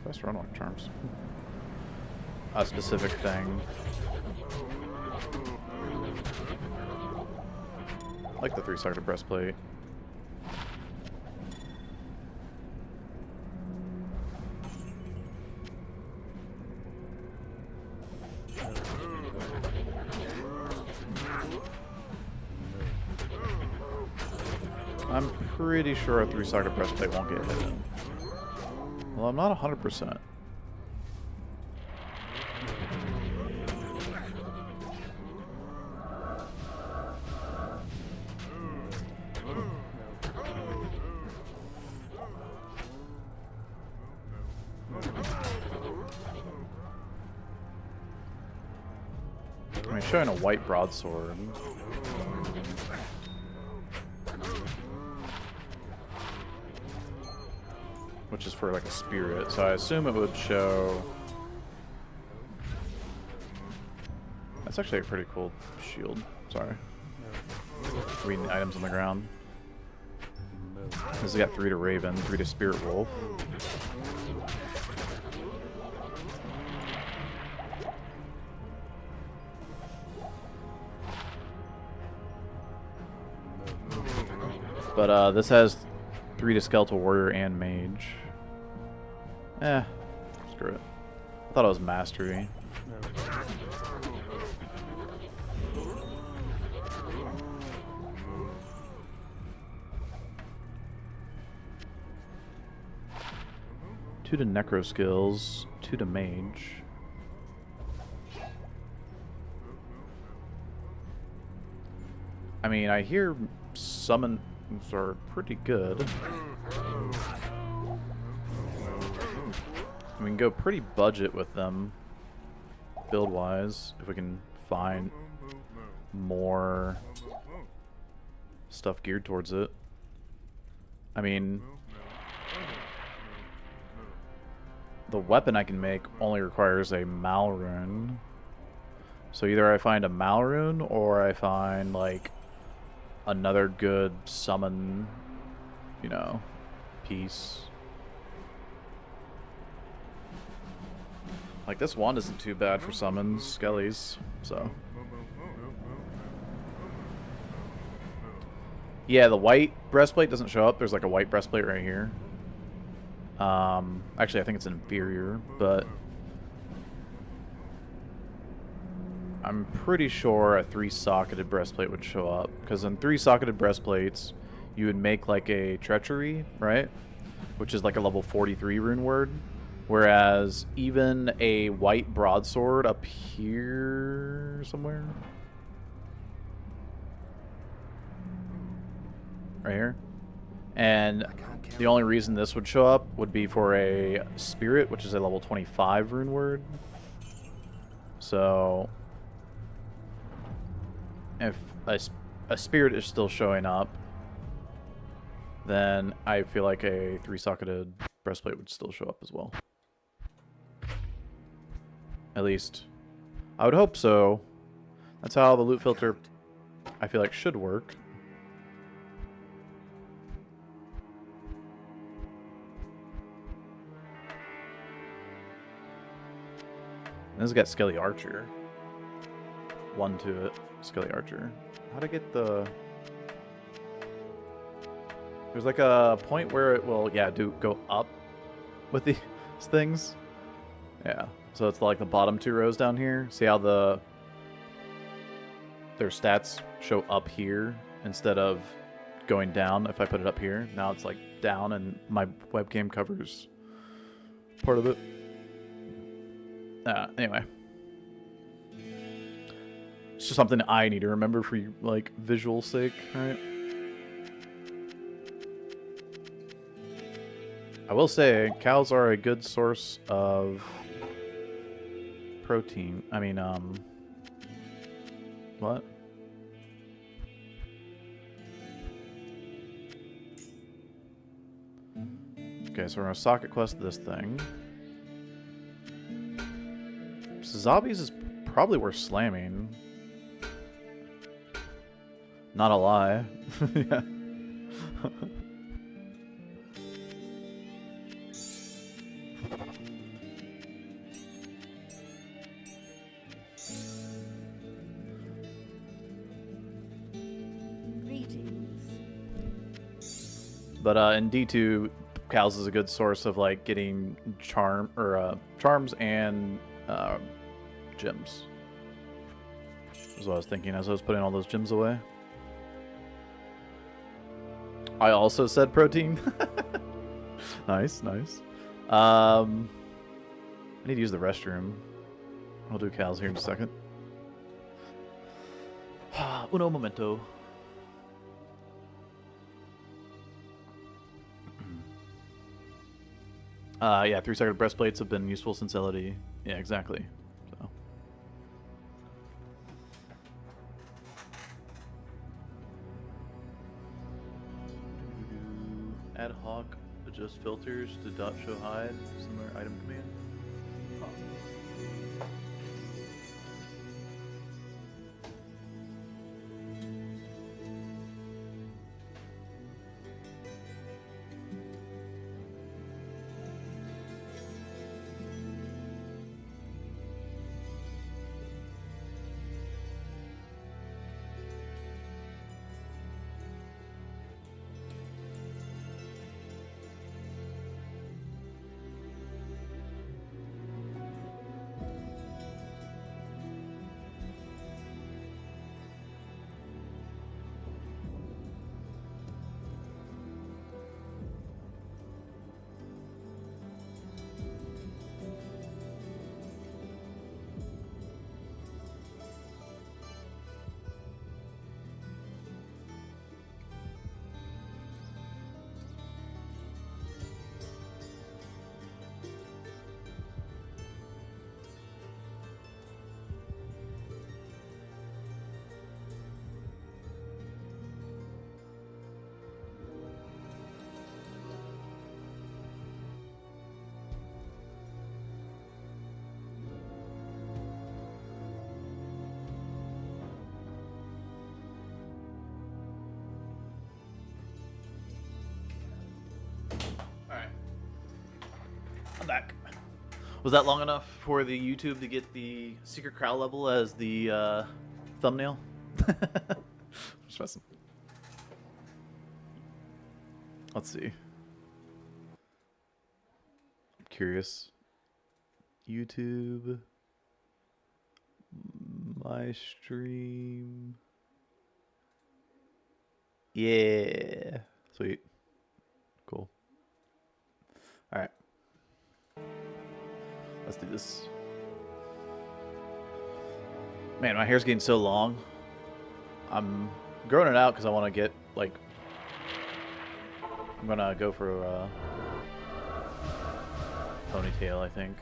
best run on charms, a specific thing. I like the 3-socketed breastplate. I'm pretty sure a 3-socket breastplate won't get hidden. Well, I'm not 100%. I mean, showing a white broadsword. Which is for like a spirit, so I assume it would show. That's actually a pretty cool shield. Sorry. Reading items on the ground. This has got 3 to Raven, 3 to Spirit Wolf. But this has 3 to Skeletal Warrior and Mage. Screw it. I thought it was Mastery. Two to Necro skills, 2 to Mage. I mean, I hear summons are pretty good. We can go pretty budget with them, build-wise, if we can find more stuff geared towards it. I mean, the weapon I can make only requires a Mal rune. So either I find a Mal rune or I find, like, another good summon, you know, piece. Like, this wand isn't too bad for summons, skellies, so. Yeah, the white breastplate doesn't show up. There's like a white breastplate right here. Actually, I think it's inferior, but I'm pretty sure a 3-socketed breastplate would show up. Because in 3-socketed breastplates, you would make like a treachery, right? Which is like a level 43 rune word. Whereas even a white broadsword up here somewhere. Right here. And the only reason this would show up would be for a spirit, which is a level 25 rune word. So if a spirit is still showing up, then I feel like a 3-socketed breastplate would still show up as well. At least, I would hope so. That's how the loot filter, I feel like, should work. This has got Skelly Archer. 1 to it. Skelly Archer. How'd I get the... There's like a point where it will, yeah, go up with these things. Yeah. So it's like the bottom 2 rows down here. See how their stats show up here instead of going down if I put it up here. Now it's like down and my webcam covers part of it. Anyway. It's just something I need to remember for like visual sake, right? I will say cows are a good source of protein. I mean, what? Okay, so we're gonna socket quest this thing. Zombies is probably worth slamming. Not a lie. Yeah. But in D2, cows is a good source of like getting charms and gems. That's what I was thinking as I was putting all those gems away. I also said protein. Nice, nice. I need to use the restroom. I'll do cows here in a second. Uno momento. Yeah, 3-second breastplates have been useful since LOD. Yeah, exactly. So. Ad hoc adjust filters to dot show hide, similar item command. Oh. I'm back. Was that long enough for the YouTube to get the secret crowd level as the thumbnail? Just messing. Let's see. I'm curious. YouTube. My stream. Yeah. Sweet. Cool. Alright. Let's do this. Man, my hair's getting so long. I'm growing it out because I want to get, like... I'm gonna go for a ponytail, I think.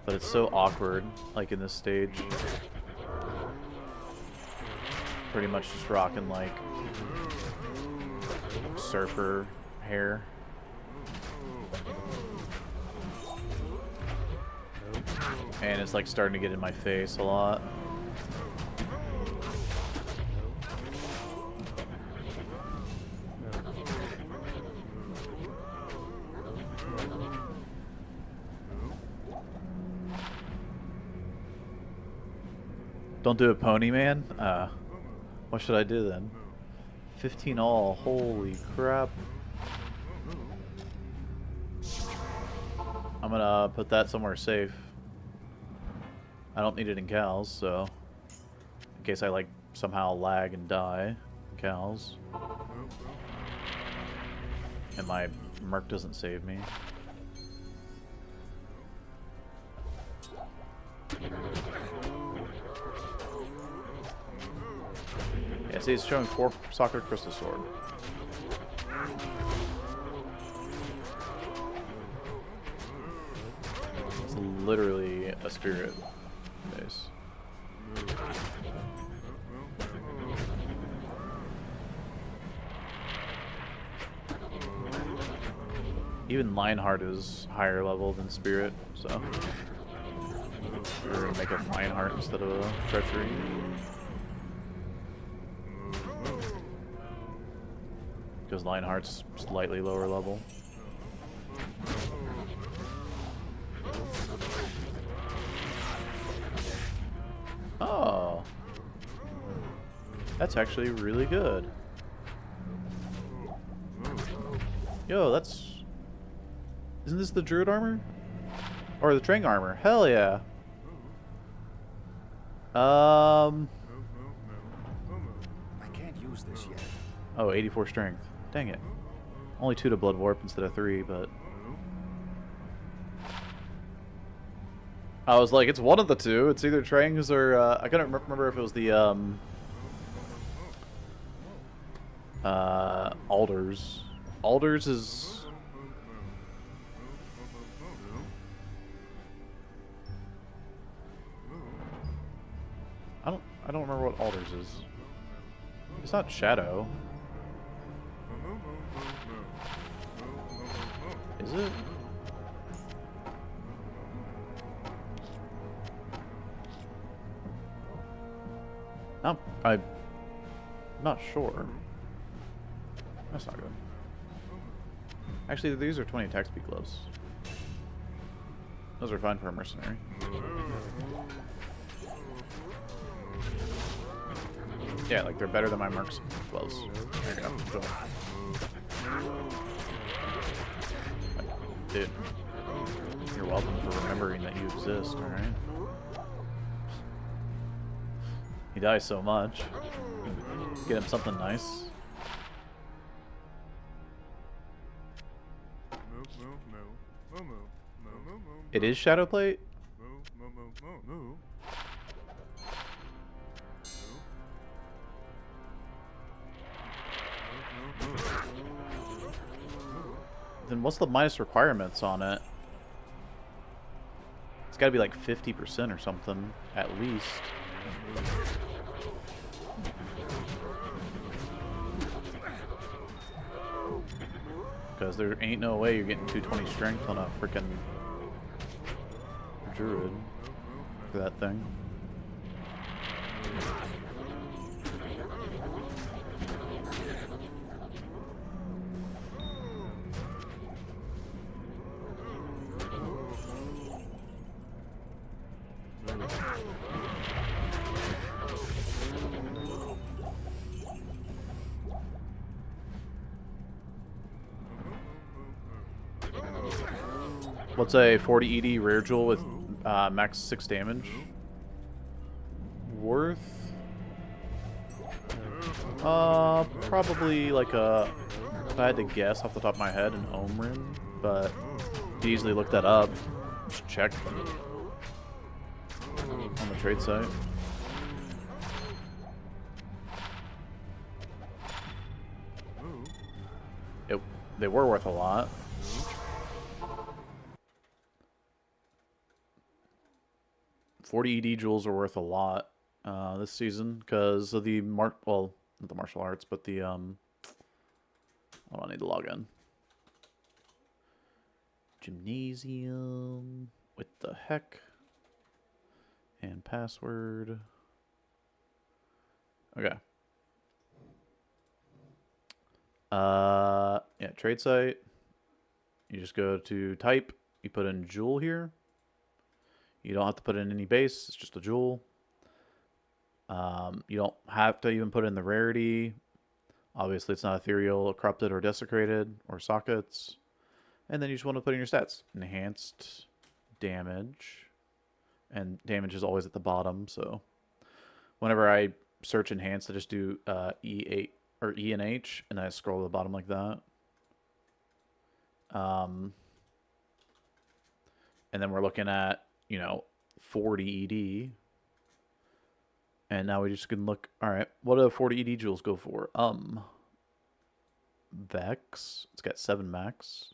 But it's so awkward, like in this stage. Pretty much just rocking like surfer hair. And it's like starting to get in my face a lot. Don't do a pony, man? What should I do then? 15 all. Holy crap. I'm gonna put that somewhere safe. I don't need it in cows, so... in case I, like, somehow lag and die in cows. And my merc doesn't save me. Yeah, see, it's showing 4 soccer crystal sword. It's literally a spirit base. Even Lionheart is higher level than spirit, so we're gonna make it Lionheart instead of a treachery. Because Lionheart's slightly lower level. Oh. That's actually really good. Yo, that's... isn't this the Druid armor? Or the Trang armor? Hell yeah. I can't use this yet. Oh, 84 strength. Dang it. Only 2 to Blood Warp instead of 3, but... I was like, it's one of the two. It's either Trangs or... I couldn't remember if it was the, Alders. Alders is... I don't remember what Alders is. It's not Shadow. Is it? No, I'm not sure. That's not good. Actually, these are 20 attack speed gloves. Those are fine for a mercenary. Yeah, like they're better than my mercs gloves. There you go. Dude, you're welcome for remembering that you exist, alright? He dies so much. Get him something nice. It is Shadowplate? Then what's the minus requirements on it? It's gotta be like 50% or something, at least. Because there ain't no way you're getting 220 strength on a freaking druid for that thing. What's a 40 ED rare jewel with max 6 damage? Worth? Probably like a... If I had to guess off the top of my head, an Ohm Rin, but you can easily look that up. Just check on the trade site. They were worth a lot. $40 ED jewels are worth a lot this season because of the not the martial arts, but the hold on, I need to log in. Gymnasium with the heck and password. Okay. Yeah, trade site. You just go to type. You put in jewel here. You don't have to put in any base. It's just a jewel. You don't have to even put in the rarity. Obviously, it's not ethereal, corrupted, or desecrated, or sockets. And then you just want to put in your stats. Enhanced damage. And damage is always at the bottom, so whenever I search enhanced, I just do E8 or E and H, and I scroll to the bottom like that. And then we're looking at, 40 ED. And now we just can look, all right, what do 40 ED jewels go for? Vex, it's got 7 max.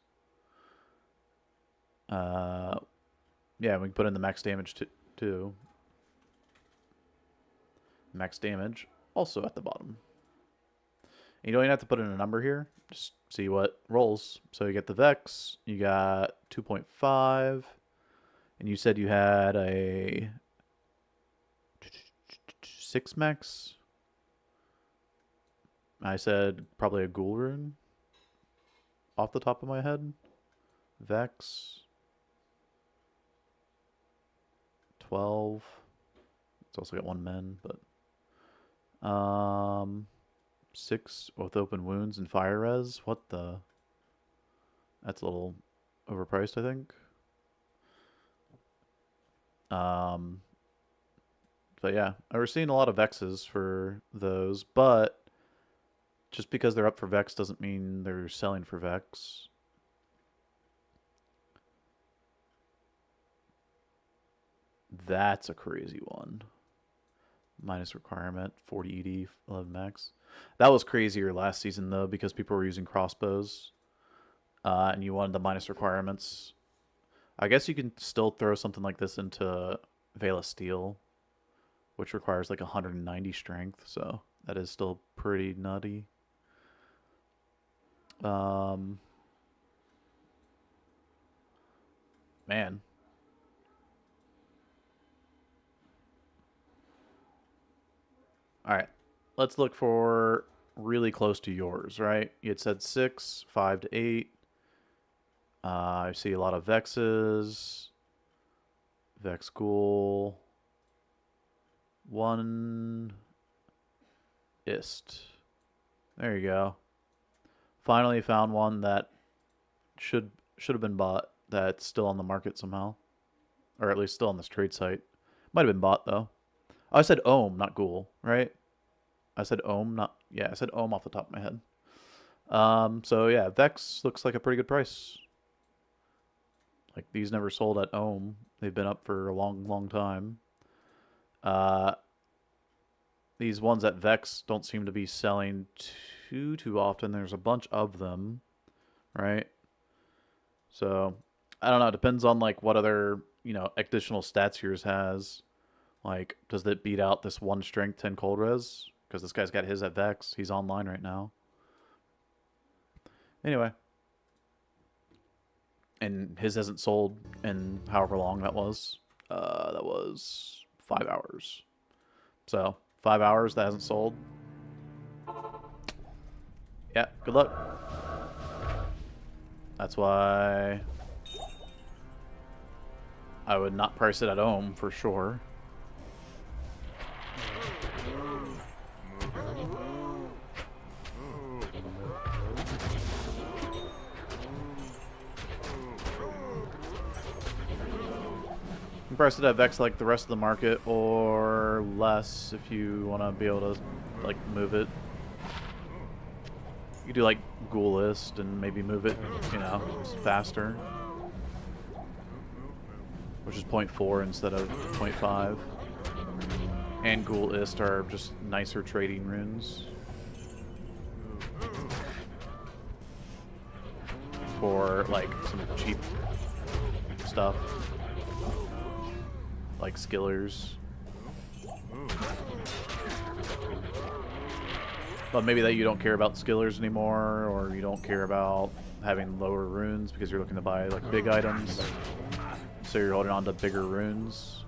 Yeah, we can put in the max damage too. Max damage, also at the bottom. You don't even have to put in a number here. Just see what rolls. So you get the Vex. You got 2.5. And you said you had a 6 max. I said probably a Ghoul Rune. Off the top of my head. Vex. 12. It's also got 1 men, but 6 with open wounds and fire res. What the? That's a little overpriced, I think. But yeah, we're seeing a lot of Vexes for those, but just because they're up for Vex doesn't mean they're selling for Vex. That's a crazy one. Minus requirement, 40 ED, 11 max. That was crazier last season, though, because people were using crossbows. And you wanted the minus requirements. I guess you can still throw something like this into Veil of Steel, which requires like 190 strength, so that is still pretty nutty. Man. Alright, let's look for really close to yours, right? You had said 6, 5 to 8. I see a lot of Vexes. Vex Ghoul. 1 Ist. There you go. Finally found one that should have been bought, that's still on the market somehow. Or at least still on this trade site. Might have been bought, though. Oh, I said Ohm, not Ghoul, right? I said Ohm, not... Yeah, I said Ohm off the top of my head. So, yeah, Vex looks like a pretty good price. Like, these never sold at Ohm. They've been up for a long, long time. These ones at Vex don't seem to be selling too often. There's a bunch of them, right? So, I don't know. It depends on, like, what other, additional stats yours has. Like, does it beat out this 1 strength, 10 cold res? Because this guy's got his at Vex. He's online right now. Anyway. And his hasn't sold in however long that was. That was 5 hours. So, 5 hours that hasn't sold. Yeah, good luck. That's why I would not price it at Ohm for sure. price it at Vex like the rest of the market, or less if you want to be able to like move it. You do like Ghoul List and maybe move it, you know, faster. Which is 0.4 instead of 0.5. And Ghoul List are just nicer trading runes. For like some cheap stuff. Like skillers. But maybe that you don't care about skillers anymore, or you don't care about having lower runes because you're looking to buy like big items. So you're holding on to bigger runes.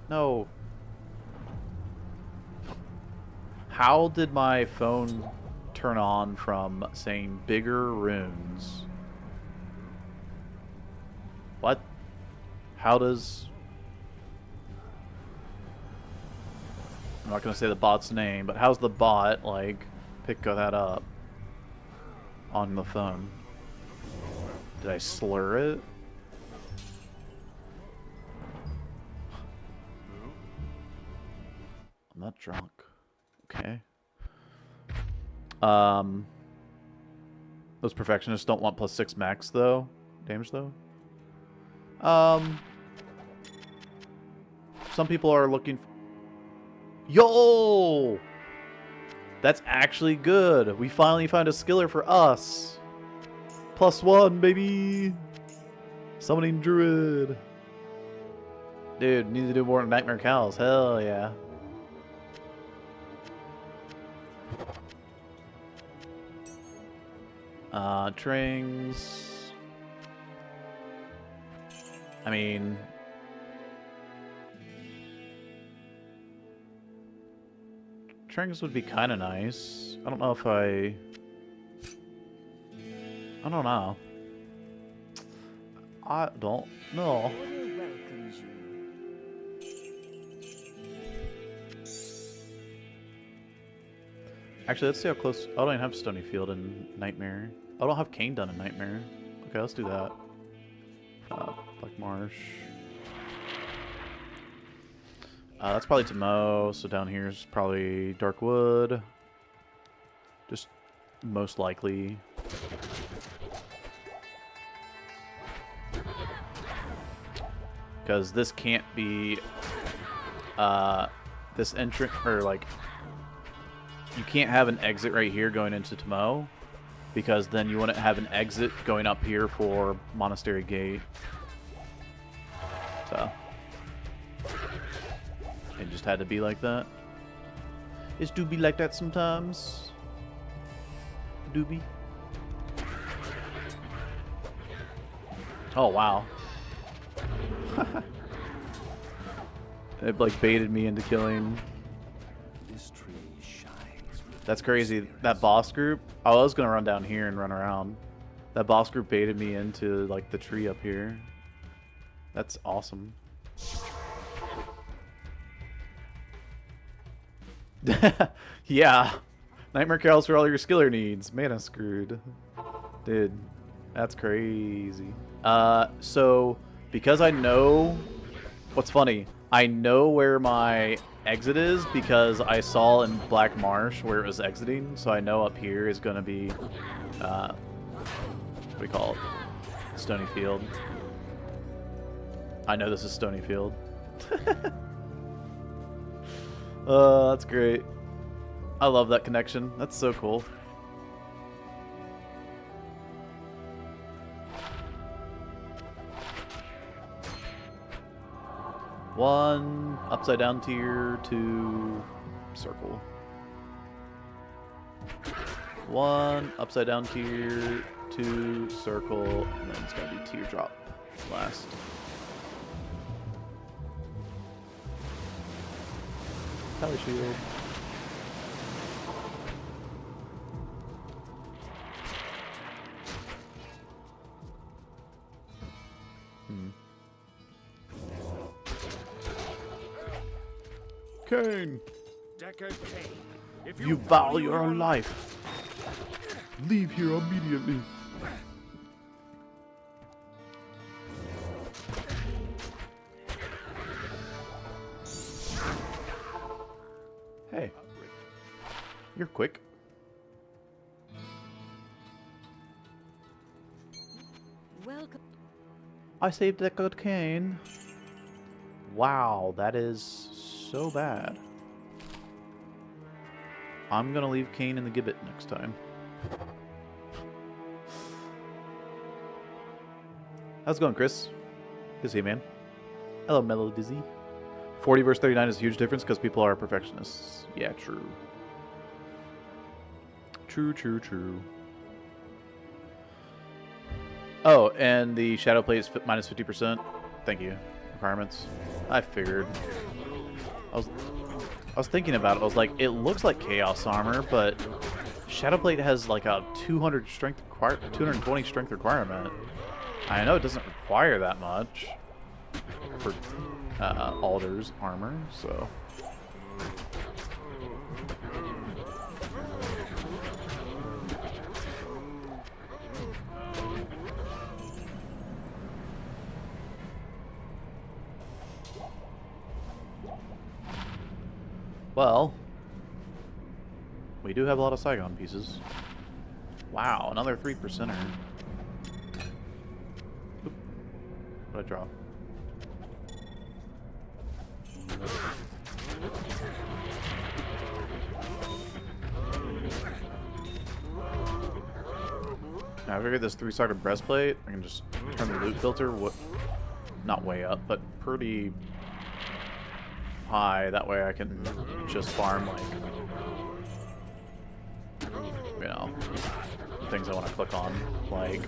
No. How did my phone turn on from saying bigger runes? What? How does... I'm not going to say the bot's name, but how's the bot, like, pick that up on the phone? Did I slur it? I'm not drunk. Okay. Those perfectionists don't want +6 max, though. Damage, though. Some people are looking... Yo! That's actually good. We finally found a skiller for us. +1, baby. Summoning Druid. Dude, need to do more Nightmare Cows. Hell yeah. Trings. I mean... Trings would be kind of nice. I don't know if I don't know. I don't know. Actually, let's see how close... I don't even have Stony Field in Nightmare. I don't have Cane done in Nightmare. Okay, let's do that. Black Marsh. That's probably Tomo, so down here is probably Darkwood. Just most likely. Because this can't be this entrance, or like, you can't have an exit right here going into Tomo, because then you wouldn't have an exit going up here for Monastery Gate. So it just had to be like that. It do be like that sometimes. Do be. Oh wow. It like baited me into killing. This tree shines. That's crazy. That boss group. I was gonna run down here and run around. That boss group baited me into like the tree up here. That's awesome. Yeah. Nightmare Carols for all your skiller needs. Mana screwed. Dude, that's crazy. So because I know what's funny, I know where my exit is because I saw in Black Marsh where it was exiting, so I know up here is gonna be what do we call it? Stony Field. I know this is Stony Field. That's great. I love that connection. That's so cool. One upside down tier, 2 circle. One upside down tier, 2 circle, and then it's gonna be teardrop last. Power shield. Kane! You vow your life. Leave here immediately. You're quick. Welcome. I saved that good cane. Wow, that is so bad. I'm gonna leave Kane in the gibbet next time. How's it going, Chris? Good to see you, man. Hello, Mellow Dizzy. 40 versus 39 is a huge difference because people are perfectionists. Yeah, true. True, true, true. Oh, and the shadow plate is minus 50%. Thank you. Requirements. I figured. I was thinking about it. I was like, it looks like Chaos Armor, but Shadowplate has like a 220 strength requirement. I know it doesn't require that much for Alder's armor, so. Well, we do have a lot of Saigon pieces. Wow, another 3%er. Oop. What did I draw? Now, I figured this 3-sided breastplate, I can just turn the loot filter, not way up, but pretty high. That way I can just farm, like, you know, things I want to click on, like,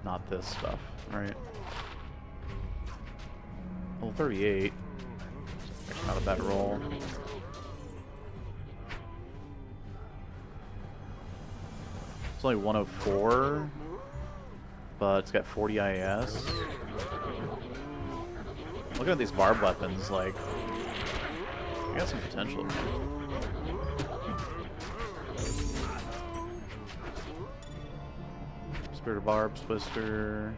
not this stuff, right? Level 38. Actually, not a bad roll. It's only 104, but it's got 40 IS. Looking at these barb weapons, like, I got some potential. Spirit of Barb, Twister.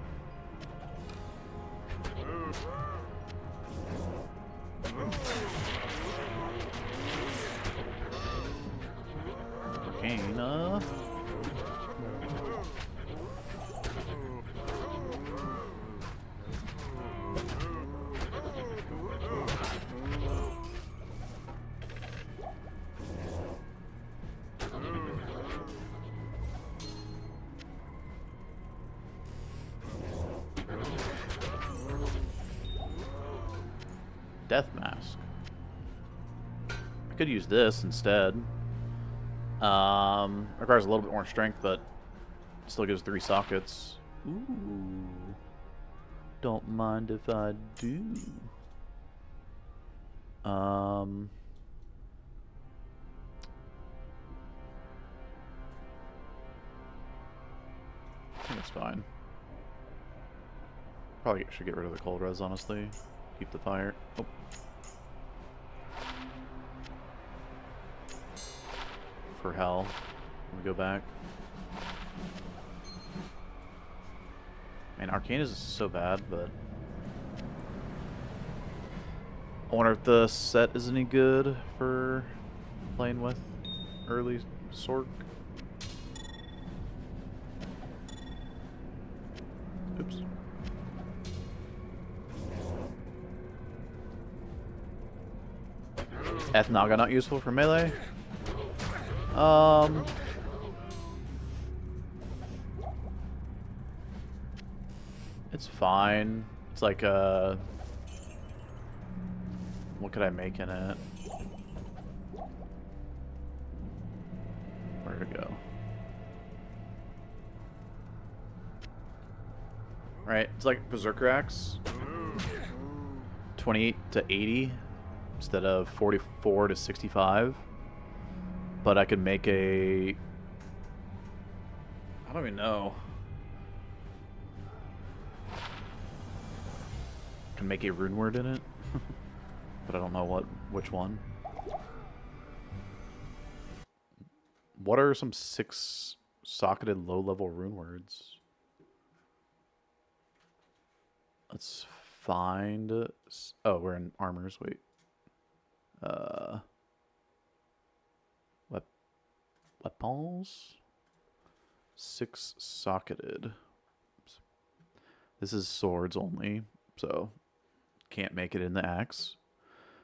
Arcana. Death Mask. I could use this instead. Requires a little bit more strength, but still gives 3 sockets. Ooh. Don't mind if I do. I think it's fine. Probably should get rid of the cold res, honestly. Keep the fire. Oh. For hell. Let me go back. Man, Arcana is so bad, but I wonder if the set is any good for playing with early Sork. Oops. Ethnaga not useful for melee? It's fine. It's like what could I make in it? Where to go? Right, it's like Berserker Axe. 28 to 80 instead of 44 to 65. But I could make a... I don't even know. I can make a rune word in it. But I don't know which one. What are some 6-socketed low-level rune words? Let's find... Oh, we're in armors. Wait. Weapons. 6 socketed. This is swords only, so can't make it in the axe.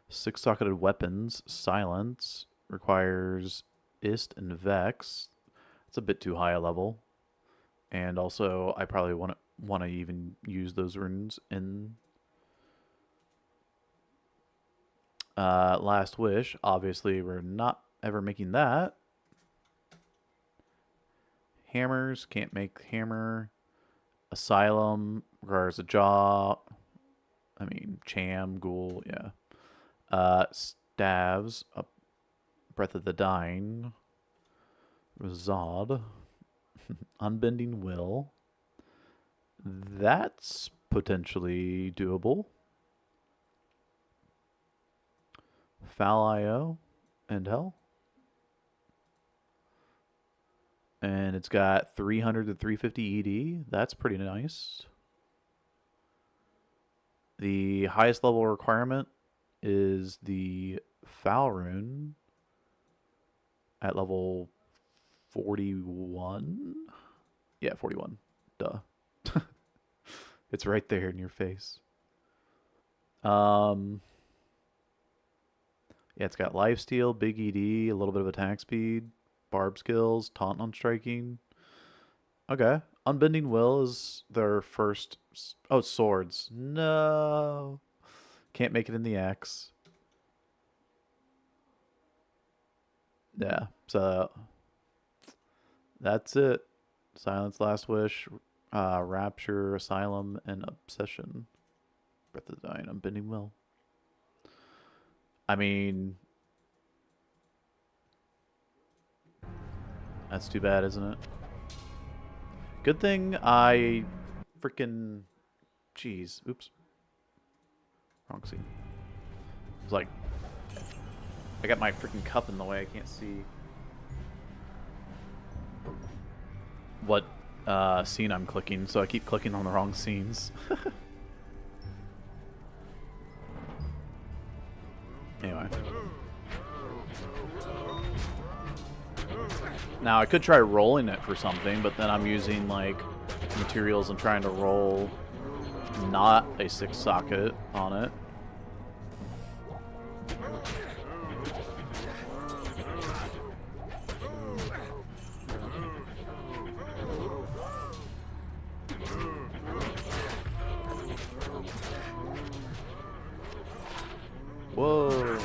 6 socketed weapons. Silence requires Ist and Vex. It's a bit too high a level, and also I probably want to even use those runes in Last Wish. Obviously, we're not ever making that. Hammers, can't make hammer. Asylum requires a jaw. I mean, Cham, Ghoul, yeah. Staves, Breath of the Dying. Zod. Unbending Will. That's potentially doable. Foul IO and Hell. And it's got 300 to 350 ED. That's pretty nice. The highest level requirement is the Foul Rune at level 41. Yeah, 41. Duh. It's right there in your face. Yeah, it's got lifesteal, big ED, a little bit of attack speed, barb skills, taunt on striking. Okay. Unbending Will is their first... Oh, swords. No. Can't make it in the axe. Yeah, so that's it. Silence, Last Wish, Rapture, Asylum, and Obsession. Breath of the Dying, Unbending Will. I mean, that's too bad, isn't it? Good thing I freaking... Jeez. Oops. Wrong scene. It's like... I got my freaking cup in the way. I can't see what scene I'm clicking, so I keep clicking on the wrong scenes. Anyway. Now, I could try rolling it for something, but then I'm using, like, materials and trying to roll not a 6 socket on it. Whoa.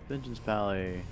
Vengeance Pally.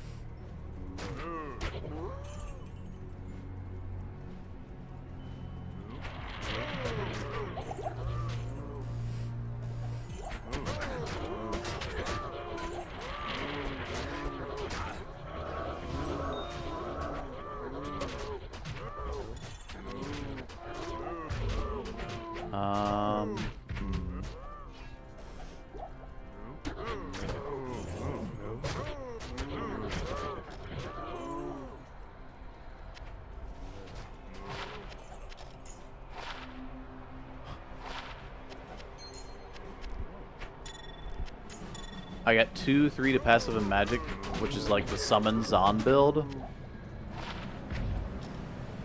I got 2-3 to passive and magic, which is like the summon Zon build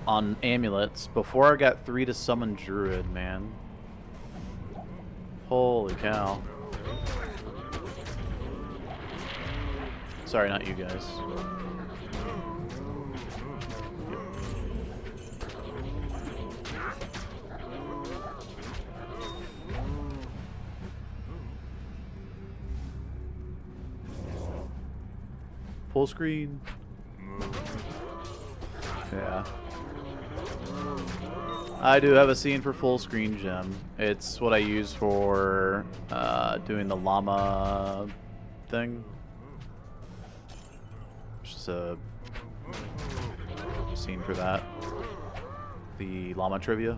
on amulets before I got 3 to summon Druid, man. Holy cow. Sorry, not you guys. Full screen. Yeah. I do have a scene for full screen gem. It's what I use for doing the llama thing. Just a scene for that. The llama trivia.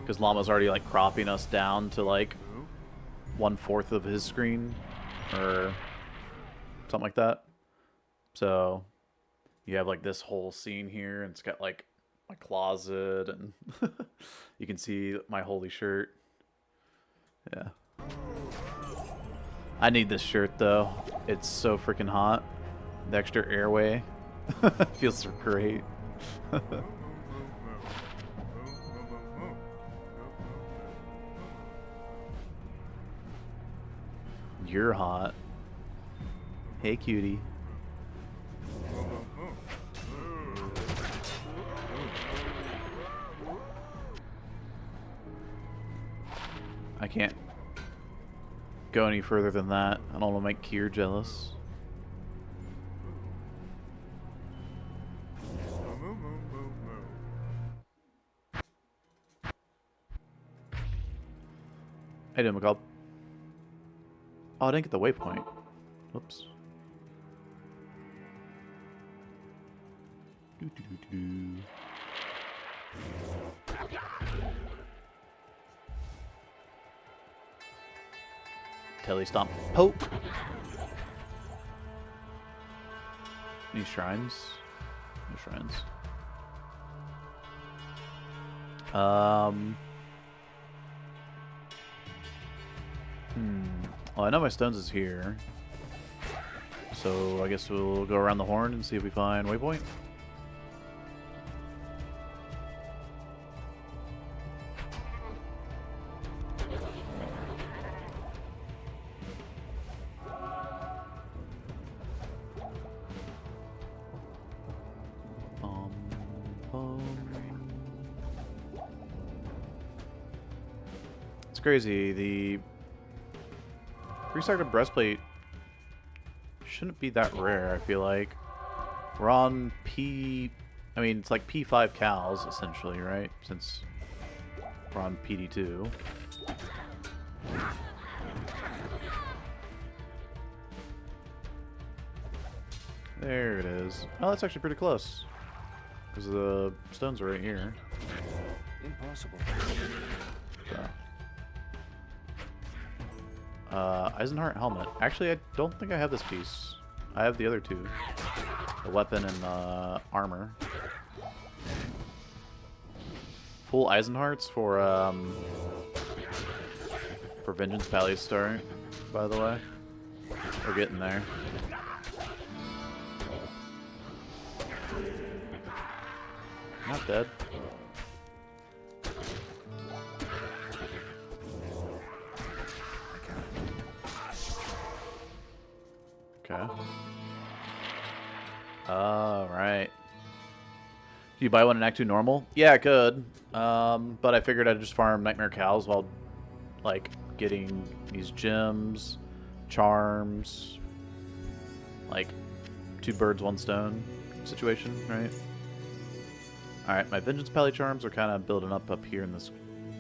Because llama's already like cropping us down to like 1/4 of his screen or something like that. So You have like this whole scene here, and it's got like my closet, and you can see my holy shirt. Yeah. I need this shirt though. It's so freaking hot. The extra airway feels so great. You're hot. Hey, cutie. I can't go any further than that. I don't want to make Kier jealous. How you doing, McCall? Oh, I didn't get the waypoint. Whoops. Doo-doo-doo-doo. Telly stomp. Poke. Any shrines? No shrines. Well, I know my stones is here. So I guess we'll go around the horn and see if we find waypoint. It's crazy. The three-sided breastplate shouldn't be that rare, I feel like. We're on P... I mean, it's like P5 cows, essentially, right? Since we're on PD2. There it is. Oh, that's actually pretty close. Because the stones are right here. Impossible. So. Eisenheart helmet. Actually, I don't think I have this piece. I have the other two. The weapon and armor. Full Eisenhearts for Vengeance Pally start, by the way. We're getting there. Not dead. Okay. Alright. Do you buy one in Act 2 normal? Yeah, I could. But I figured I'd just farm Nightmare Cows while, like, getting these gems, charms, like, 2 birds, 1 stone situation, right? Alright, my Vengeance Pally charms are kind of building up here in this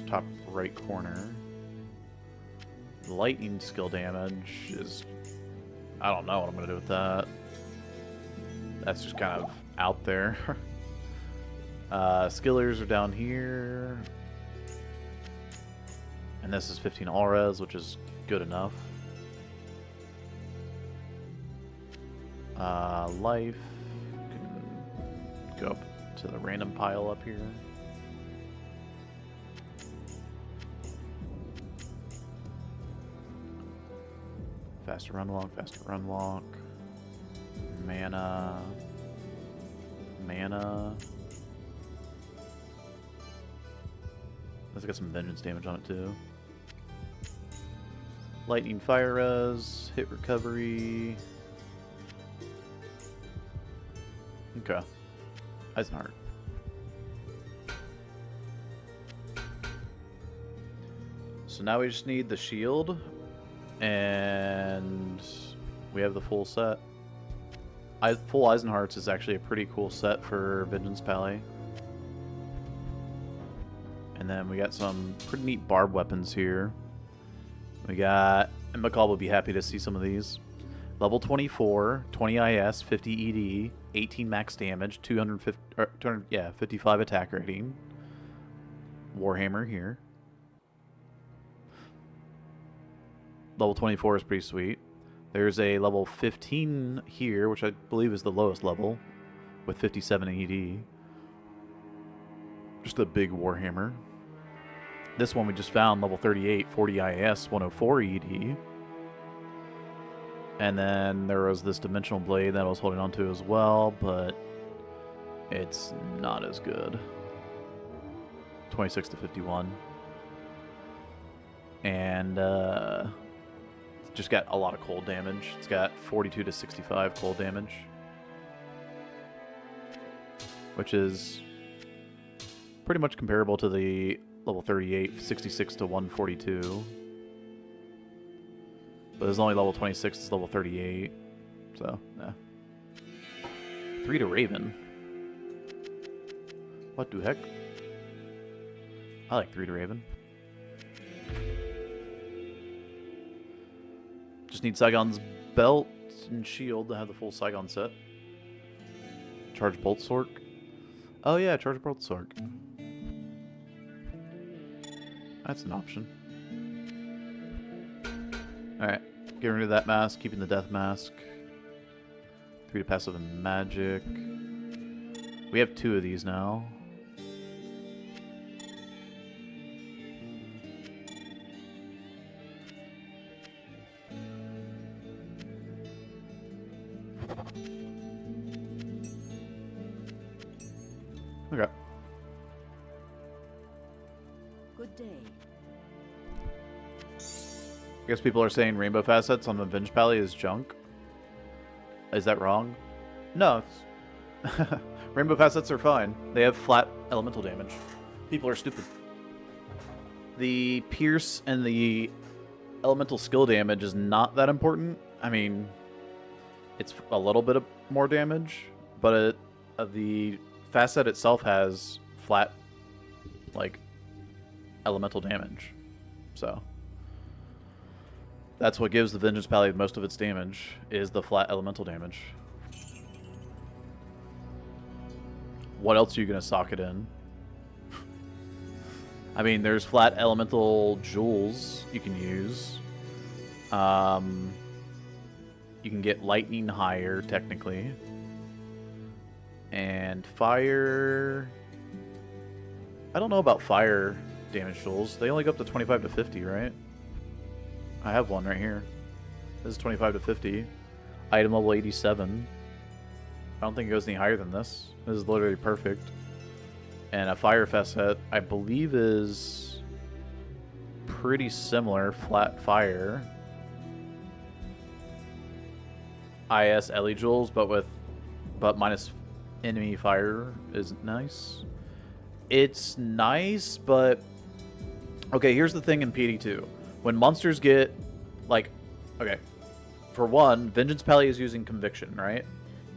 top right corner. Lightning skill damage is... I don't know what I'm going to do with that. That's just kind of out there. Skillers are down here. And this is 15 all-res, which is good enough. Life. Can go up to the random pile up here. Faster run walk, faster run walk. Mana. Let's get some vengeance damage on it too. Lightning fire res, hit recovery. Okay. Eisenheart. So now we just need the shield. And we have the full set. Full Eisenhearts is actually a pretty cool set for Vengeance Pally. And then we got some pretty neat barb weapons here. We got, and McCall will be happy to see some of these. Level 24, 20 IS, 50 ED, 18 max damage, 55 attack rating. Warhammer here. Level 24 is pretty sweet. There's a level 15 here, which I believe is the lowest level. with 57 ED. Just a big Warhammer. This one we just found, level 38, 40 IS, 104 ED. And then there was this Dimensional Blade that I was holding on to as well, but it's not as good. 26 to 51. And it's just got a lot of cold damage. It's got 42 to 65 cold damage, which is pretty much comparable to the level 38, 66 to 142. But it's only level 26, it's level 38. So, yeah. 3 to Raven. What the heck? I like 3 to Raven. Just need Saigon's belt and shield to have the full Saigon set. Charge Bolt Sork. Oh yeah, Charge Bolt Sork. That's an option. Alright, getting rid of that mask, keeping the death mask. 3 to passive and magic. We have 2 of these now. Okay. Good day. I guess people are saying rainbow facets on the Venge Pally is junk. Is that wrong? No. Rainbow facets are fine. They have flat elemental damage. People are stupid. The pierce and the elemental skill damage is not that important. I mean, it's a little bit of more damage, but the facet itself has flat, like, elemental damage. So that's what gives the Vengeance Pally most of its damage, is the flat elemental damage. What else are you going to sock it in? I mean, there's flat elemental jewels you can use. You can get lightning higher, technically. And fire... I don't know about fire damage jewels. They only go up to 25 to 50, right? I have one right here. This is 25 to 50. Item level 87. I don't think it goes any higher than this. This is literally perfect. And a fire facet, I believe, is pretty similar. Flat fire. IS Ellie jewels, but minus enemy fire is nice. It's nice, but okay, here's the thing in PD2. When monsters get, like, okay, for one, Vengeance Pally is using Conviction, right?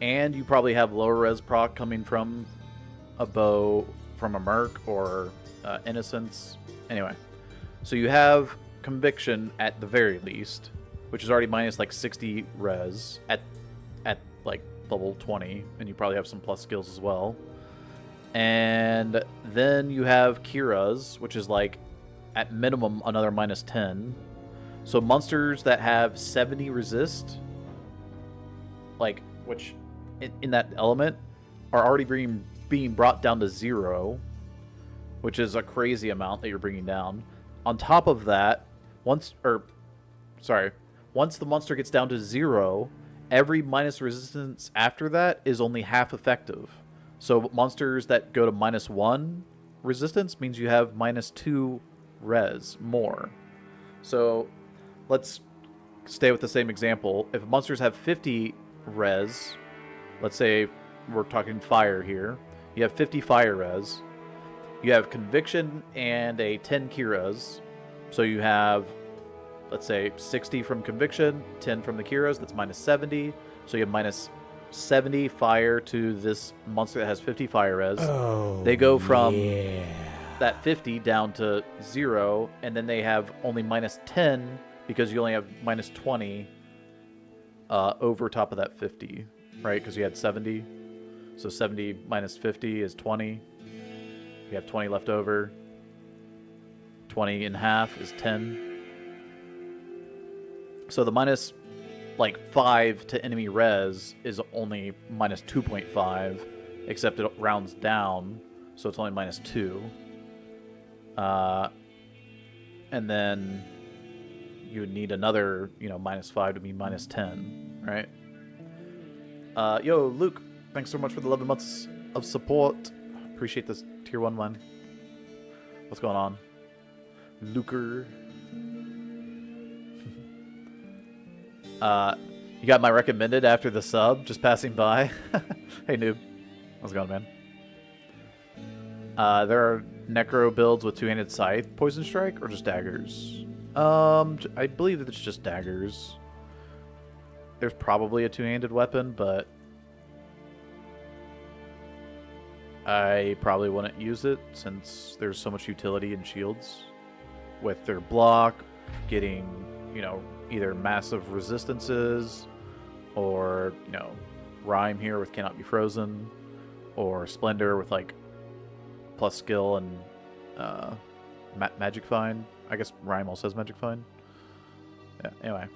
And you probably have lower res proc coming from a bow, from a Merc, or Innocence. Anyway, so you have Conviction at the very least, which is already minus like 60 res at like level 20, and you probably have some plus skills as well. And then you have Kira's, which is like at minimum another minus 10. So monsters that have 70 resist, like, which in that element, are already being brought down to 0, which is a crazy amount that you're bringing down. On top of that, once the monster gets down to 0, every minus resistance after that is only half effective. So monsters that go to -1 resistance means you have -2 res more. So let's stay with the same example. If monsters have 50 res, let's say we're talking fire here, you have 50 fire res, you have Conviction and a 10 Kira's, so you have, let's say, 60 from Conviction, 10 from the Kira's, that's minus 70, so you have minus 70 fire to this monster that has 50 fire res. Oh, they go from yeah. that 50 down to 0, and then they have only minus 10 because you only have minus 20 over top of that 50, right? Because you had 70. So 70 minus 50 is 20. You have 20 left over. 20 in half is 10. So the minus, like, 5 to enemy res is only minus 2.5. except it rounds down, so it's only -2. And then you would need another, you know, -5 to be -10, right? Yo, Luke, thanks so much for the 11 months of support. Appreciate this tier 1 man. What's going on? Luker. You got my recommended after the sub, just passing by. Hey, noob. How's it going, man? There are Necro builds with two-handed scythe, poison strike, or just daggers? I believe that it's just daggers. There's probably a two-handed weapon, but I probably wouldn't use it since there's so much utility in shields. With their block, getting, you know, either massive resistances, or, you know, Rhyme here with Cannot Be Frozen, or Splendor with, like, plus skill and Magic Find. I guess Rhyme also has Magic Find. Yeah, anyway.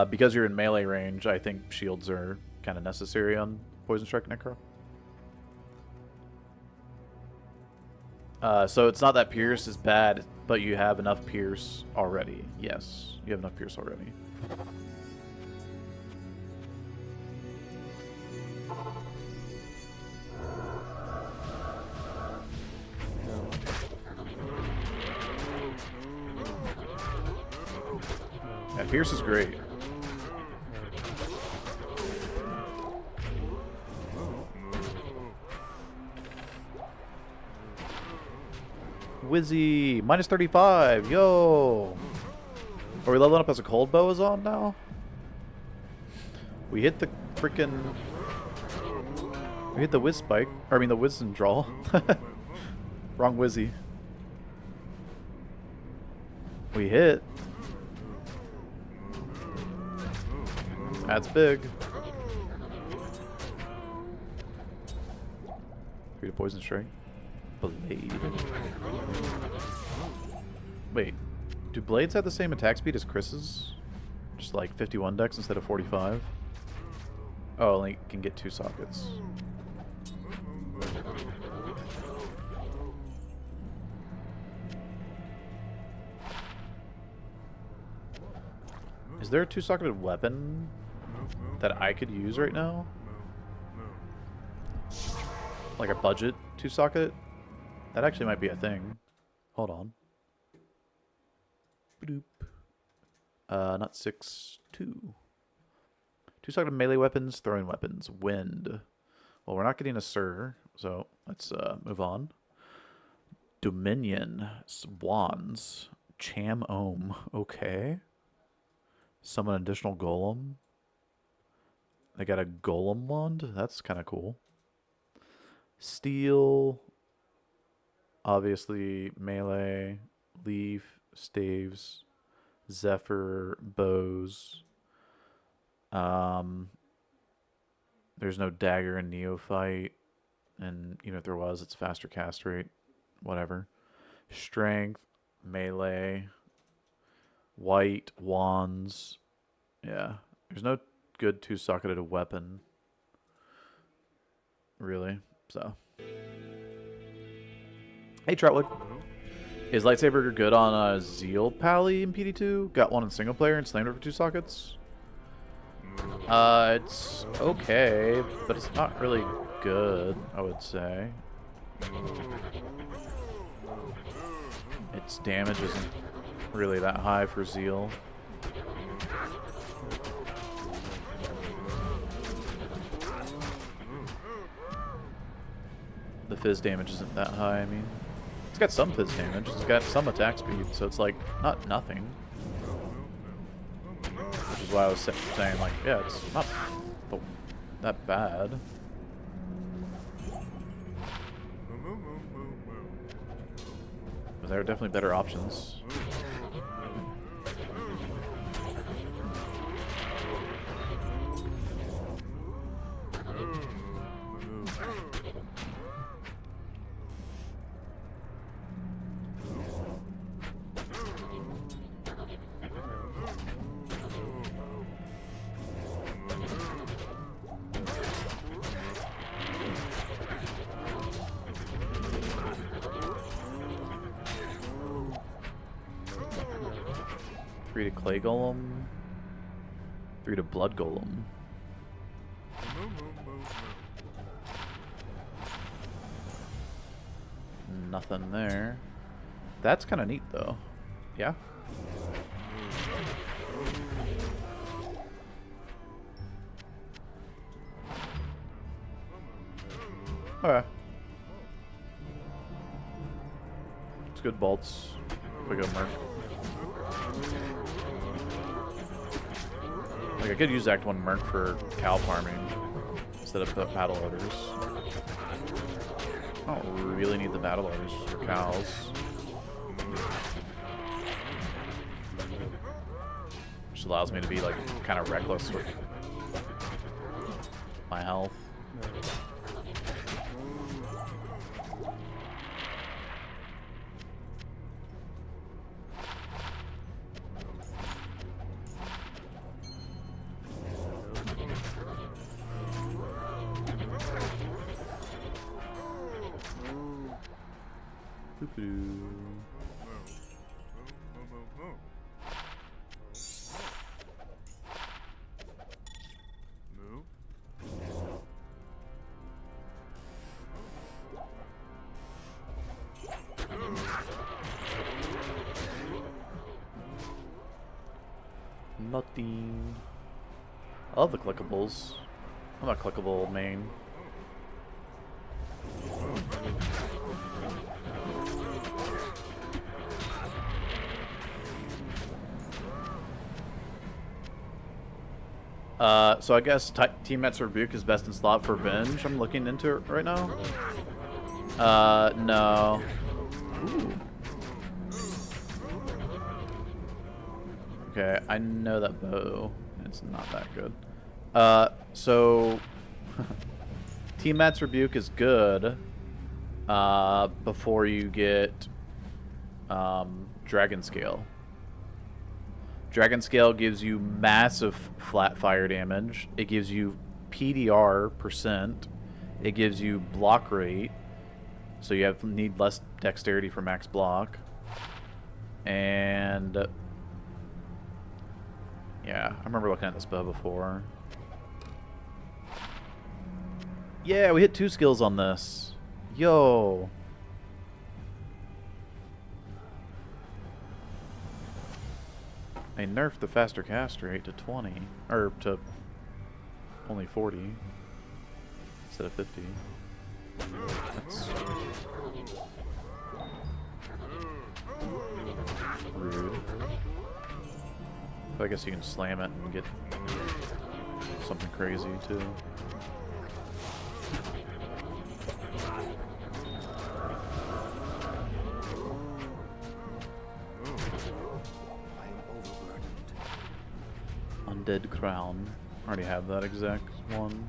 Because you're in melee range, I think shields are kind of necessary on Poison Strike Necro. So it's not that Pierce is bad, but you have enough Pierce already. Yes, you have enough Pierce already. Yeah, Pierce is great. Wizzy, -35, yo! Are we leveling up as a cold bow is on now? We hit the freaking... We hit the whiz spike, or I mean the wisdom draw. Wrong Wizzy. We hit. That's big. Create a poison strike. Blade. Wait, do blades have the same attack speed as Chris's? Just like 51 dex instead of 45? Oh, only can get 2 sockets. Is there a 2-socketed weapon that I could use right now? Like a budget 2-socket? That actually might be a thing. Hold on. Boop. Not 6-2. 2-socketed melee weapons, throwing weapons, wind. Well, we're not getting a Sir, so let's move on. Dominion, Swans, Cham Ohm. Okay. Summon an additional golem. They got a golem wand. That's kind of cool. Steel. Obviously, melee, leaf, staves, zephyr, bows. There's no dagger in neophyte, and even if there was, it's faster cast rate. Whatever. Strength, melee, white, wands. Yeah, there's no good 2-socketed weapon, really, so... Hey, Troutwood. Is Lightsaber good on a Zeal Pally in PD2? Got one in single player and slammed it for 2 sockets? It's okay, but it's not really good, I would say. Its damage isn't really that high for Zeal. The fizz damage isn't that high, I mean. It's got some fizz damage, it's got some attack speed, so it's like, not nothing. Which is why I was saying, like, yeah, it's not that bad. But there are definitely better options. 3 to Clay Golem. 3 to Blood Golem. Nothing there. That's kind of neat, though. Yeah? Okay. It's good bolts. We go Merc. Like, I could use Act 1 Merc for cow farming instead of battle orders. I don't really need the battle orders for cows. Which allows me to be, like, kind of reckless with my health. Nothing. I love the clickables. I'm a clickable main. So I guess Team Met's Rebuke is best in slot for Venge. I'm looking into it right now. No. Ooh. Okay, I know that bow. It's not that good. So Team Met's Rebuke is good before you get Dragon Scale. Dragon Scale gives you massive flat fire damage. It gives you PDR %. It gives you block rate, so you need less dexterity for max block. And yeah, I remember looking at this bow before. Yeah, we hit 2 skills on this. Yo. They nerfed the faster cast rate to 20, or to only 40 instead of 50. That's rude. But I guess you can slam it and get something crazy too. Undead Crown. Already have that exact one.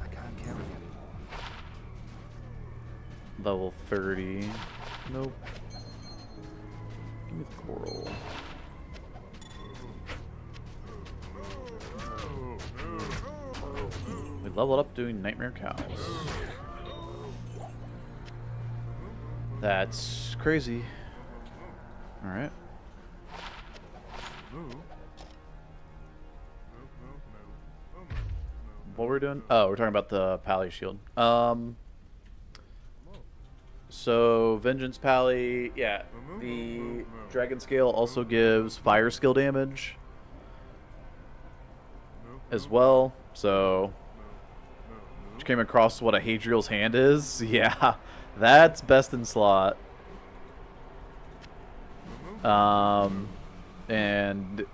I can't carry anymore. Level 30. Nope. Give me the coral. We leveled up doing Nightmare Cows. That's crazy. Alright. What we're doing? Oh, we're talking about the Pally shield. So Vengeance Pally, yeah. The Dragon Scale also gives fire skill damage as well. So just came across what a Hadriel's Hand is. Yeah, that's best in slot. And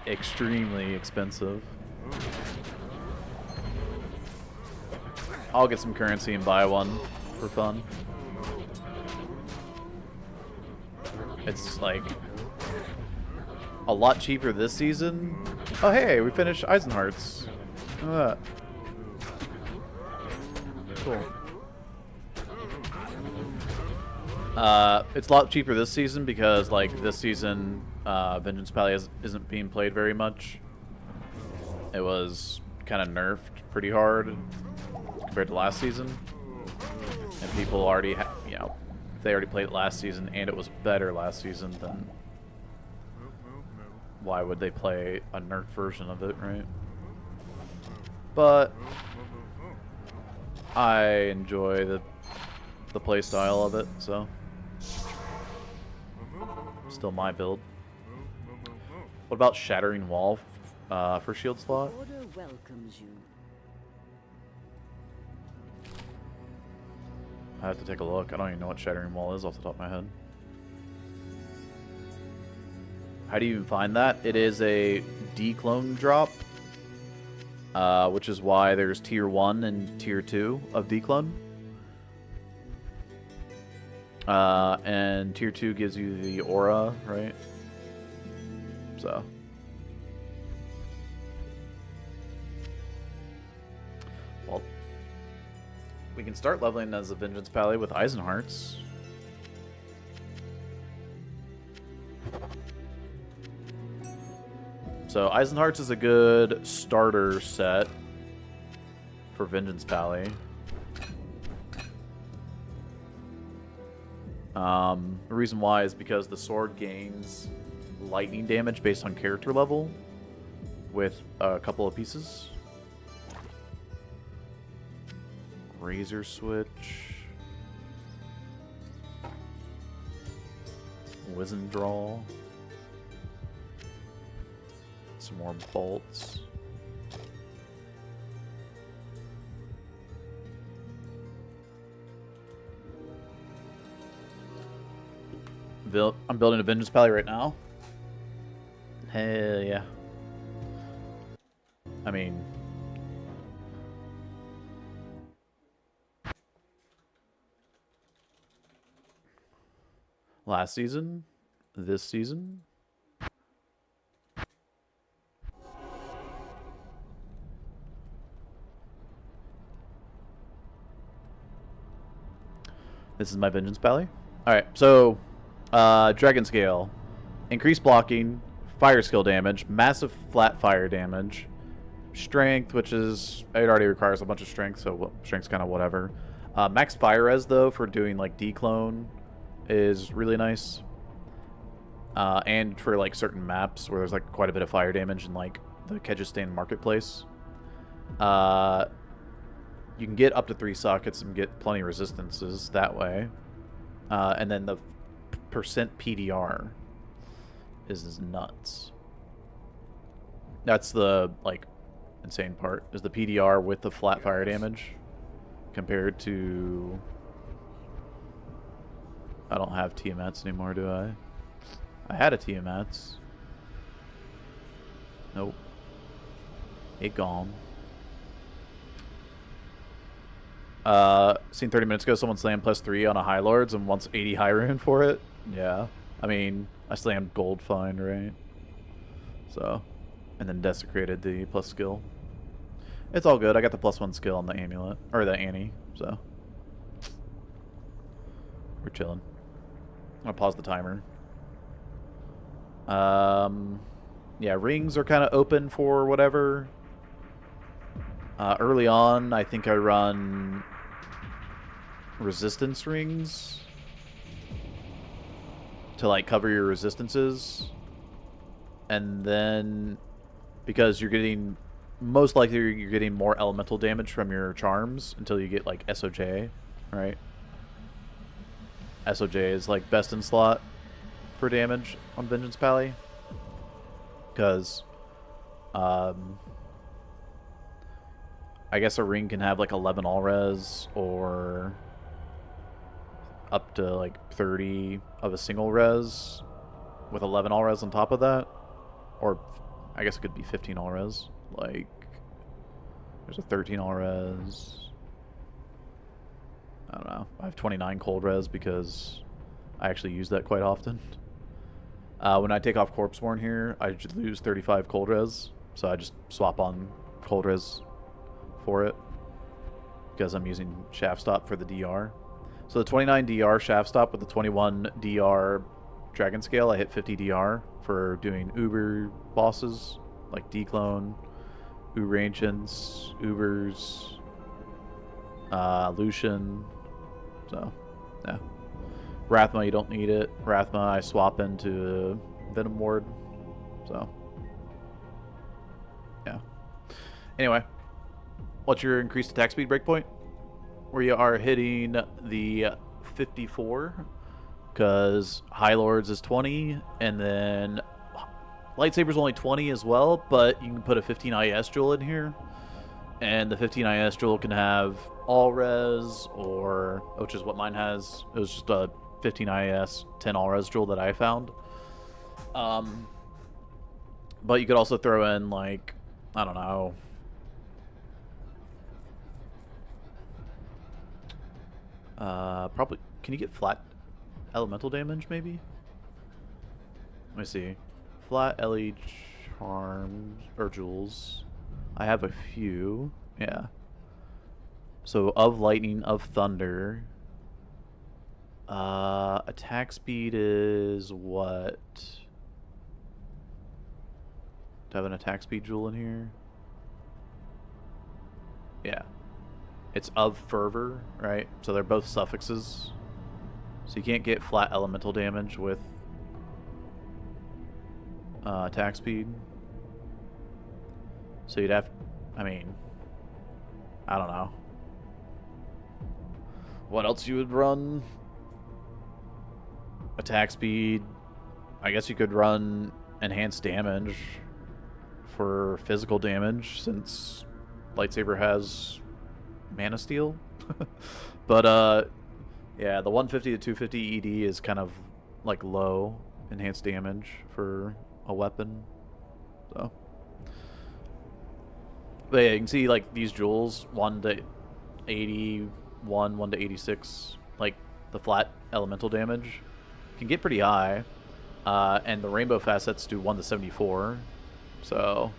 extremely expensive. I'll get some currency and buy one for fun. It's like a lot cheaper this season. Oh hey, we finished Eisenhearts. Look at that. Cool. It's a lot cheaper this season because like this season Vengeance Pally isn't being played very much. It was kind of nerfed pretty hard compared to last season, and people already they already played it last season and it was better last season, then why would they play a nerf version of it, right? But I enjoy the play style of it, so still my build. What about Shattering Wall for shield slot? Order welcomes you. I have to take a look. I don't even know what Shattering Wall is off the top of my head. How do you find that? It is a declone drop, which is why there's tier 1 and tier 2 of declone. And tier 2 gives you the aura, right? So. Well, we can start leveling as a Vengeance Pally with Eisenhearts. So Eisenhearts is a good starter set for Vengeance Pally. The reason why is because the sword gains lightning damage based on character level with a couple of pieces. Razor switch. Wizen draw. Some more bolts. I'm building a Vengeance Pally right now. Hell yeah. I mean, last season, this season. This is my Vengeance Pally. Alright, so Dragon Scale. Increased blocking, fire skill damage, massive flat fire damage, strength, which is, it already requires a bunch of strength, so strength's kind of whatever. Max fire res, though, for doing like declone is really nice. And for like certain maps where there's like quite a bit of fire damage in like the Kyrgyzstan marketplace. You can get up to 3 sockets and get plenty of resistances that way. And then the percent PDR is nuts. That's the like insane part, is the PDR with the flat fire damage compared to... I don't have Tiamats anymore, do I? I had a Tiamats. Nope. It gone. Seen 30 minutes ago someone slammed +3 on a High Lords and wants 80 High Rune for it. Yeah. I mean, I slammed Gold Find, right? So, and then desecrated the plus skill. It's all good. I got the +1 skill on the amulet, or the Annie, so we're chilling. I'm gonna pause the timer. Yeah, rings are kind of open for whatever. Early on, I think I run resistance rings to like cover your resistances, and then because you're getting, most likely you're getting more elemental damage from your charms until you get like SOJ, right? SOJ is like best in slot for damage on Vengeance Pally, because I guess a ring can have like 11 all res or up to like 30 of a single res with 11 all res on top of that, or I guess it could be 15 all res. Like there's a 13 all res. I don't know. I have 29 cold res because I actually use that quite often. When I take off Corpseborn here, I just lose 35 cold res, so I just swap on cold res for it because I'm using Shaft Stop for the DR. So the 29 DR Shaft Stop with the 21 DR Dragon Scale, I hit 50 DR for doing Uber bosses like Declone, Uber Ancients, Ubers, Lucian. So, yeah. Rathma, you don't need it. Rathma, I swap into Venom Ward. So, yeah. Anyway, what's your increased attack speed breakpoint? We are hitting the 54 because High Lords is 20, and then Lightsaber's only 20 as well, but you can put a 15 IS jewel in here, and the 15 IS jewel can have all res, or which is what mine has. It was just a 15 IS 10 all res jewel that I found. But you could also throw in, like, I don't know, probably, can you get flat elemental damage, maybe? Let me see. Flat LE charms, or jewels. I have a few. Yeah. So, of lightning, of thunder. Attack speed is what? Do I have an attack speed jewel in here? Yeah. It's of fervor, right? So they're both suffixes. So you can't get flat elemental damage with attack speed. So you'd have, I mean, I don't know. What else you would run? Attack speed. I guess you could run enhanced damage for physical damage, since lightsaber has mana steal. But yeah, the 150 to 250 ED is kind of like low enhanced damage for a weapon. So, but yeah, you can see like these jewels, 1 to 81, 1 to 86, like the flat elemental damage can get pretty high, and the rainbow facets do 1 to 74, so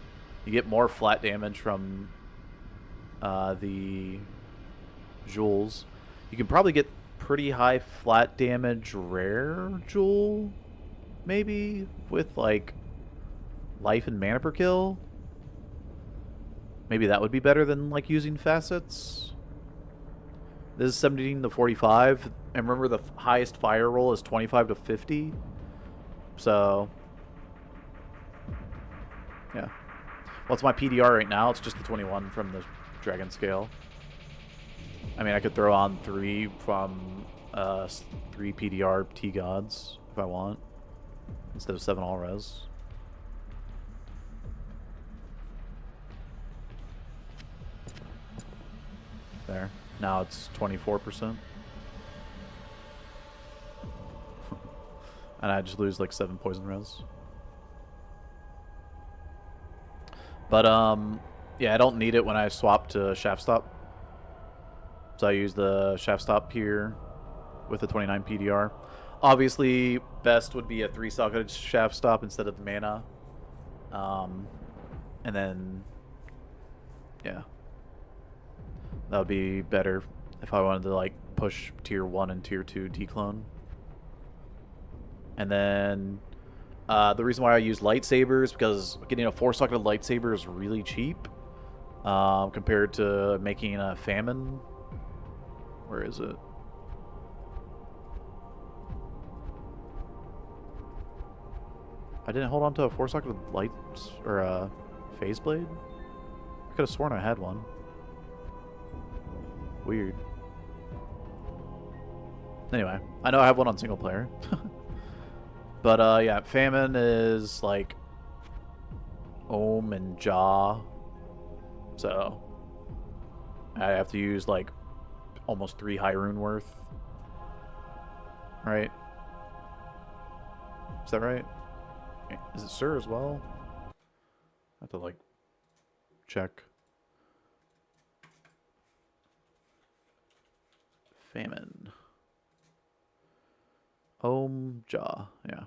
you get more flat damage from the jewels. You can probably get pretty high flat damage rare jewel, maybe, with like life and mana per kill. Maybe that would be better than like using facets. This is 17 to 45, and remember the highest fire roll is 25 to 50. So, yeah. What's my PDR right now? It's just the 21 from the Dragon Scale. I mean, I could throw on 3 from 3 PDR T-Gods if I want, instead of 7 all res. There. Now it's 24%. And I just lose like 7 poison res. But yeah, I don't need it when I swap to shaft stop. So I use the shaft stop here with the 29 PDR. Obviously, best would be a 3-socketed shaft stop instead of mana. And then, yeah, that would be better if I wanted to like push tier 1 and tier 2 declone. And then the reason why I use lightsabers, because getting a 4-socketed lightsaber is really cheap compared to making a famine. Where is it? I didn't hold on to a 4-socketed light or a phase blade. I could have sworn I had one. Weird. Anyway, I know I have one on single player. But yeah, famine is like Ohm and Jaw. So I have to use like almost 3 high rune worth. Right? Is that right? Is it Sir as well? I have to like check. Famine. Ohm Jaw, yeah.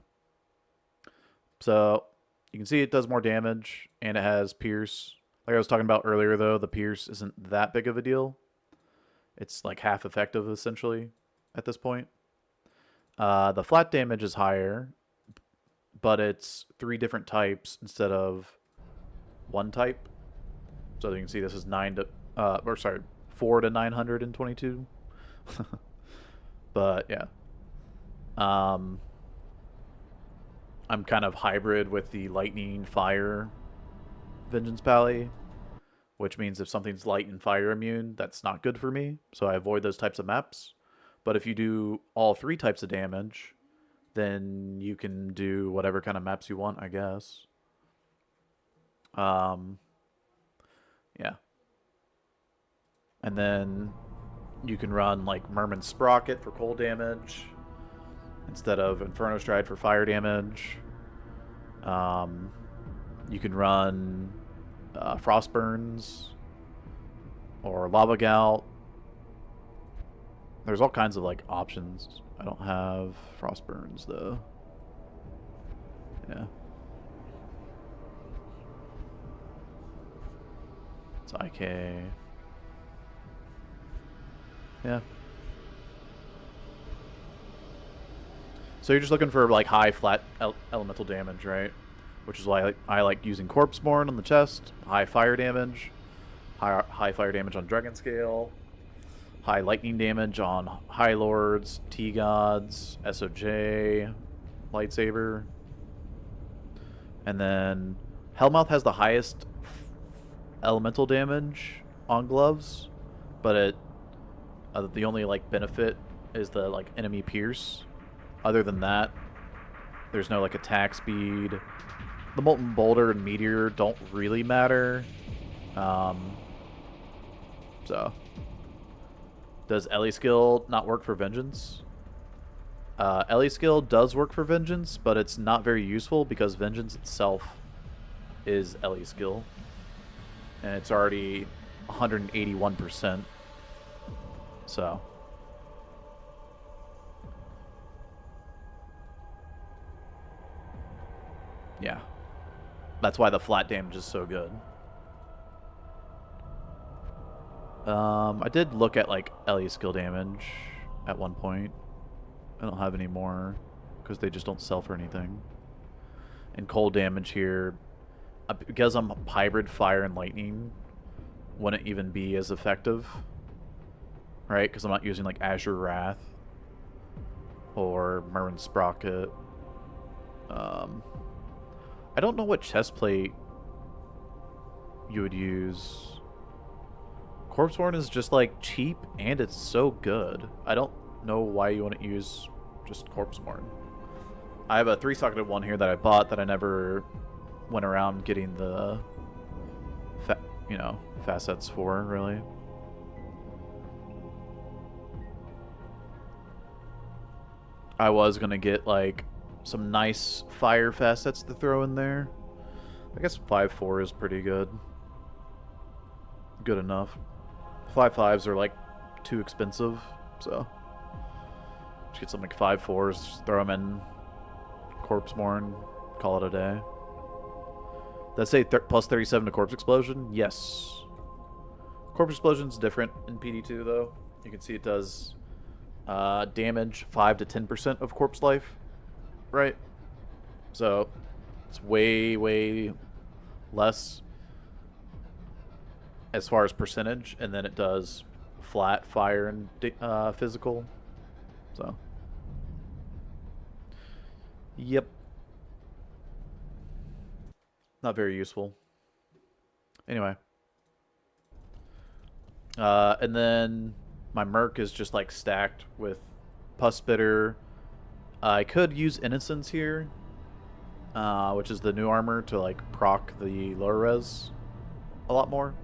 So you can see it does more damage and it has Pierce. Like I was talking about earlier though, the Pierce isn't that big of a deal. It's like half effective essentially at this point. The flat damage is higher, but it's 3 different types instead of 1 type. So you can see this is 4 to 922. But yeah. I'm kind of hybrid with the lightning fire vengeance pally, which means if something's light and fire immune, that's not good for me. So I avoid those types of maps. But if you do all 3 types of damage, then you can do whatever kind of maps you want, I guess. Yeah. And then you can run like Merman Sprocket for cold damage instead of Inferno Stride for fire damage. You can run Frostburns or Lava Gout. There's all kinds of like options. I don't have Frostburns though. Yeah. It's IK. Yeah. So you're just looking for like high flat elemental damage, right? Which is why I like using Corpseborn on the chest, high fire damage, high fire damage on Dragon Scale, high lightning damage on High Lords, T-Gods, SOJ, Lightsaber. And then Hellmouth has the highest elemental damage on gloves, but it the only like benefit is the like enemy pierce. Other than that, there's no like attack speed. The Molten Boulder and Meteor don't really matter. So does Ellie skill not work for Vengeance? Ellie skill does work for Vengeance, but it's not very useful because Vengeance itself is Ellie skill. And it's already 181%. So. Yeah. That's why the flat damage is so good. I did look at like Ellie skill damage at one point. I don't have any more because they just don't sell for anything. And cold damage here, because I'm hybrid fire and lightning, wouldn't even be as effective, right? Because I'm not using like Azure Wrath or Merman Sprocket. I don't know what chestplate you would use. Corpseborn is just like cheap and it's so good. I don't know why you wouldn't use just Corpseborn. I have a 3-socketed one here that I bought that I never went around getting the facets for, really. I was gonna get like some nice fire facets to throw in there. I guess 5/4 is pretty good. Good enough. 5/5s are like too expensive, so just get some like 5/4s, throw them in Corpseborn, call it a day. Did I say plus 37 to Corpse Explosion? Yes. Corpse Explosion's different in PD2 though. You can see it does damage 5 to 10% of corpse life, right? So it's way less as far as percentage, and then it does flat fire and physical. So yep, not very useful. Anyway, and then my Merc is just like stacked with Pus Spitter. I could use Innocence here, which is the new armor to like proc the lower res a lot more.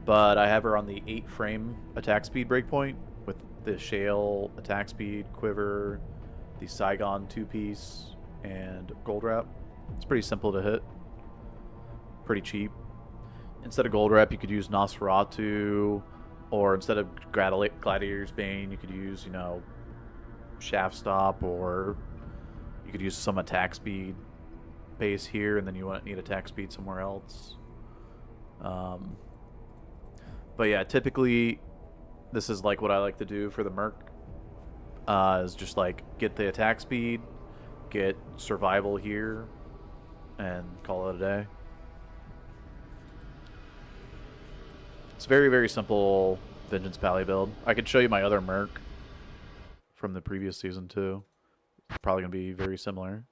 But I have her on the 8-frame attack speed breakpoint with the Shale attack speed, Quiver, the Saigon 2-piece, and Gold Wrap. It's pretty simple to hit. Pretty cheap. Instead of Gold Wrap, you could use Nosferatu, or instead of Gladiator's Bane, you could use, Shaft Stop, or you could use some attack speed base here, and then you need attack speed somewhere else. But yeah, typically this is like what I like to do for the Merc, is just like get the attack speed, get survival here, and call it a day. It's very simple Vengeance Pally build. I could show you my other Merc from the previous season too. Probably gonna be very similar.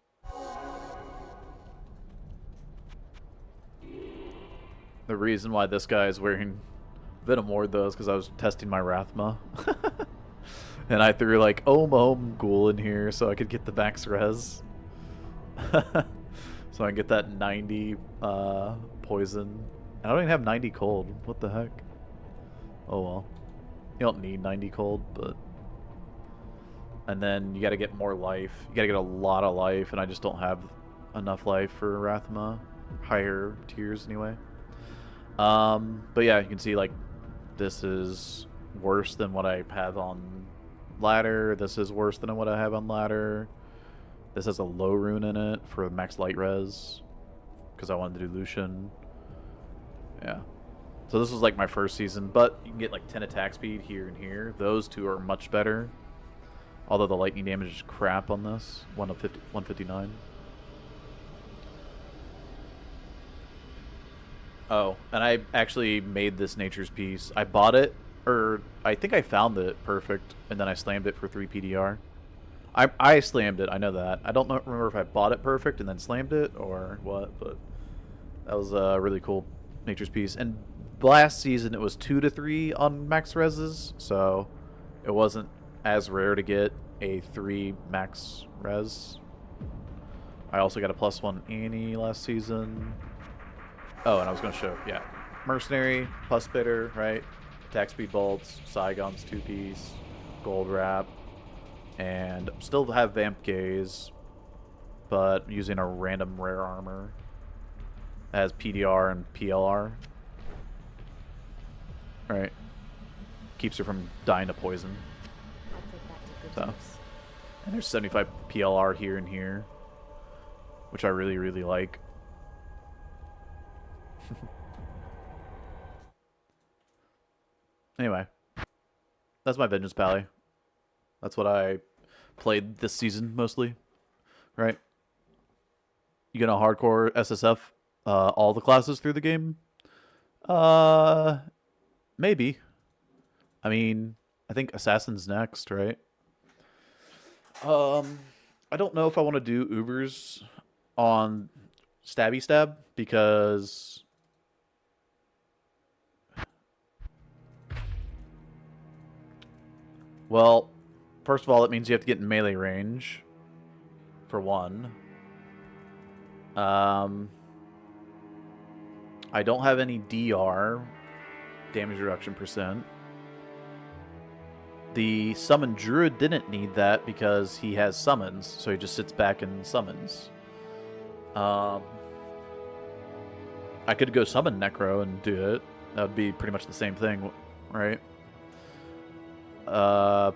reason why this guy is wearing Venom Ward, though, is because I was testing my Rathma. And I threw, like, Ohm Ghoul in here so I could get the max res. So I can get that 90 poison. I don't even have 90 cold. What the heck? Oh well. You don't need 90 cold, but... And then you gotta get more life. You gotta get a lot of life, and I just don't have enough life for Rathma. Higher tiers, anyway. But yeah, you can see, like, this is worse than what I have on ladder. This is worse than what I have on ladder. This has a low rune in it for max light res, because I wanted to do Lucian. Yeah. So this was like my first season, but you can get like 10 attack speed here and here. Those two are much better. Although the lightning damage is crap on this. 159. Oh, and I actually made this Nature's Piece. I bought it, or I think I found it perfect, and then I slammed it for 3 PDR. I slammed it, I know that. I don't remember if I bought it perfect and then slammed it, or what, but that was a really cool Nature's Piece. And last season it was 2 to 3 on max reses, so it wasn't as rare to get a 3 max res. I also got a +1 Annie last season. Oh, and I was going to show, yeah. Mercenary, Pus Spitter, right? Attack Speed Bolts, Saigon's 2-piece, Gold Wrap, and still have Vamp Gaze, but using a random rare armor. It has PDR and PLR. Right. Keeps her from dying to poison. I'll put that to good So. use. And there's 75 PLR here and here, which I really, really like. Anyway, that's my Vengeance Pally. That's what I played this season mostly, right? You gonna hardcore SSF all the classes through the game? Maybe. I mean, I think Assassin's next, right? I don't know if I want to do Ubers on Stabby Stab because well, first of all, it means you have to get in melee range, for one. I don't have any DR, damage reduction %. The Summon Druid didn't need that because he has summons, so he just sits back and summons. I could go summon Necro and do it. That would be pretty much the same thing, right? That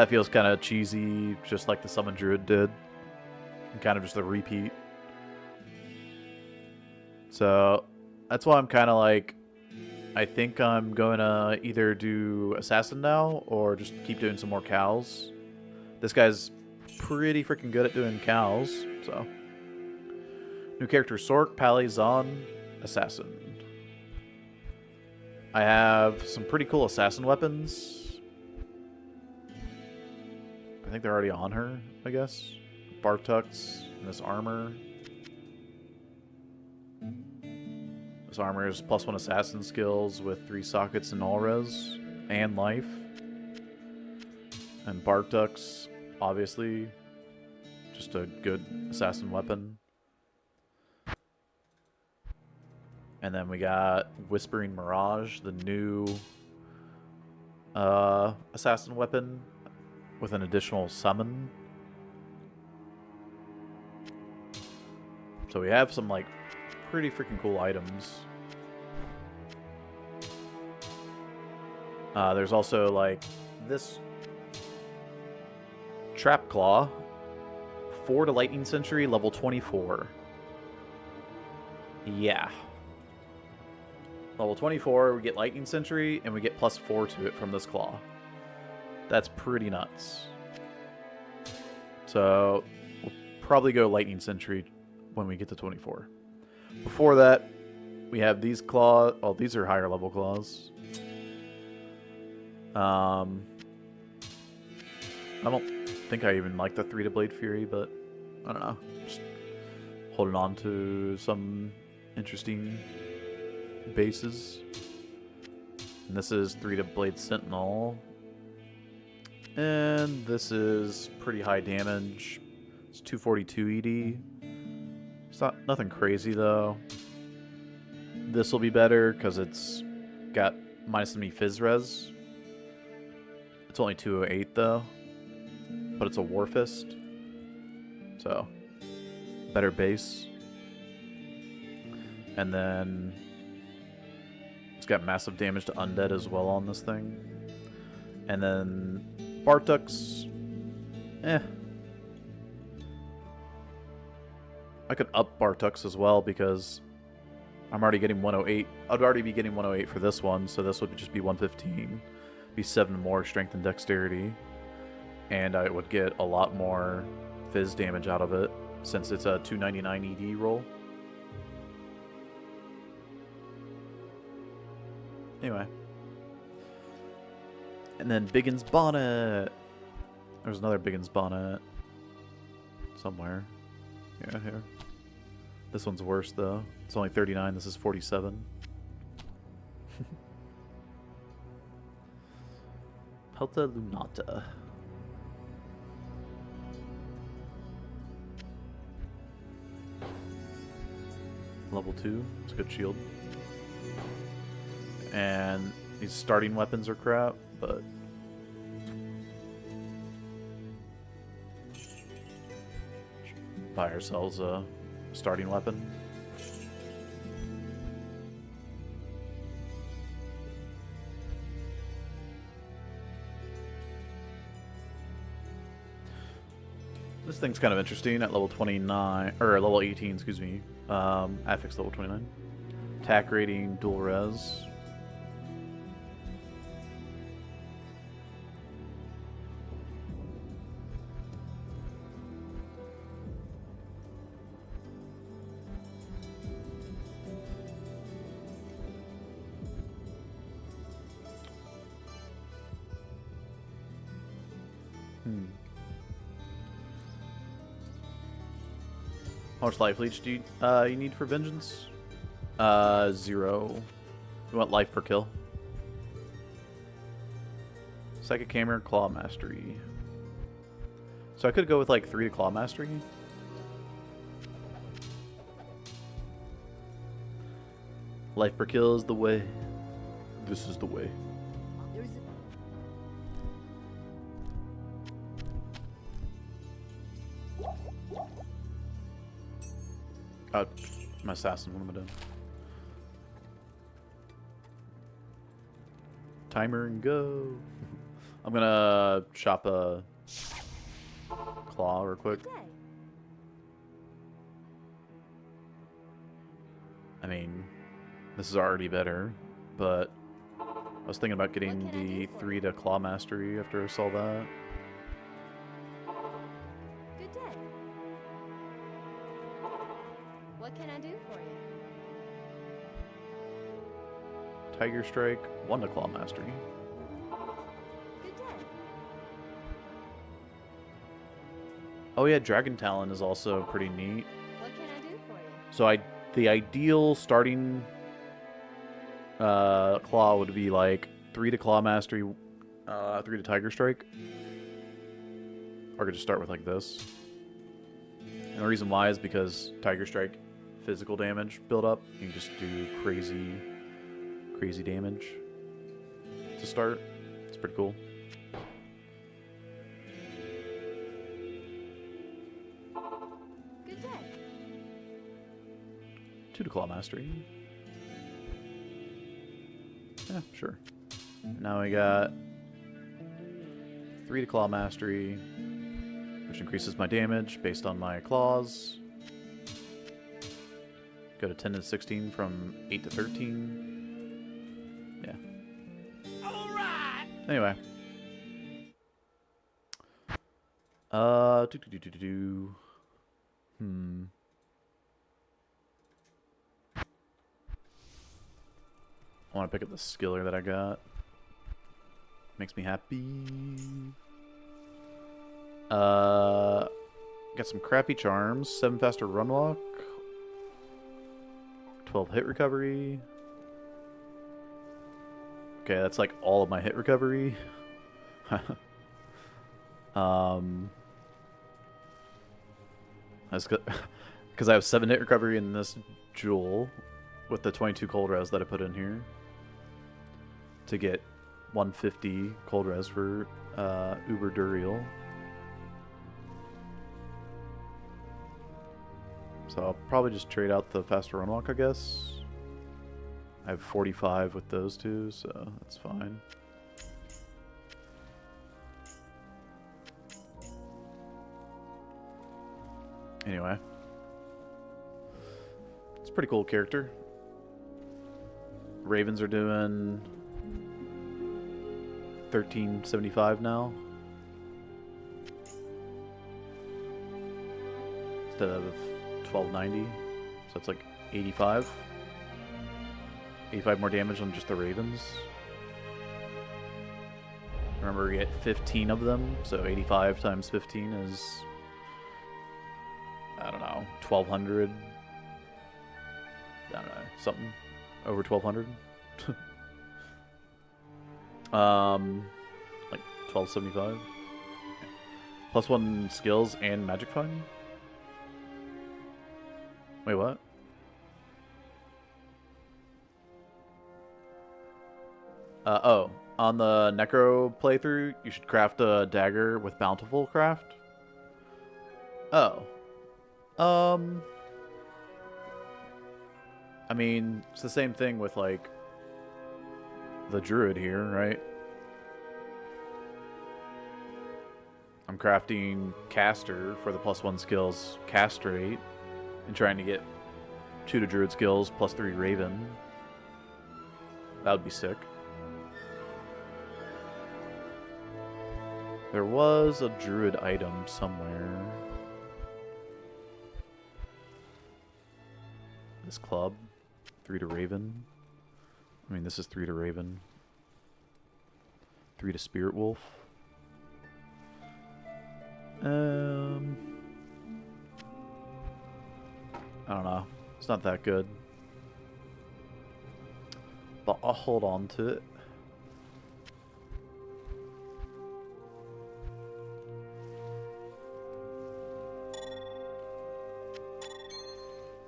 feels kind of cheesy, just like the Summon Druid did. And kind of just a repeat. So, that's why I'm kind of like, I think I'm going to either do Assassin now, or just keep doing some more cows. This guy's pretty freaking good at doing cows, so. New character, Sork, Pally, Zon, Assassin. I have some pretty cool assassin weapons. I think they're already on her, I guess. Bartux and this armor. This armor is +1 assassin skills with 3 sockets and all res and life. And Bartux, obviously, just a good assassin weapon. And then we got Whispering Mirage, the new assassin weapon with an additional summon. So we have some like pretty freaking cool items. There's also like this Trap Claw, 4 to Lightning Sentry, level 24. Yeah. Level 24, we get Lightning Sentry, and we get +4 to it from this claw. That's pretty nuts. So, we'll probably go Lightning Sentry when we get to 24. Before that, we have these claws. Oh, these are higher level claws. I don't think I even like the 3 to Blade Fury, but I don't know. Just holding on to some interesting bases. And this is 3 to Blade Sentinel. And this is pretty high damage. It's 242 ED. It's nothing crazy though. This will be better because it's got minus enemy Fizz res. It's only 208 though. But it's a War Fist. So, better base. And then it's got massive damage to undead as well on this thing. And then Bartuk's, I could up Bartuk's as well because I'm already getting 108. I'd already be getting 108 for this one, so this would just be 115. Be 7 more strength and dexterity. And I would get a lot more Fizz damage out of it since it's a 299 ED roll. Anyway. And then Biggin's Bonnet. There's another Biggin's Bonnet. Somewhere. Yeah, here. This one's worse though. It's only 39, this is 47. Pelta Lunata. Level 2. It's a good shield. And these starting weapons are crap, but buy ourselves a starting weapon. This thing's kind of interesting at level 29, or level 18, excuse me. Affix level 29. Attack rating, dual res. How much life leech do you need for vengeance? 0. You want life per kill? Psychic Hammer, Claw Mastery. So I could go with like 3 to Claw Mastery. Life per kill is the way. This is the way. There's My assassin, what am I doing? Timer and go. I'm gonna shop a claw real quick. good day. I mean, this is already better, but I was thinking about getting What can I the do for 3 you? to claw mastery after I saw that. Good day. What can I do for you? Tiger Strike, 1 to claw mastery. Good day. Oh yeah, Dragon Talon is also pretty neat. What can I do for you? So the ideal starting claw would be like 3 to claw mastery, 3 to Tiger Strike. Or I could just start with like this. And the reason why is because Tiger Strike physical damage build up. You can just do crazy damage to start. It's pretty cool. Good day. 2 to claw mastery. Yeah, sure. Now we got 3 to claw mastery, which increases my damage based on my claws. Go to 10 to 16 from 8 to 13. Yeah. Alright! Anyway. I want to pick up the skiller that I got. Makes me happy. Got some crappy charms. 7 faster run walk. 12 hit recovery. Okay, that's like all of my hit recovery. That's because I have 7 hit recovery in this jewel with the 22 cold res that I put in here to get 150 cold res for Uber Duriel. So I'll probably just trade out the faster run walk, I guess. I have 45 with those two, so that's fine. Anyway. It's a pretty cool character. Ravens are doing 1375 now. Instead of 1290. So it's like 85. 85 more damage on just the Ravens. Remember, we get 15 of them, so 85 times 15 is, I don't know, 1200. I don't know, something over 1200. Like 1275. Plus 1 skills and magic find. Wait, what? Oh, on the Necro playthrough, you should craft a dagger with Bountiful Craft. Oh. I mean, it's the same thing with, like, the Druid here, right? I'm crafting Caster for the plus 1 skills Castrate and trying to get 2 to Druid skills plus 3 Raven. That would be sick. There was a Druid item somewhere. This club. 3 to Raven. I mean, this is 3 to Raven. 3 to Spirit Wolf. I don't know. It's not that good. But I'll hold on to it.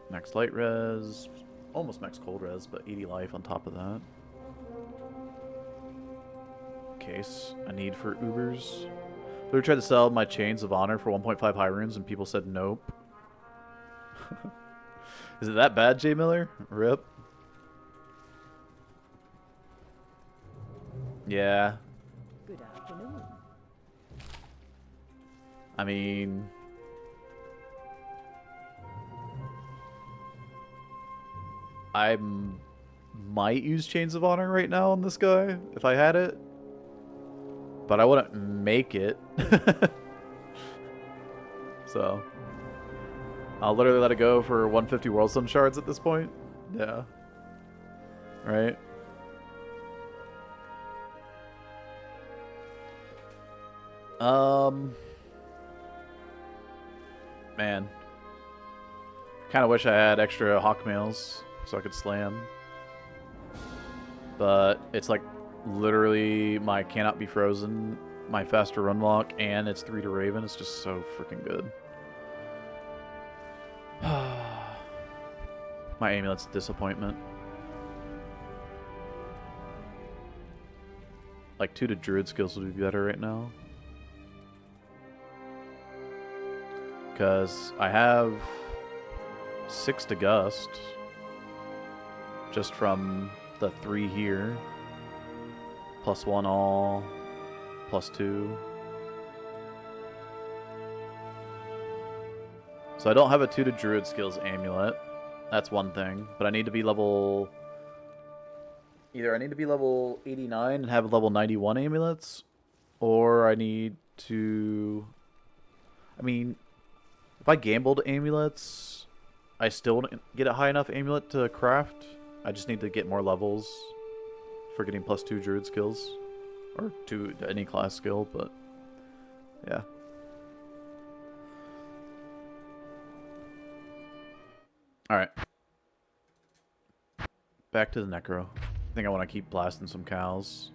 Max light res, almost max cold res, but 80 life on top of that. Case a need for Ubers. We tried to sell my Chains of Honor for 1.5 high runes, and people said nope. Is it that bad, Jay Miller? Rip. Yeah. Good afternoon. I mean, I might use Chains of Honor right now on this guy if I had it, but I wouldn't make it. So I'll literally let it go for 150 World Sun shards at this point. Yeah. Right. Man. Kind of wish I had extra Hawkmails so I could slam. But it's like literally my cannot be frozen, my faster run walk, and it's 3 to Raven. It's just so freaking good. My amulet's a disappointment. Like 2 to Druid skills would be better right now. Because I have 6 to Gust. Just from the 3 here. Plus 1 all. Plus 2. So I don't have a 2 to Druid skills amulet. That's one thing. But I need to be level... Either I need to be level 89 and have level 91 amulets. Or I need to... I mean... If I gambled amulets, I still wouldn't get a high enough amulet to craft. I just need to get more levels for getting plus 2 Druid skills. Or 2 to any class skill, but yeah. Alright. Back to the Necro. think I want to keep blasting some cows.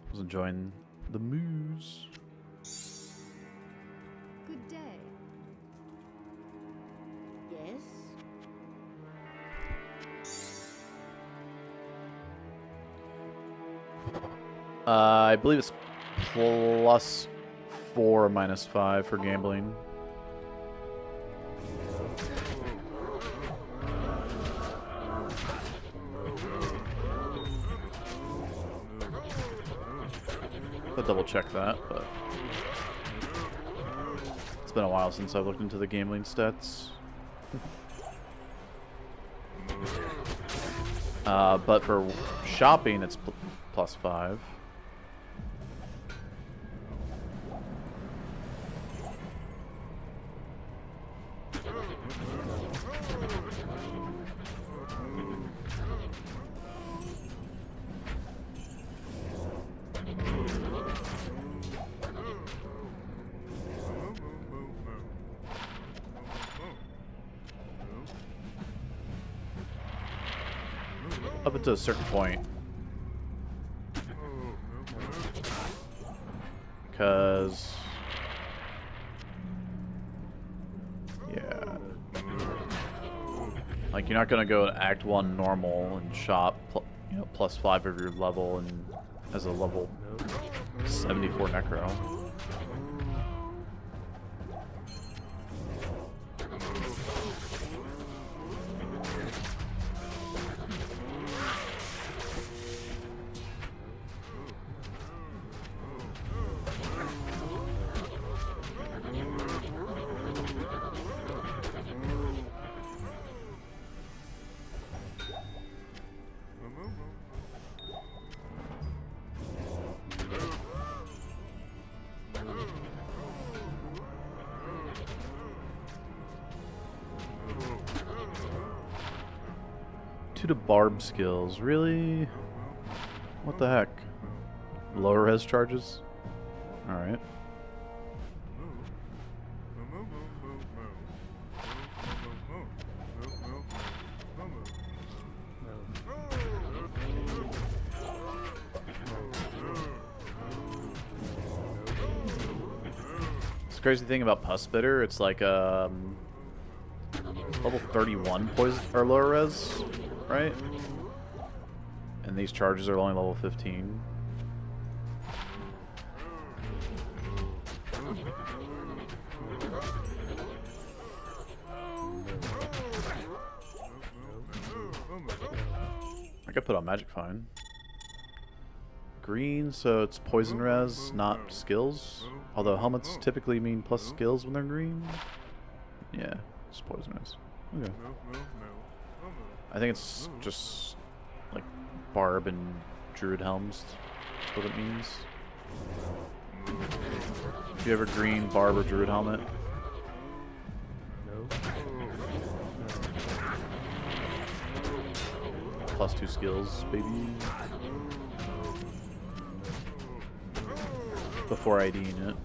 I was enjoying the moose. Good day. Yes? I believe it's +4 or -5 for gambling. I'll double check that, but it's been a while since I've looked into the gambling stats. But for shopping, it's +5. Up until a certain point. Because... yeah. Like, you're not going to go to Act 1 normal and shop, you know, +5 of your level and as a level 74 Necro. To barb skills, really? What the heck? Lower res charges? Alright. It's the crazy thing about Pus Spitter, it's like level 31 poison or lower res. Right? And these charges are only level 15. I could put on Magic Fine. Green, so it's poison res, not skills. Although helmets typically mean plus skills when they're green. Yeah, it's poison res. Okay. I think it's just like barb and druid helms. That's what it means. If you have a green barb or druid helmet. +2 skills, baby. Before IDing it.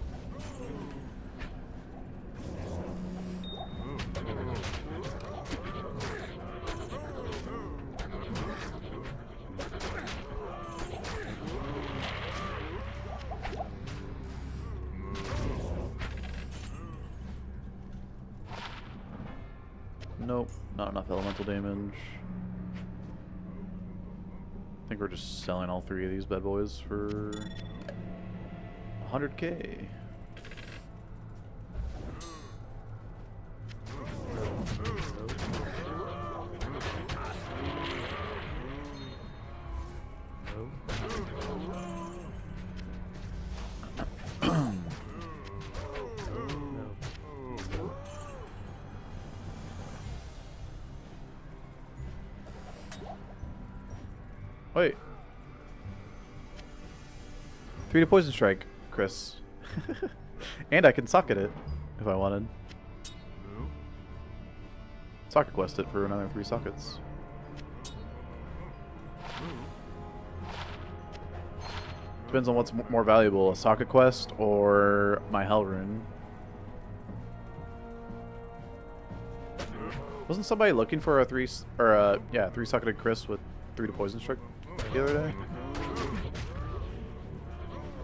Nope, not enough elemental damage. I think we're just selling all 3 of these bad boys for 100k. Wait. 3 to poison strike, Chris. And I can socket it if I wanted. Socket quest it for another 3 sockets. Depends on what's more valuable, a socket quest or my hell rune. Wasn't somebody looking for a 3 socketed Chris with 3 to PsnStrike the other day.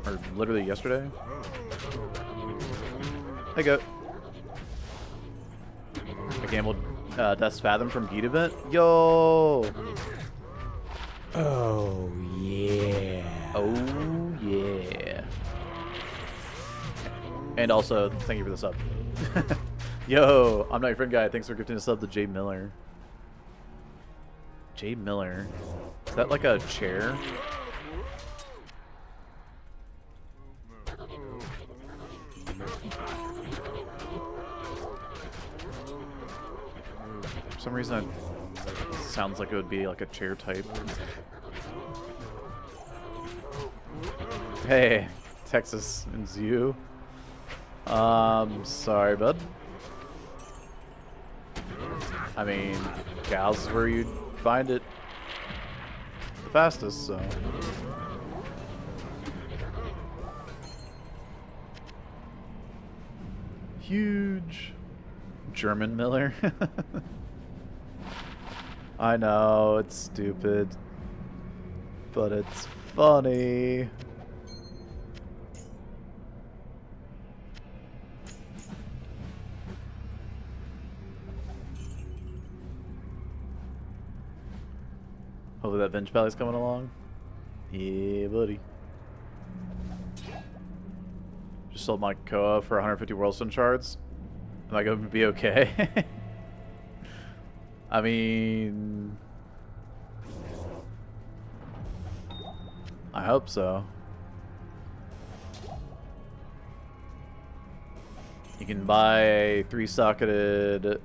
Or literally yesterday. Hey, go. I gambled Death's Fathom from Geet event. Yo! Oh, yeah. Oh, yeah. And also, thank you for the sub. Yo, I'm not your friend guy. Thanks for gifting a sub to Jay Miller. Jay Miller. Is that like a chair? For some reason, it sounds like it would be like a chair type. Hey, Texas and Zoo. Sorry, bud. I mean, gals is where you'd find it the fastest, so. Huge. German Miller. I know, it's stupid. But it's funny. Hopefully that Venge Pally's coming along. Yeah, buddy. Just sold my Koa for 150 Whirlstone shards. Am I going to be okay? I mean... I hope so. You can buy a 3-socketed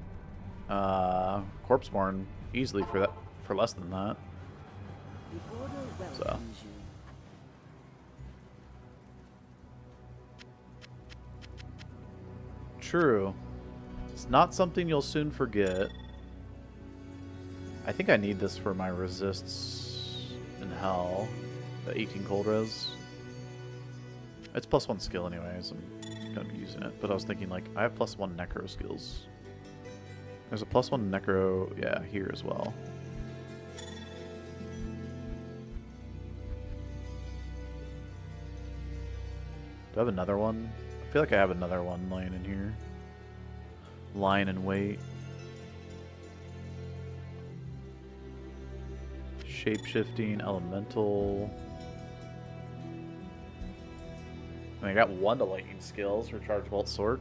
Corpseborn easily for less than that. So. True. It's not something you'll soon forget. I think I need this for my resists in hell. The 18 cold res. It's +1 skill anyways. I'm gonna be using it. But I was thinking like I have +1 Necro skills. There's a +1 Necro, yeah, here as well. Do I have another one? I feel like I have another one laying in here. Line and wait. Shape-shifting, elemental. I mean, I got 1 to lightning skills for Charge Bolt Sork.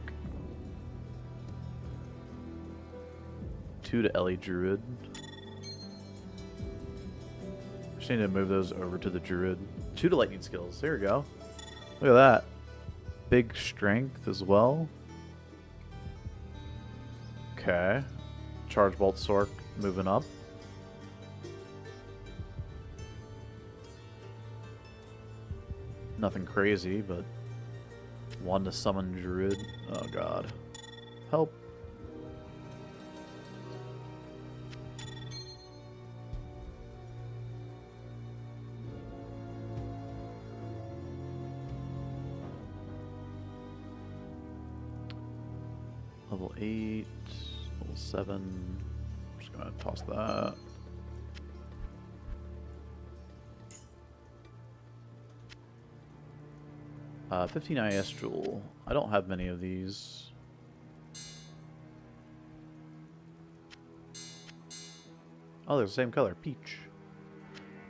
2 to Ellie Druid. Just need to move those over to the Druid. 2 to lightning skills. There we go. Look at that. Big strength as well. Okay. Charge Bolt Sork moving up. Nothing crazy, but 1 to summon Druid. Oh god. Help. Level 8, level 7. I'm just gonna toss that. Uh, 15 IS Jewel. I don't have many of these. Oh, they're the same color, peach.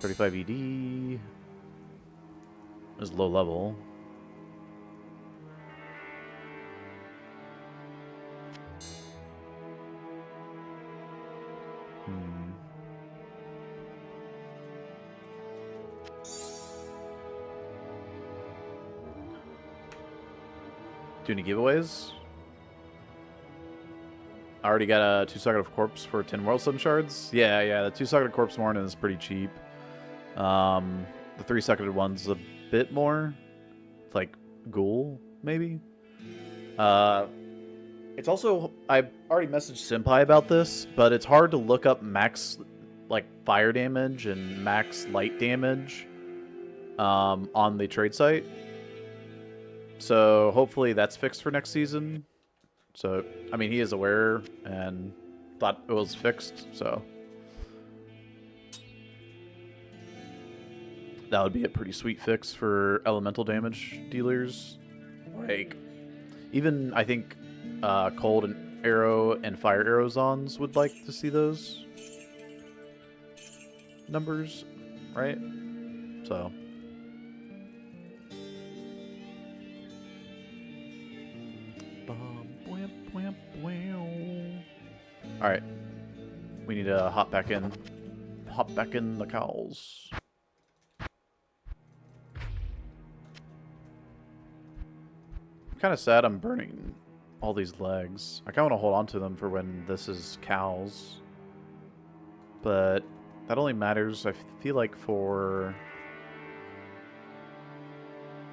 35 ED. This is low level. Do any giveaways? I already got a 2-socket of Corpse for 10 Whirlstone shards. Yeah, the 2-socketed Corpse Morn is pretty cheap. The 3-socketed one's a bit more. It's like Ghoul, maybe. It's also, I already messaged Senpai about this, but it's hard to look up max like fire damage and max light damage on the trade site. So hopefully that's fixed for next season. So, I mean, he is aware and thought it was fixed, so. That would be a pretty sweet fix for elemental damage dealers. Like, even I think cold and arrow and fire arrow zons would like to see those numbers, right? So. Alright. We need to hop back in. Hop back in the cows. Kind of sad I'm burning all these legs. I kind of want to hold on to them for when this is cows. But that only matters, I feel like, for...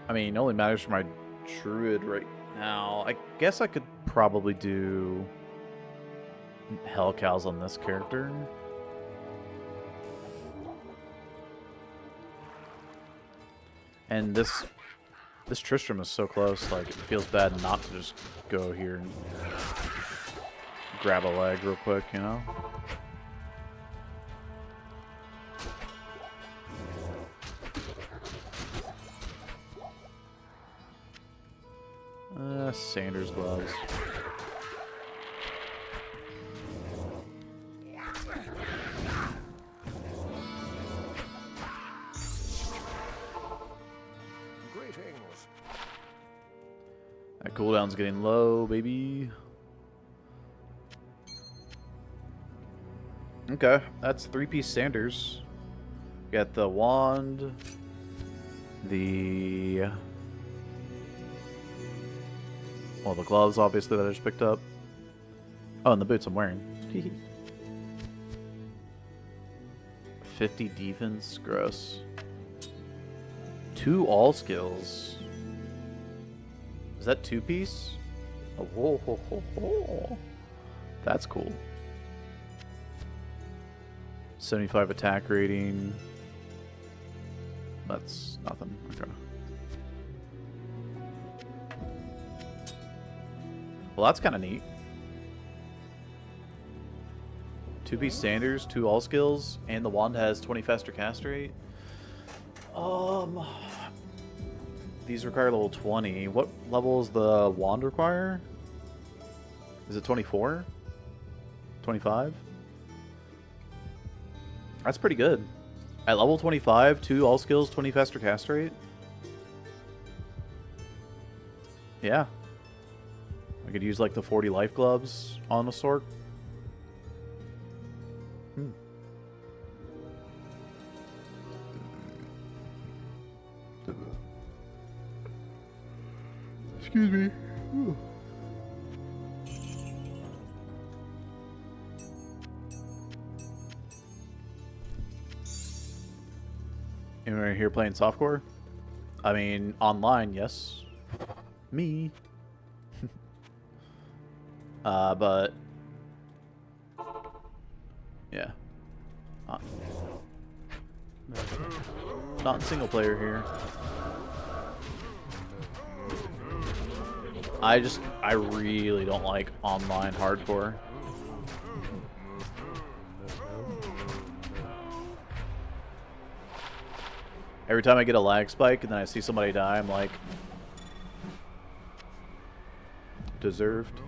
I mean, it only matters for my druid right now. I guess I could probably do hell cows on this character. And this Tristram is so close, like, it feels bad not to just go here and grab a leg real quick, you know? Sanders gloves. That cooldown's getting low, baby. Okay, that's 3-piece Sanders. Got the wand, the gloves, obviously, that I just picked up. Oh, and the boots I'm wearing. 50 defense, gross. 2 all skills. Is that 2-piece? Oh, whoa, ho, ho, ho. That's cool. 75 attack rating. That's nothing. Okay. Well, that's kind of neat. 2-piece Sanders, 2 all skills, and the wand has 20 faster cast rate. These require level 20. What level does the wand require? Is it 24? 25? That's pretty good. At level 25, 2 all skills, 20 faster cast rate. Yeah. I could use like the 40 life gloves on a Sork. Excuse me. Ooh. Anyone here playing softcore? I mean, online, yes. Me. But yeah, not single player here. I really don't like online hardcore. Every time I get a lag spike and then I see somebody die, I'm like, deserved.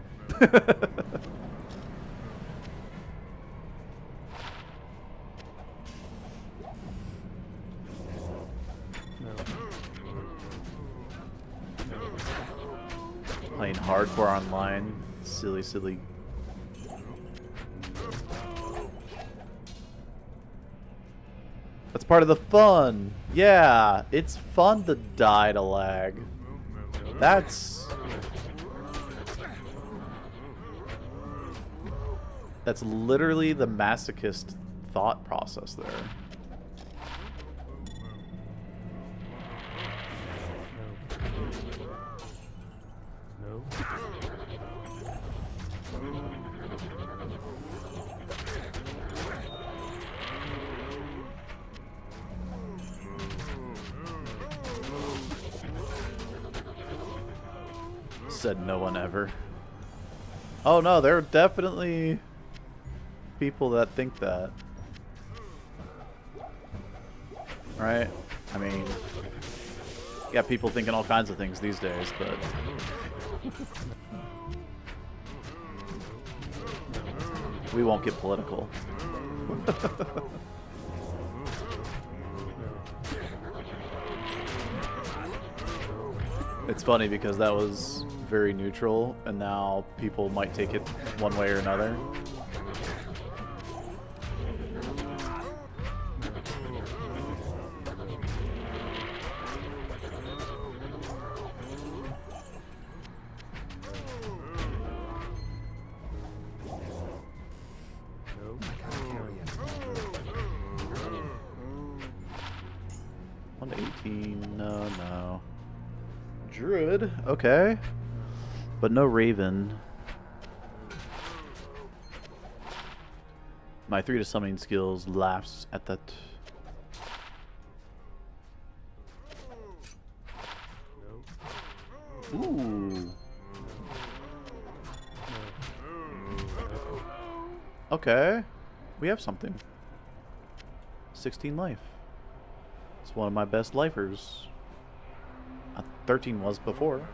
Playing hardcore online, silly. That's part of the fun. Yeah, it's fun to die to lag. That's literally the masochist thought process there. Said no one ever. Oh no, there are definitely people that think that. Right? I I mean, you got people thinking all kinds of things these days, but we won't get political. It's funny because that was very neutral, and now people might take it one way or another. Nope. 1 to 18, no. Druid, okay. But no Raven. My 3 to summoning skills lapse at that. Nope. Ooh. Okay. We have something. 16 life. It's one of my best lifers. 13 was before.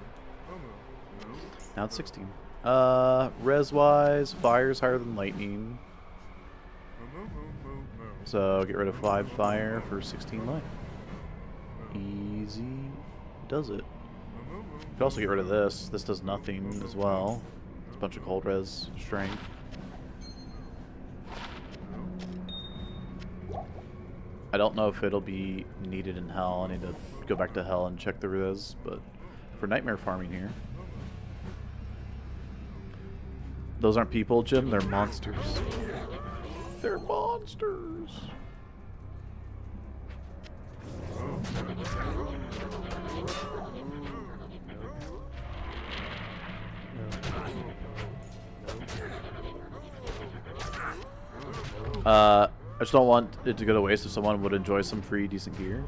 Now it's 16. Res-wise, fire's higher than lightning. So get rid of 5 fire for 16 life. Easy does it. You could also get rid of this. This does nothing as well. It's a bunch of cold res strength. I don't know if it'll be needed in hell. I need to go back to hell and check the res, but for nightmare farming here. Those aren't people, Jim. They're monsters. They're monsters. I just don't want it to go to waste if someone would enjoy some free decent gear.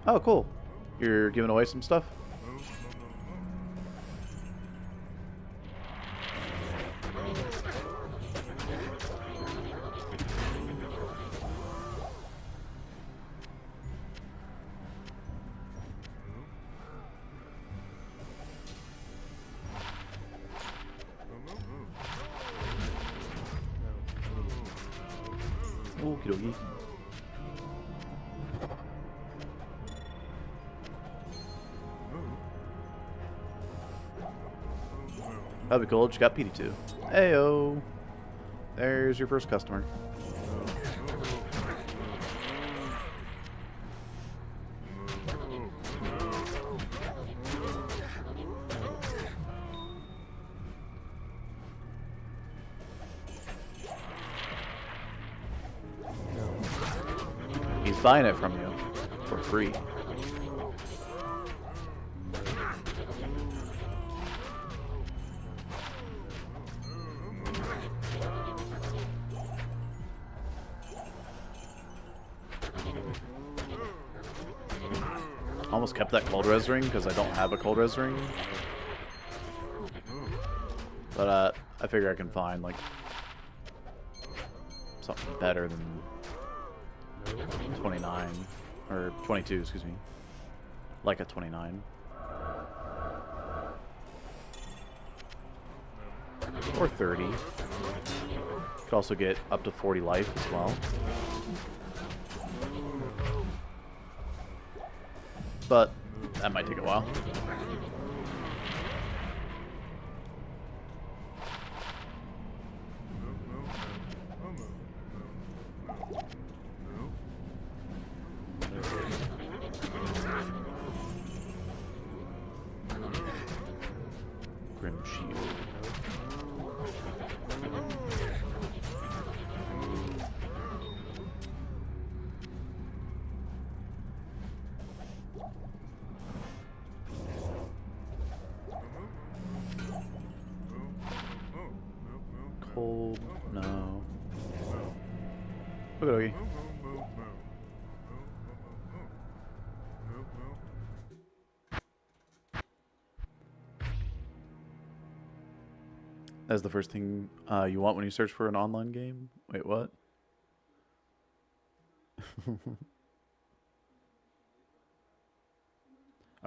Oh, cool. You're giving away some stuff? Okie dokie. That'd be cool. Just got PD2. Heyo. There's your first customer. He's buying it from you for free. Almost kept that cold res ring because I don't have a cold res ring. But I figure I can find like something better than 29 or 22, excuse me. Like a 29. Or 30. Could also get up to 40 life as well. But that might take a while. Grim Shield. Cold, no. Look at Ogie. That's the first thing you want when you search for an online game? Wait, what?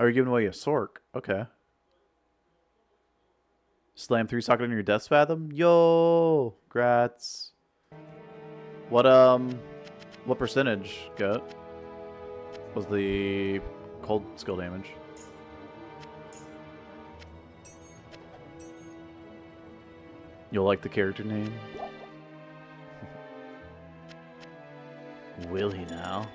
Oh, you're giving away a Sork. Okay. Slam 3-socket in your Death's Fathom? Yo! Grats. What percentage, Goat? Was the cold skill damage? You'll like the character name? Will he now?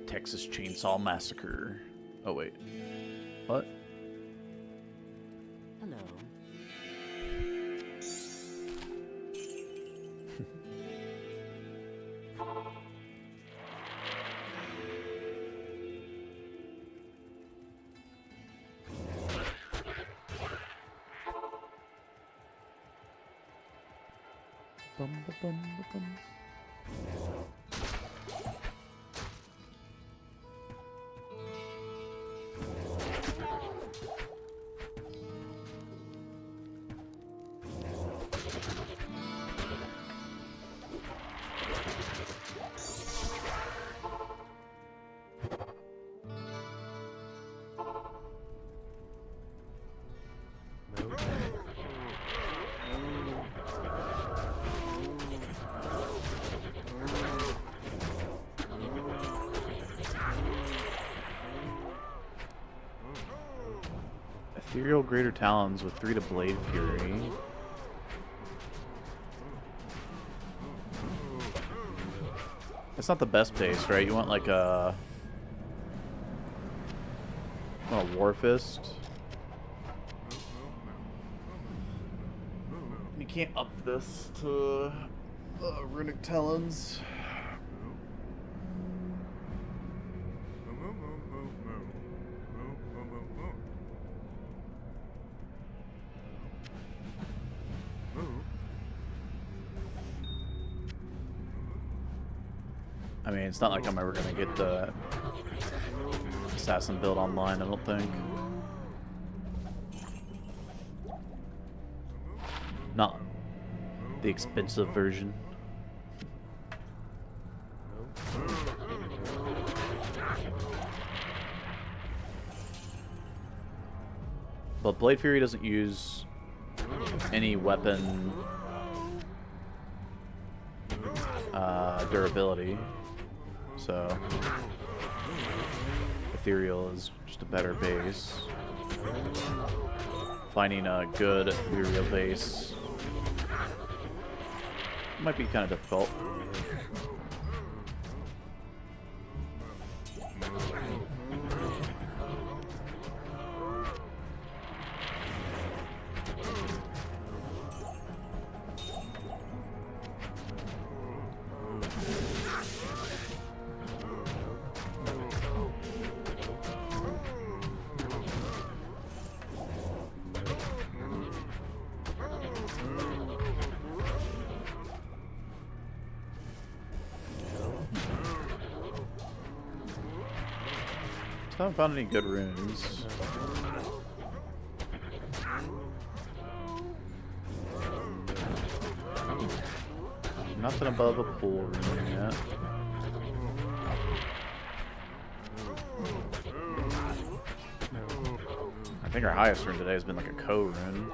Texas Chainsaw Massacre. Oh, wait. What? Hello. Bum, ba, bum, ba, bum. Ethereal Greater Talons with 3 to Blade Fury. That's not the best base, right? You want like a War Fist. You can't up this to Runic Talons. I mean, it's not like I'm ever gonna get the assassin build online, I don't think. Not the expensive version. But Blade Fury doesn't use any weapon durability. So, Ethereal is just a better base. Finding a good Ethereal base might be kind of difficult. I haven't found any good runes. Nothing above a pool rune yet. I think our highest rune today has been like a Ko rune.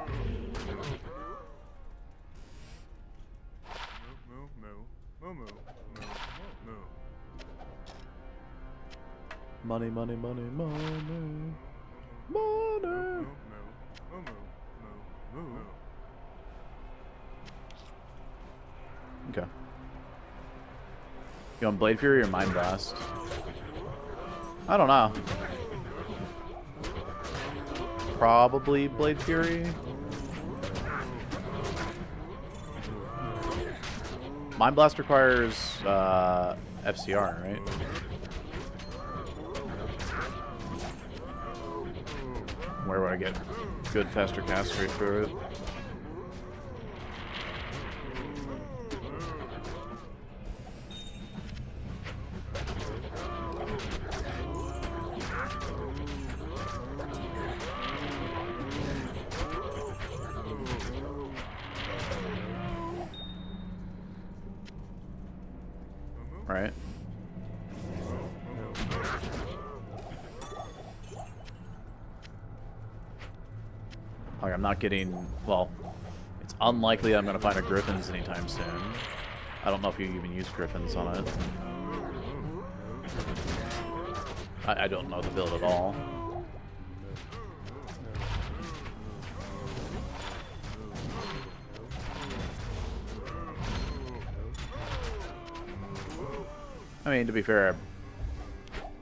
Money, money, money, money. Money. Okay. You want Blade Fury or Mind Blast? I don't know. Probably Blade Fury. Mind Blast requires FCR, right? Where would I get good faster cast rate for it? right? Like, I'm not getting... Well, it's unlikely I'm going to find a Griffins anytime soon. I don't know if you even use Griffins on it. I don't know the build at all. I mean, to be fair, I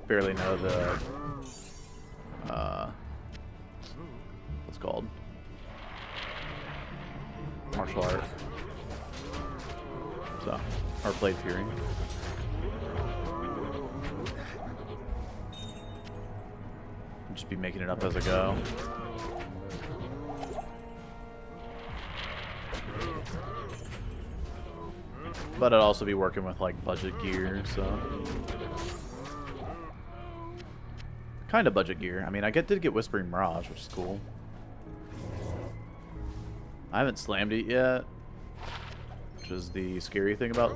barely know the... what's it called? Martial art. So, or Blade Fury. I'll just be making it up as I go. But I'd also be working with like budget gear, so kind of budget gear. I mean, I did get Whispering Mirage, which is cool. I haven't slammed it yet, which is the scary thing about,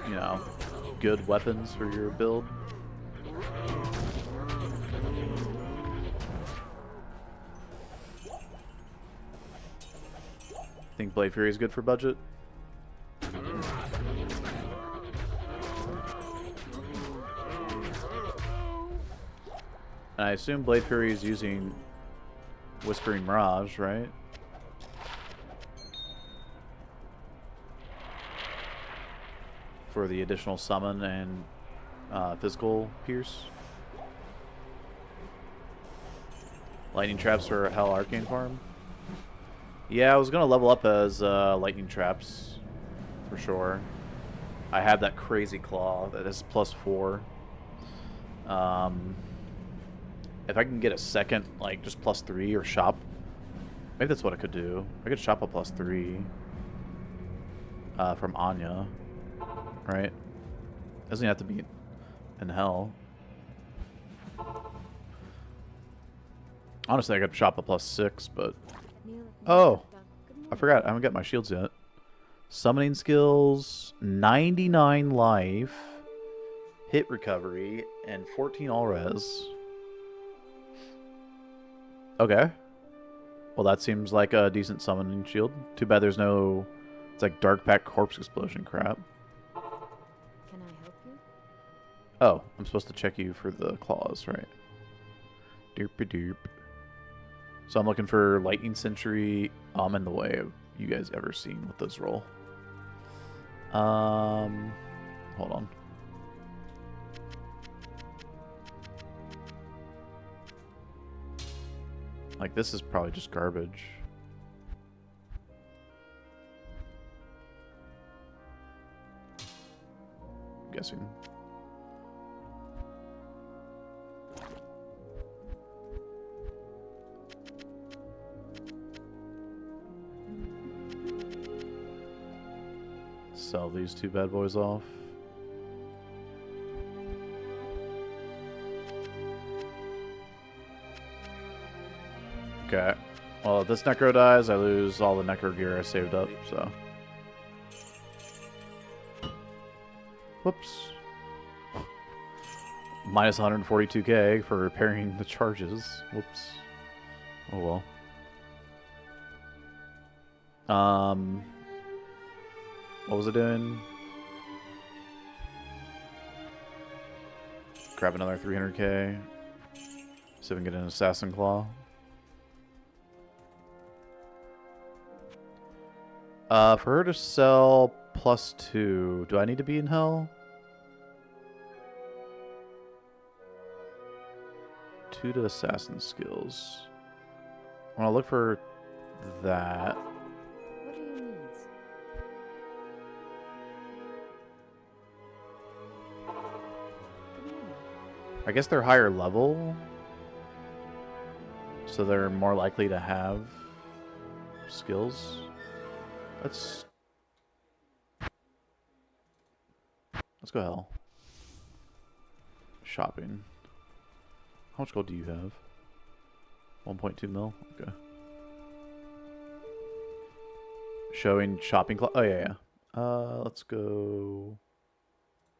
you know, good weapons for your build. Think Blade Fury is good for budget? And I assume Blade Fury is using Whispering Mirage, right? For the additional summon and physical pierce. Lightning traps for Hell Arcane farm. Yeah, I was gonna level up as lightning traps for sure. I have that crazy claw that is +4. If I can get a second, like just +3 or shop, maybe that's what I could do. I could shop a +3 from Anya, right? Doesn't have to be in hell. Honestly, I could shop a +6, but oh, I forgot. I haven't got my shields yet. Summoning skills, 99 life, hit recovery, and 14 all res. Okay. Well, that seems like a decent summoning shield. Too bad there's no... It's like Dark Pact Corpse Explosion crap. Can I help you? Oh, I'm supposed to check you for the claws, right? Derp-a-derp. So I'm looking for Lightning Sentry. I'm in the way of you guys ever seen what those roll. Hold on. Like, this is probably just garbage. I'm guessing. Sell these two bad boys off. Okay. Well, if this Necro dies, I lose all the Necro gear I saved up, so. Whoops. Minus 142k for repairing the charges. Whoops. Oh well. What was it doing? Grab another 300k. See if we can get an Assassin Claw. For her to sell +2, do I need to be in hell? 2 to assassin skills. I want to look for that. What are your needs? Good morning. I guess they're higher level, so they're more likely to have skills. Let's go hell. Shopping. How much gold do you have? 1.2 mil? Okay. Showing shopping. Oh, yeah, Let's go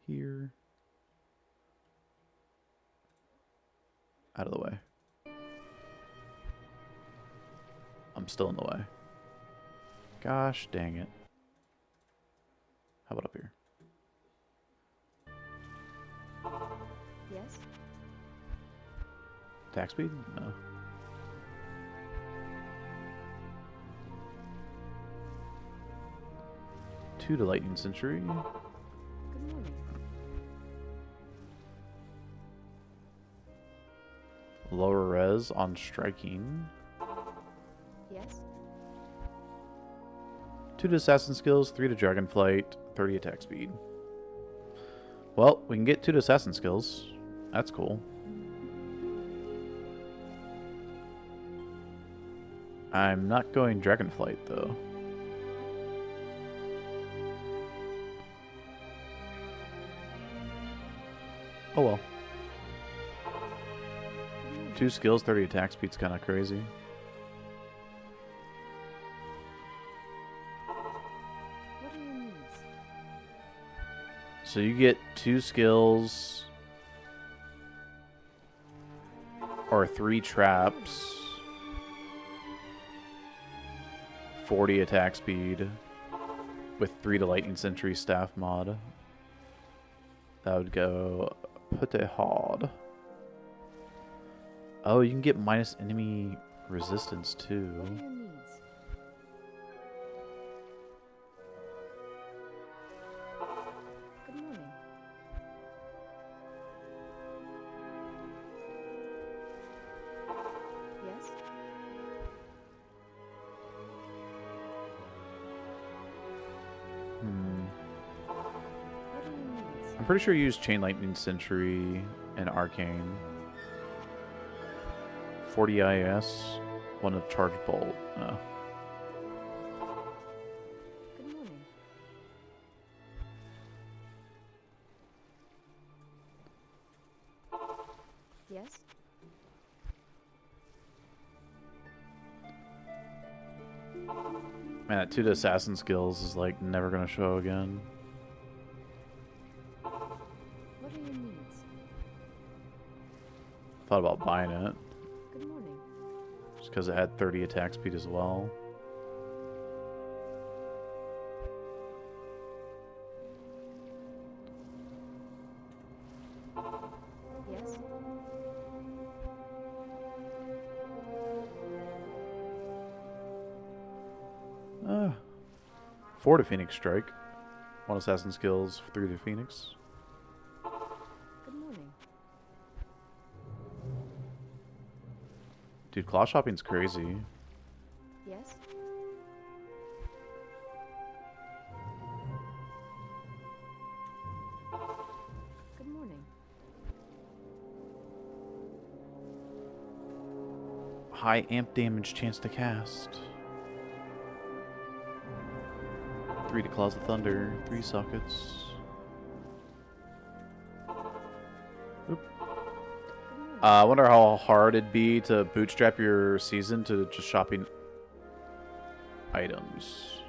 here. Out of the way. I'm still in the way. Gosh dang it. How about up here? Yes? Attack speed? No. Two to Lightning Century. Good morning. Lower res on striking. Yes? 2 to assassin skills, 3 to dragon flight, 30 attack speed. Well, we can get 2 to assassin skills. That's cool. I'm not going dragon flight though. Oh well. 2 skills, 30 attack speed's kind of crazy. What are your needs? So you get 2 skills or 3 traps, 40 attack speed with 3 to Lightning Sentry staff mod. That would go pretty hard. Oh, you can get minus enemy resistance too. What are your needs? Good morning. Yes? What are your needs? I'm pretty sure you use Chain Lightning Sentry and Arcane. 40 IS, 1 of Charge Bolt. No. Good morning. Yes? Man, that 2 to assassin skills is like never gonna show again. What are your needs? Thought about buying it Good morning. just because it had 30 attack speed as well. Yes? 4 to Phoenix Strike. 1 assassin skills, 3 to Phoenix. Good morning. Dude, claw shopping's crazy. Yes? Good morning. High amp damage chance to cast. 3 to Claws of Thunder, 3 sockets. Oop. I wonder how hard it'd be to bootstrap your season to just shopping items.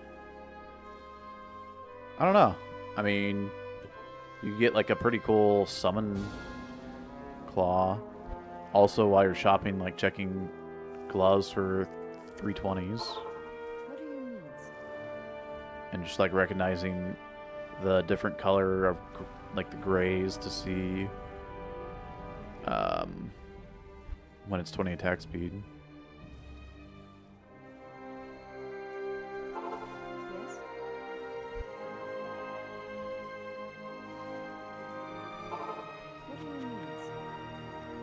I don't know. I mean, you get like a pretty cool summon claw. Also, while you're shopping, like checking gloves for 320s. What are your needs? And just like recognizing the different color of like the grays to see when it's 20 attack speed. Yes? What are your needs?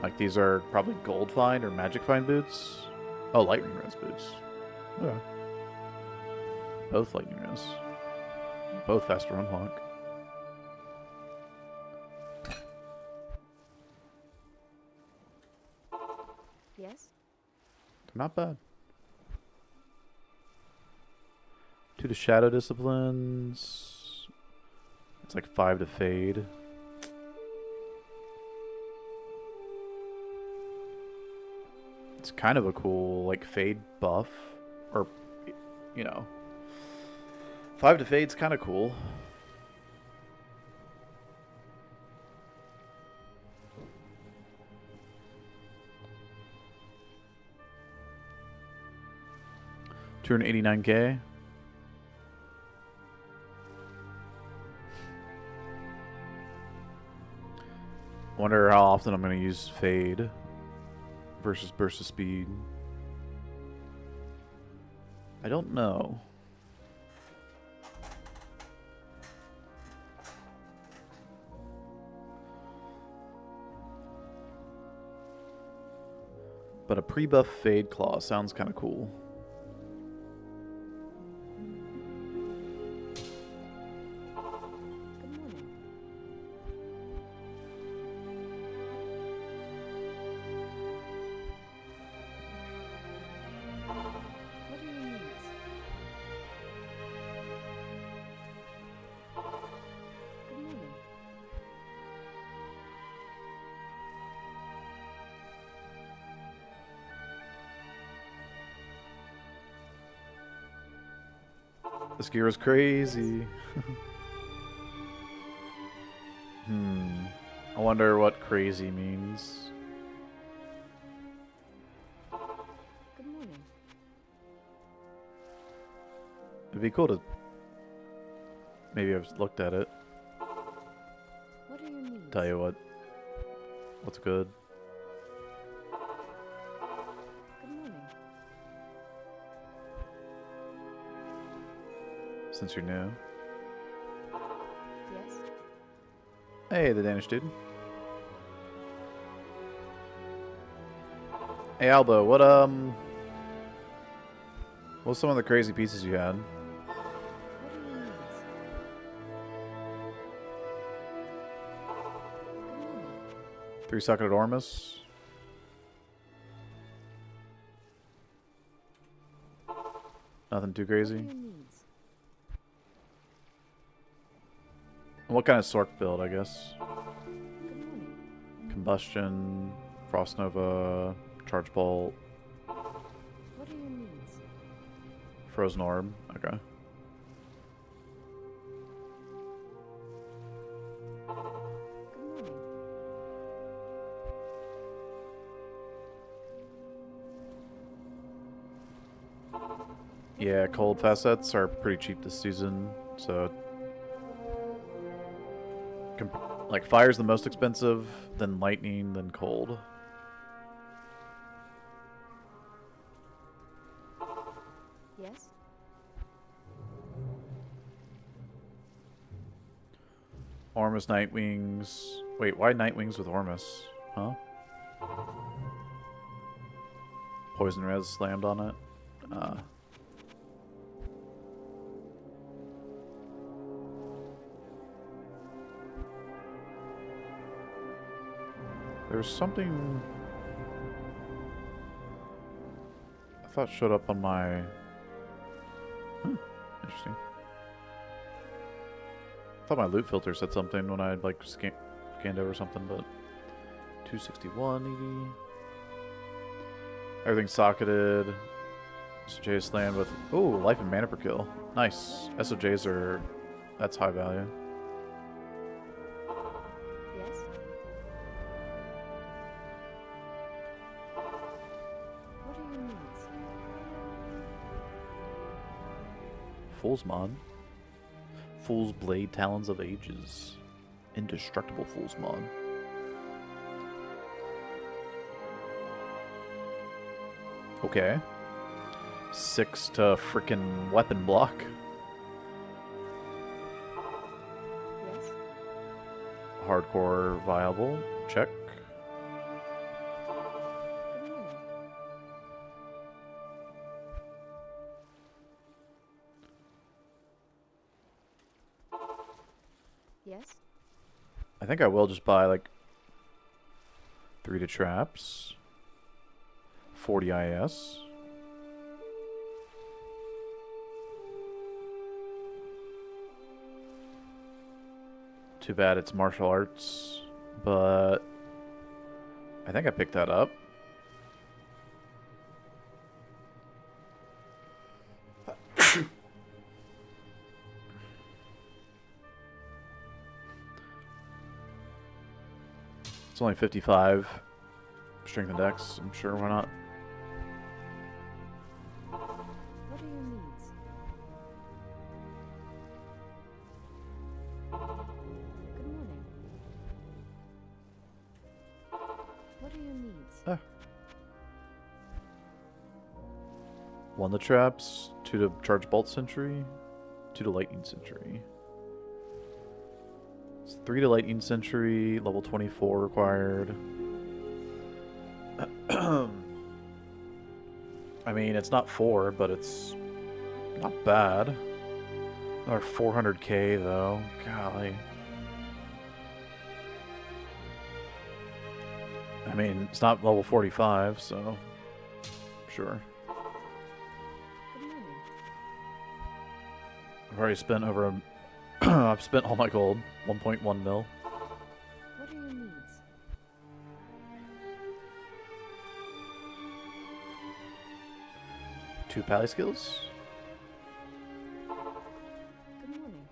Like these are probably gold find or magic find boots. Oh, lightning res boots. Yeah. Both lightning res. Both faster unlock. Yes? They're not bad. 2 to Shadow Disciplines. It's like 5 to Fade. It's kind of a cool like Fade buff. Or, you know, 5 to fade's kind of cool. $289K. Wonder how often I'm going to use fade versus burst of speed. I don't know. But a pre-buff fade claw sounds kind of cool. This gear is crazy. I wonder what crazy means. Good morning. It'd be cool to... Maybe I've looked at it. What are your needs? Tell you what's good. Good morning. Since you're new. Yes? Hey, the Danish dude. Hey, Albo, what's some of the crazy pieces you had? What are your needs? Good morning. 3-socketed Ormus. Nothing too What are crazy. your needs? What kind of Sork build, I guess? Good morning. Combustion, Frost Nova, Charge Bolt, What are your needs? Frozen Orb. Okay. Good morning. Yeah, cold facets are pretty cheap this season, so like fire's the most expensive, then lightning, then cold. Yes? Ormus Nightwings. Wait, why Nightwings with Ormus? Huh? Poison Res slammed on it. There's something I thought showed up on my... Interesting. I thought my loot filter said something when I like scanned over something, but 261 ED. Everything's socketed. SOJ slammed with life and mana per kill. Nice. SOJs are... that's high value. Yes? What are your needs? Fool's Mod. Fool's Blade Talons of Ages. Indestructible Fool's Mod. Okay. 6 to frickin' weapon block. Yes? Hardcore viable. Check. Good morning. Yes? I think I will just buy like 3 to traps. 40 IS. Too bad it's martial arts, but I think I picked that up. It's only 55 strength and dex. I'm sure why not. What are your needs? Good morning. What are your needs? 1 to traps, 2 to charge bolt sentry, 2 to lightning sentry. It's 3 to lightning sentry, level 24 required. I mean, it's not 4, but it's not bad. Another 400k though. Golly. I mean, it's not level 45, so sure. Good morning. I've already spent over a I've spent all my gold, 1.1 mil. What are your needs? Two pally skills. Good morning.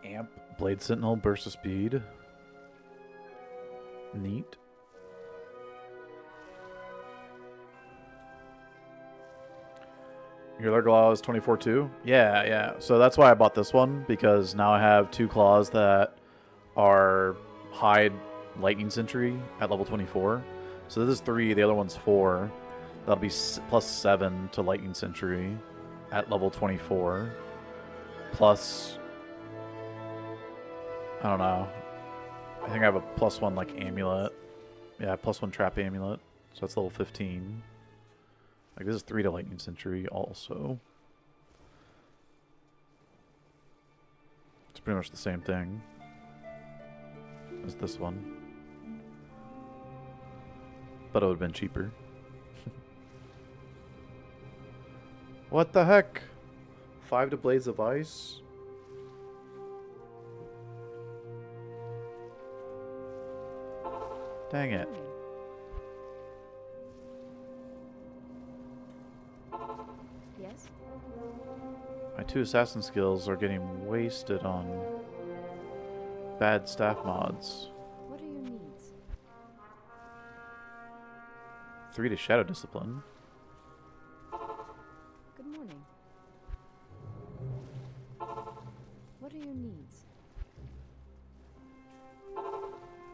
Amp, Blade Sentinel, burst of speed. Neat. Your other claw is 24 too? Yeah, yeah. So that's why I bought this one, because now I have 2 claws that are hide lightning sentry at level 24. So this is 3, the other one's 4. That'll be plus 7 to lightning sentry at level 24. Plus, I don't know. I think I have a +1 like amulet. Yeah, +1 trap amulet. So that's level 15. Like this is 3 to lightning sentry also. It's pretty much the same thing as this one. But it would have been cheaper. What the heck? 5 to Blades of Ice? Dang it. Yes? My 2 assassin skills are getting wasted on bad staff mods. What are your needs? 3 to Shadow Discipline. Good morning. What are your needs?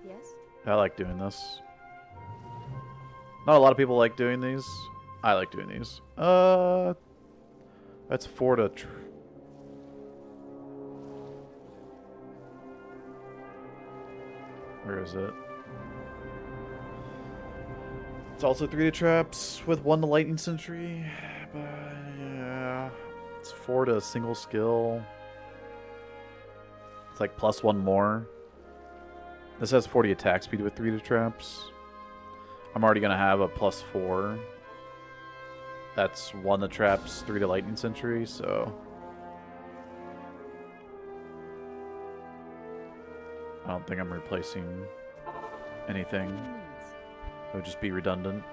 Yes? I like doing this. Not a lot of people like doing these. I like doing these. That's 4 to... Where is it? It's also 3 to traps with 1 to lightning sentry. But yeah, it's 4 to single skill. It's like +1 more. This has 40 attack speed with 3 to traps. I'm already gonna have a +4. That's 1 to traps, 3 to lightning sentry, so I don't think I'm replacing anything. It would just be redundant.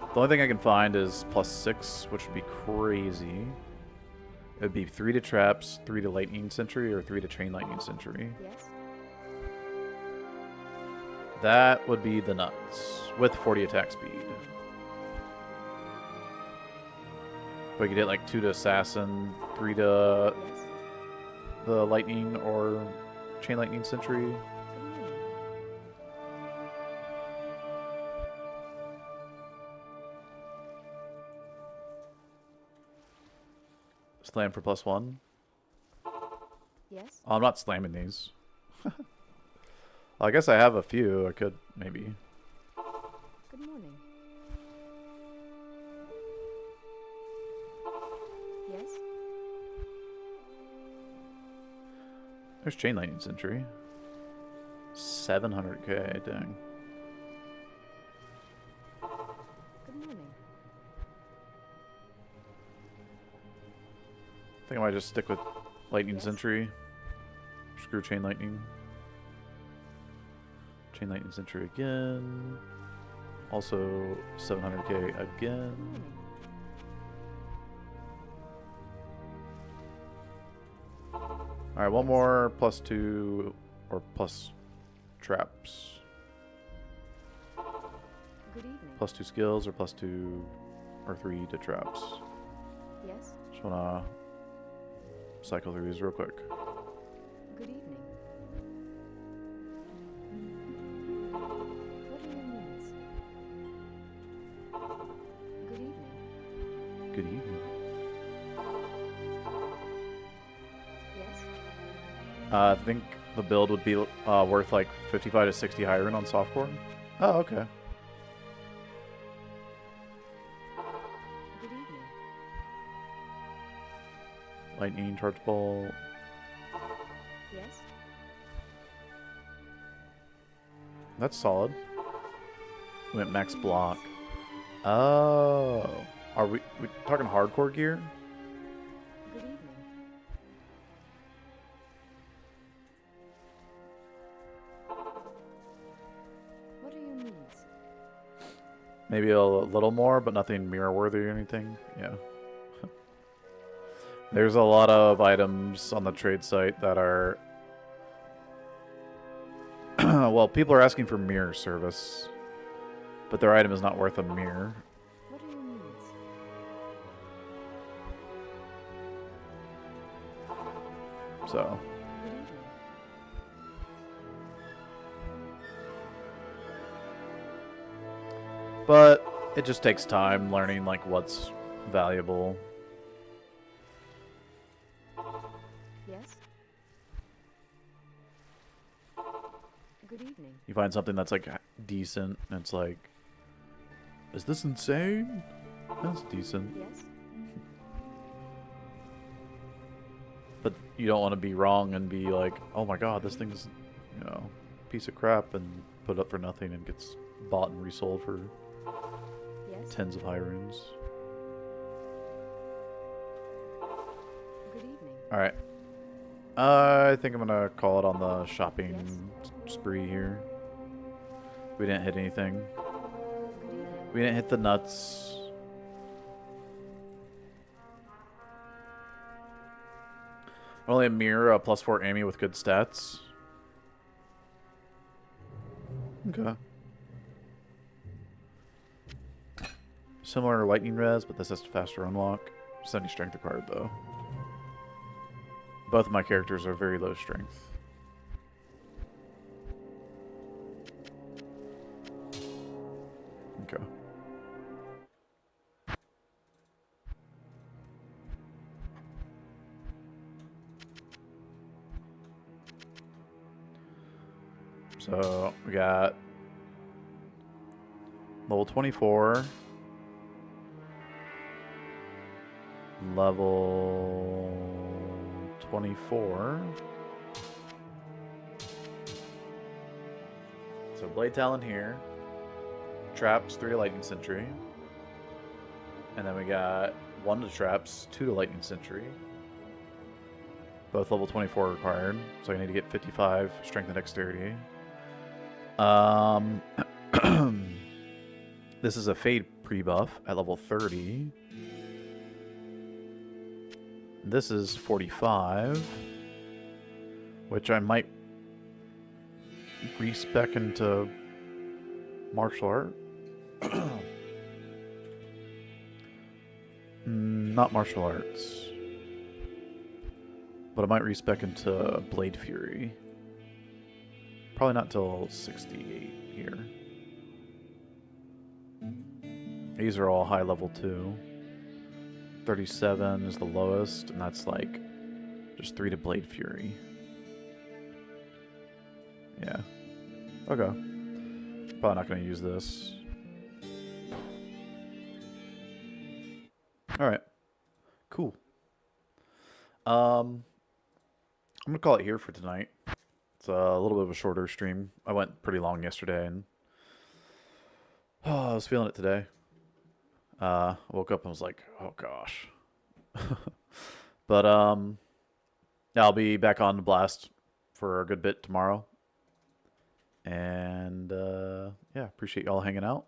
The only thing I can find is +6, which would be crazy. It would be 3 to traps, 3 to lightning sentry, or 3 to chain lightning sentry. Yes? That would be the nuts, with 40 attack speed. But you could hit like 2 to assassin, 3 to Yes? the lightning or chain lightning sentry. Good morning. Slam for +1. Yes? Oh, I'm not slamming these. I guess I have a few. I could maybe. Good morning. Yes? There's chain lightning sentry. 700k, dang. Good morning. I think I might just stick with lightning Yes. sentry. Screw chain lightning. Chain lightning sentry again. Also 700k Good again. morning. Alright, one more +2 or plus traps. Good evening. +2 skills or +2 or 3 to traps. Yes? Just wanna cycle through these real quick. Good evening. What are your needs? Good evening. Good evening. Yes? I think the build would be worth like 55 to 60 Hiren on softcore. Oh, okay. Good evening. Lightning, charge ball. Yes? That's solid. Went max block. Oh. Are we talking hardcore gear? Good evening. What are your needs? Maybe a little more, but nothing mirror worthy or anything. Yeah. There's a lot of items on the trade site that are... well, people are asking for mirror service, but their item is not worth a mirror. What are your needs? So, Good evening. but it just takes time learning like what's valuable. Yes? Good evening. You find something that's like decent, and it's like, is this insane? That's decent. Yes? But you don't want to be wrong and be like, oh my god, this thing's, you know, piece of crap, and put up for nothing and gets bought and resold for Yes? tens of Hirons. Good evening. Alright. I think I'm gonna call it on the shopping spree here. We didn't hit anything. Good evening. We didn't hit the nuts. Only a mirror, a +4 Amy with good stats. Okay. Similar lightning res, but this has faster unlock. 70 strength required though. Both of my characters are very low strength. Okay. So we got level 24, level 24. So Blade Talon here, traps, 3 to Lightning Sentry, and then we got 1 to traps, 2 to Lightning Sentry. Both level 24 required, so I need to get 55 strength and dexterity. This is a Fade pre-buff at level 30. This is 45, which I might respec into martial art. Not martial arts, but I might respec into Blade Fury. Probably not till 68 here. These are all high level too. 37 is the lowest, and that's like just 3 to Blade Fury. Yeah. Okay. Probably not going to use this. Alright. Cool. I'm going to call it here for tonight. It's a little bit of a shorter stream. I went pretty long yesterday, and I was feeling it today. Woke up and was like, oh gosh. But I'll be back on the Blast for a good bit tomorrow. And yeah, appreciate y'all hanging out.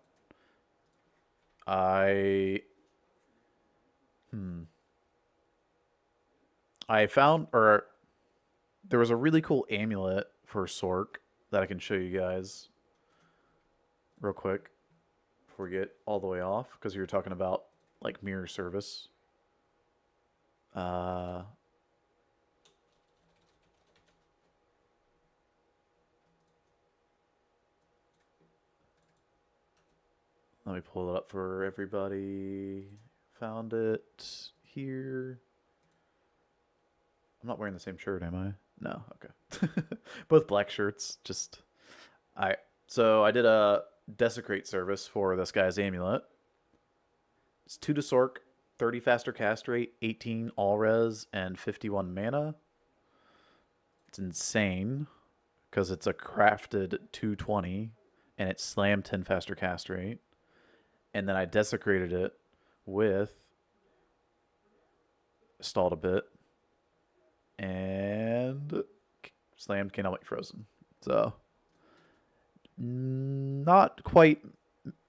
I found, or there was a really cool amulet for Sork that I can show you guys real quick before we get all the way off, because you were talking about like mirror service. Let me pull it up for everybody. Found it here. I'm not wearing the same shirt, am I? No, okay. Both black shirts. Just, so I did a desecrate service for this guy's amulet. It's 2 to Sork, 30 faster cast rate, 18 all res, and 51 mana. It's insane because it's a crafted 220 and it slammed 10 faster cast rate. And then I desecrated it with, stalled a bit, and slammed Cannot Be Frozen. So, not quite,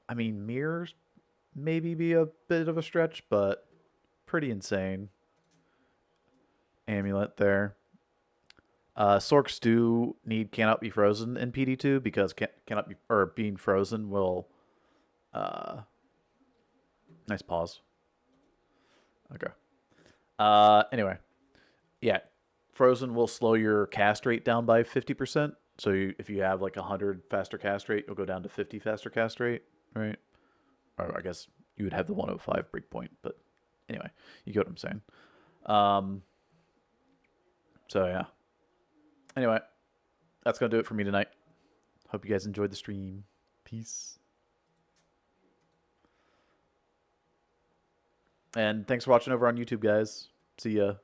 I mean, mirrors maybe be a bit of a stretch, but pretty insane. Amulet there. Sorks do need Cannot Be Frozen in PD2 because cannot be, or being frozen will, nice pause. Okay. Anyway, yeah, frozen will slow your cast rate down by 50%. So if you have like 100 faster cast rate, you'll go down to 50 faster cast rate, right? Or I guess you would have the 105 breakpoint, but anyway, you get what I'm saying. So yeah. Anyway, that's gonna do it for me tonight. Hope you guys enjoyed the stream. Peace. And thanks for watching over on YouTube, guys. See ya.